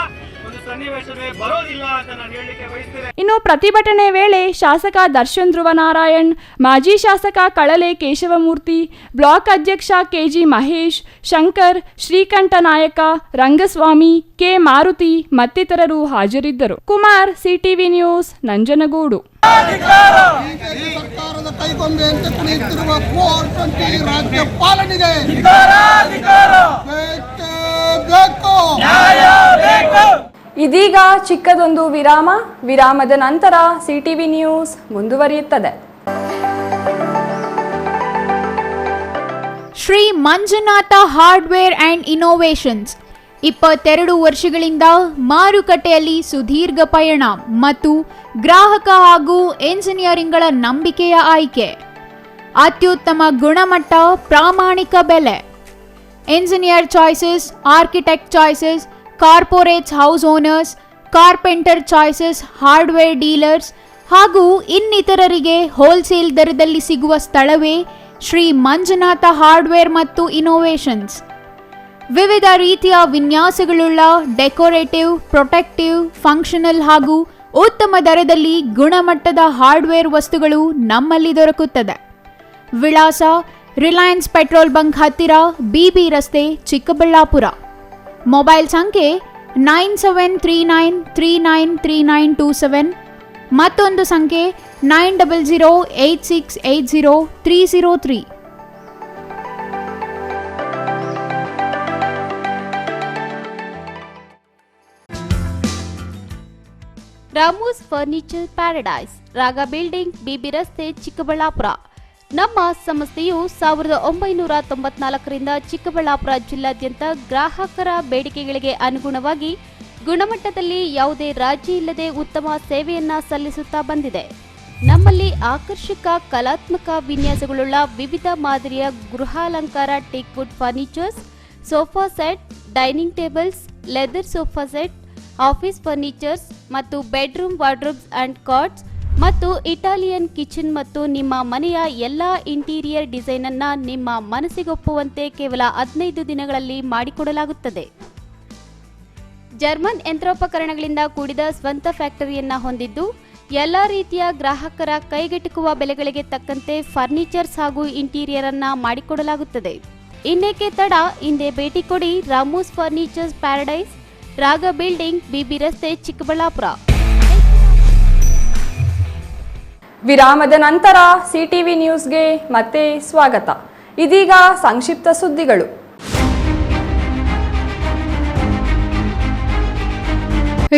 ಒಂದು ಸನ್ನಿವೇಶವೇ ಬರೋದಿಲ್ಲ ಅಂತ ನಾನು ಹೇಳಲಿಕ್ಕೆ ಬಯಸ್ತೇನೆ. ಇನ್ನು ಪ್ರತಿಭಟನೆ ವೇಳೆ ಶಾಸಕ ದರ್ಶನ್ ಧ್ರುವನಾರಾಯಣ್, ಮಾಜಿ ಶಾಸಕ ಕಳಲೆ ಕೇಶವಮೂರ್ತಿ, ಬ್ಲಾಕ್ ಅಧ್ಯಕ್ಷ ಕೆಜಿ ಮಹೇಶ್, ಶಂಕರ್, ಶ್ರೀಕಂಠ ನಾಯಕ, ರಂಗಸ್ವಾಮಿ, ಕೆ ಮಾರುತಿ ಮತ್ತಿತರರು ಹಾಜರಿದ್ದರು. Kumar, CTV news, Nanjangud. ಸರ್ಕಾರದ ಕೈಗೊಂಬೆಯಂತೆ ಕುಣಿಯುತ್ತಿರುವ 420 ರಾಜ್ಯಪಾಲನಿಗೆ ಇದೀಗ ಚಿಕ್ಕದೊಂದು ವಿರಾಮ. ವಿರಾಮದ ನಂತರ ಸಿಟಿವಿ ನ್ಯೂಸ್ ಮುಂದುವರಿಯುತ್ತದೆ. Shri Manjunatha hardware and innovations 22 ವರ್ಷಗಳಿಂದ ಮಾರುಕಟ್ಟೆಯಲ್ಲಿ ಸುದೀರ್ಘ ಪಯಣ ಮತ್ತು ಗ್ರಾಹಕ ಹಾಗೂ ಎಂಜಿನಿಯರಿಂಗ್ಗಳ ನಂಬಿಕೆಯ ಆಯ್ಕೆ. ಅತ್ಯುತ್ತಮ ಗುಣಮಟ್ಟ, ಪ್ರಾಮಾಣಿಕ ಬೆಲೆ. Engineer choices, architect choices, corporates, house owners, carpenter choices, hardware dealers ಹಾಗೂ ಇನ್ನಿತರರಿಗೆ ಹೋಲ್ಸೇಲ್ ದರದಲ್ಲಿ ಸಿಗುವ ಸ್ಥಳವೇ ಶ್ರೀ ಮಂಜುನಾಥ ಹಾರ್ಡ್ವೇರ್ ಮತ್ತು ಇನ್ನೋವೇಷನ್ಸ್. ವಿವಿಧ ರೀತಿಯ ವಿನ್ಯಾಸಗಳುಳ್ಳ ಡೆಕೋರೇಟಿವ್, ಪ್ರೊಟೆಕ್ಟಿವ್, ಫಂಕ್ಷನಲ್ ಹಾಗೂ ಉತ್ತಮ ದರದಲ್ಲಿ ಗುಣಮಟ್ಟದ ಹಾರ್ಡ್ವೇರ್ ವಸ್ತುಗಳು ನಮ್ಮಲ್ಲಿ ದೊರಕುತ್ತದೆ. ವಿಳಾಸ: ರಿಲಯನ್ಸ್ ಪೆಟ್ರೋಲ್ ಬಂಕ್ ಹತ್ತಿರ, ಬಿಬಿ ರಸ್ತೆ, ಚಿಕ್ಕಬಳ್ಳಾಪುರ. ಮೊಬೈಲ್ ಸಂಖ್ಯೆ 9739393927, ಮತ್ತೊಂದು ಸಂಖ್ಯೆ 9008680303. ರಾಮೂಸ್ ಫರ್ನಿಚರ್ ಪ್ಯಾರಡೈಸ್, ರಾಗ ಬಿಲ್ಡಿಂಗ್, ಬಿಬಿ ರಸ್ತೆ, ಚಿಕ್ಕಬಳ್ಳಾಪುರ. ನಮ್ಮ ಸಂಸ್ಥೆಯು 1994ರಿಂದ ಚಿಕ್ಕಬಳ್ಳಾಪುರ ಜಿಲ್ಲಾದ್ಯಂತ ಗ್ರಾಹಕರ ಬೇಡಿಕೆಗಳಿಗೆ ಅನುಗುಣವಾಗಿ ಗುಣಮಟ್ಟದಲ್ಲಿ ಯಾವುದೇ ರಾಜಿ ಇಲ್ಲದೆ ಉತ್ತಮ ಸೇವೆಯನ್ನ ಸಲ್ಲಿಸುತ್ತಾ ಬಂದಿದೆ. ನಮ್ಮಲ್ಲಿ ಆಕರ್ಷಕ ಕಲಾತ್ಮಕ ವಿನ್ಯಾಸಗಳುಳ್ಳ ವಿವಿಧ ಮಾದರಿಯ ಗೃಹಾಲಂಕಾರ teak wood furnitures, sofa set, dining tables, leather sofa set, office furnitures ಮತ್ತು ಬೆಡ್ರೂಮ್ ವಾರ್ಡ್ರೋಬ್ಸ್ ಅಂಡ್ ಕಾಟ್ಸ್ ಮತ್ತು ಇಟಾಲಿಯನ್ ಕಿಚನ್ ಮತ್ತು ನಿಮ್ಮ ಮನೆಯ ಎಲ್ಲಾ ಇಂಟೀರಿಯರ್ ಡಿಸೈನ್ ಅನ್ನ ನಿಮ್ಮ ಮನಸ್ಸಿಗೊಪ್ಪುವಂತೆ ಕೇವಲ 15 ದಿನಗಳಲ್ಲಿ ಮಾಡಿಕೊಡಲಾಗುತ್ತದೆ. ಜರ್ಮನ್ ಯಂತ್ರೋಪಕರಣಗಳಿಂದ ಕೂಡಿದ ಸ್ವಂತ ಫ್ಯಾಕ್ಟರಿಯನ್ನ ಹೊಂದಿದ್ದು ಎಲ್ಲಾ ರೀತಿಯ ಗ್ರಾಹಕರ ಕೈಗೆಟುಕುವ ಬೆಲೆಗಳಿಗೆ ತಕ್ಕಂತೆ ಫರ್ನಿಚರ್ಸ್ ಹಾಗೂ ಇಂಟೀರಿಯರ್ ಅನ್ನ ಮಾಡಿಕೊಡಲಾಗುತ್ತದೆ. ಇನ್ನೇಕೆ ತಡ, ಹಿಂದೆ ಭೇಟಿ ಕೊಡಿ. ರಾಮೂಸ್ ಫರ್ನಿಚರ್ಸ್ ಪ್ಯಾರಡೈಸ್, ರಾಗ ಬಿಲ್ಡಿಂಗ್, ಬಿಬಿ ರಸ್ತೆ, ಚಿಕ್ಕಬಳ್ಳಾಪುರ. ವಿರಾಮದ ನಂತರ ಸಿಟಿವಿ ನ್ಯೂಸ್ಗೆ ಮತ್ತೆ ಸ್ವಾಗತ. ಇದೀಗ ಸಂಕ್ಷಿಪ್ತ ಸುದ್ದಿಗಳು.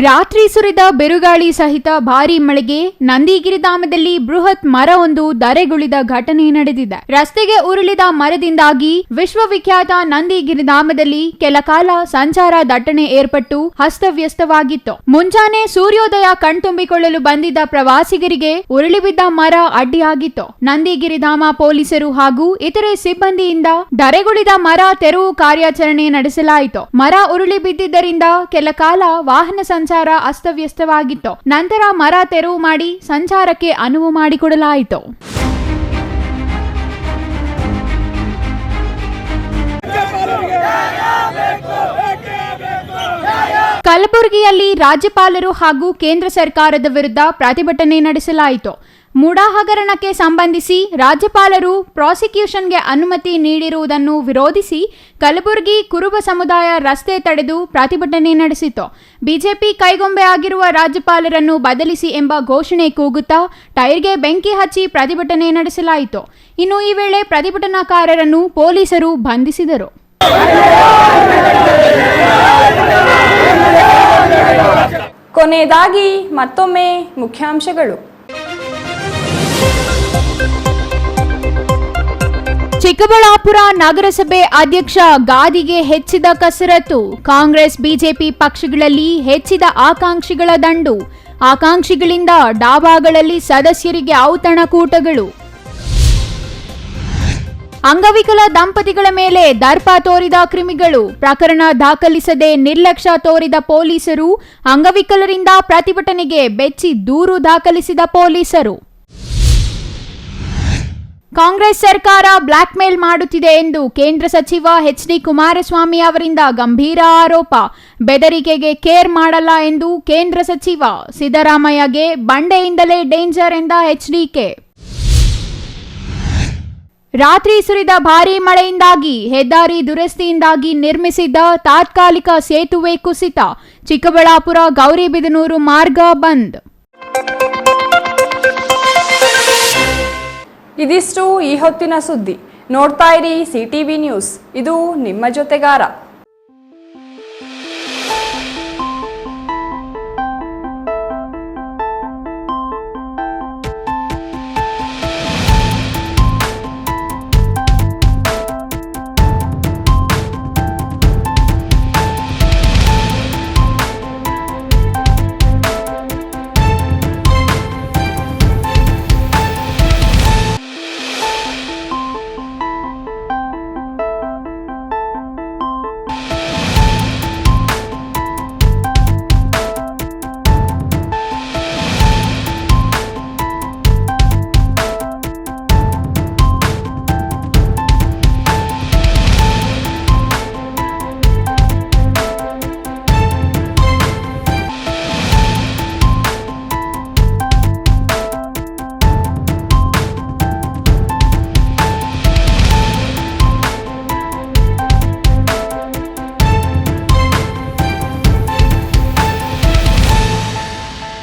ರಾತ್ರಿ ಸುರಿದ ಬಿರುಗಾಳಿ ಸಹಿತ ಭಾರೀ ಮಳೆಗೆ ನಂದಿಗಿರಿಧಾಮದಲ್ಲಿ ಬೃಹತ್ ಮರವೊಂದು ಧರೆಗುಳಿದ ಘಟನೆ ನಡೆದಿದೆ. ರಸ್ತೆಗೆ ಉರುಳಿದ ಮರದಿಂದಾಗಿ ವಿಶ್ವವಿಖ್ಯಾತ ನಂದಿಗಿರಿಧಾಮದಲ್ಲಿ ಕೆಲ ಕಾಲ ಸಂಚಾರ ದಟ್ಟಣೆ ಏರ್ಪಟ್ಟು ಅಸ್ತವ್ಯಸ್ತವಾಗಿತ್ತು. ಮುಂಜಾನೆ ಸೂರ್ಯೋದಯ ಕಣ್ತುಂಬಿಕೊಳ್ಳಲು ಬಂದಿದ್ದ ಪ್ರವಾಸಿಗರಿಗೆ ಉರುಳಿಬಿದ್ದ ಮರ ಅಡ್ಡಿಯಾಗಿತ್ತು. ನಂದಿಗಿರಿಧಾಮ ಪೊಲೀಸರು ಹಾಗೂ ಇತರೆ ಸಿಬ್ಬಂದಿಯಿಂದ ಧರೆಗುಳಿದ ಮರ ತೆರವು ಕಾರ್ಯಾಚರಣೆ ನಡೆಸಲಾಯಿತು. ಮರ ಉರುಳಿ ಬಿದ್ದಿದ್ದರಿಂದ ಕೆಲ ಕಾಲ ವಾಹನ ಸಂಚಾರ ಅಸ್ತವ್ಯಸ್ತವಾಗಿತ್ತು. ನಂತರ ಮರ ತೆರವು ಮಾಡಿ ಸಂಚಾರಕ್ಕೆ ಅನುವು ಮಾಡಿಕೊಡಲಾಯಿತು. ಕಲಬುರಗಿಯಲ್ಲಿ ರಾಜ್ಯಪಾಲರು ಹಾಗೂ ಕೇಂದ್ರ ಸರ್ಕಾರದ ವಿರುದ್ಧ ಪ್ರತಿಭಟನೆ ನಡೆಸಲಾಯಿತು. ಮೂಡಾ ಹಗರಣಕ್ಕೆ ಸಂಬಂಧಿಸಿ ರಾಜ್ಯಪಾಲರು ಪ್ರಾಸಿಕ್ಯೂಷನ್ಗೆ ಅನುಮತಿ ನೀಡಿರುವುದನ್ನು ವಿರೋಧಿಸಿ ಕಲಬುರಗಿ ಕುರುಬ ಸಮುದಾಯ ರಸ್ತೆ ತಡೆದು ಪ್ರತಿಭಟನೆ ನಡೆಸಿತು. ಬಿಜೆಪಿ ಕೈಗೊಂಬೆ ಆಗಿರುವ ರಾಜ್ಯಪಾಲರನ್ನು ಬದಲಿಸಿ ಎಂಬ ಘೋಷಣೆ ಕೂಗುತ್ತಾ ಟೈರ್ಗೆ ಬೆಂಕಿ ಹಚ್ಚಿ ಪ್ರತಿಭಟನೆ ನಡೆಸಲಾಯಿತು. ಇನ್ನು ಈ ವೇಳೆ ಪ್ರತಿಭಟನಾಕಾರರನ್ನು ಪೊಲೀಸರು ಬಂಧಿಸಿದರು. ಕೊನೆಯದಾಗಿ ಮತ್ತೊಮ್ಮೆ ಮುಖ್ಯಾಂಶಗಳು. ಚಿಕ್ಕಬಳ್ಳಾಪುರ ನಗರಸಭೆ ಅಧ್ಯಕ್ಷ ಗಾದಿಗೆ ಹೆಚ್ಚಿದ ಕಸರತ್ತು. ಕಾಂಗ್ರೆಸ್ ಬಿಜೆಪಿ ಪಕ್ಷಗಳಲ್ಲಿ ಹೆಚ್ಚಿದ ಆಕಾಂಕ್ಷಿಗಳ ದಂಡು. ಆಕಾಂಕ್ಷಿಗಳಿಂದ ಡಾಬಾಗಳಲ್ಲಿ ಸದಸ್ಯರಿಗೆ ಔತಣಕೂಟಗಳು. ಅಂಗವಿಕಲ ದಂಪತಿಗಳ ಮೇಲೆ ದರ್ಪ ತೋರಿದ ಕ್ರಿಮಿಗಳು. ಪ್ರಕರಣ ದಾಖಲಿಸದೆ ನಿರ್ಲಕ್ಷ್ಯ ತೋರಿದ ಪೊಲೀಸರು. ಅಂಗವಿಕಲರಿಂದ ಪ್ರತಿಭಟನೆಗೆ ಬೆಚ್ಚಿ ದೂರು ದಾಖಲಿಸಿದ ಪೊಲೀಸರು. ಕಾಂಗ್ರೆಸ್ ಸರ್ಕಾರ ಬ್ಲಾಕ್ ಮೇಲ್ ಮಾಡುತ್ತಿದೆ ಎಂದು ಕೇಂದ್ರ ಸಚಿವ ಎಚ್.ಡಿ. ಕುಮಾರಸ್ವಾಮಿ ಅವರಿಂದ ಗಂಭೀರ ಆರೋಪ. ಬೆದರಿಕೆಗೆ ಕೇರ್ ಮಾಡಲ್ಲ ಎಂದು ಕೇಂದ್ರ ಸಚಿವ. ಸಿದ್ದರಾಮಯ್ಯಗೆ ಬಂಡೆಯಿಂದಲೇ ಡೇಂಜರ್ ಎಂದ ಎಚ್ಡಿಕೆ. ರಾತ್ರಿ ಸುರಿದ ಭಾರೀ ಮಳೆಯಿಂದಾಗಿ ಹೆದ್ದಾರಿ ದುರಸ್ತಿಯಿಂದಾಗಿ ನಿರ್ಮಿಸಿದ್ದ ತಾತ್ಕಾಲಿಕ ಸೇತುವೆ ಕುಸಿತ. ಚಿಕ್ಕಬಳ್ಳಾಪುರ ಗೌರಿಬಿದನೂರು ಮಾರ್ಗ ಬಂದ್. ಇದಿಷ್ಟು ಈ ಹೊತ್ತಿನ ಸುದ್ದಿ. ನೋಡ್ತಾ ಇರಿ ಸಿಟಿವಿ ನ್ಯೂಸ್, ಇದು ನಿಮ್ಮ ಜೊತೆಗಾರ.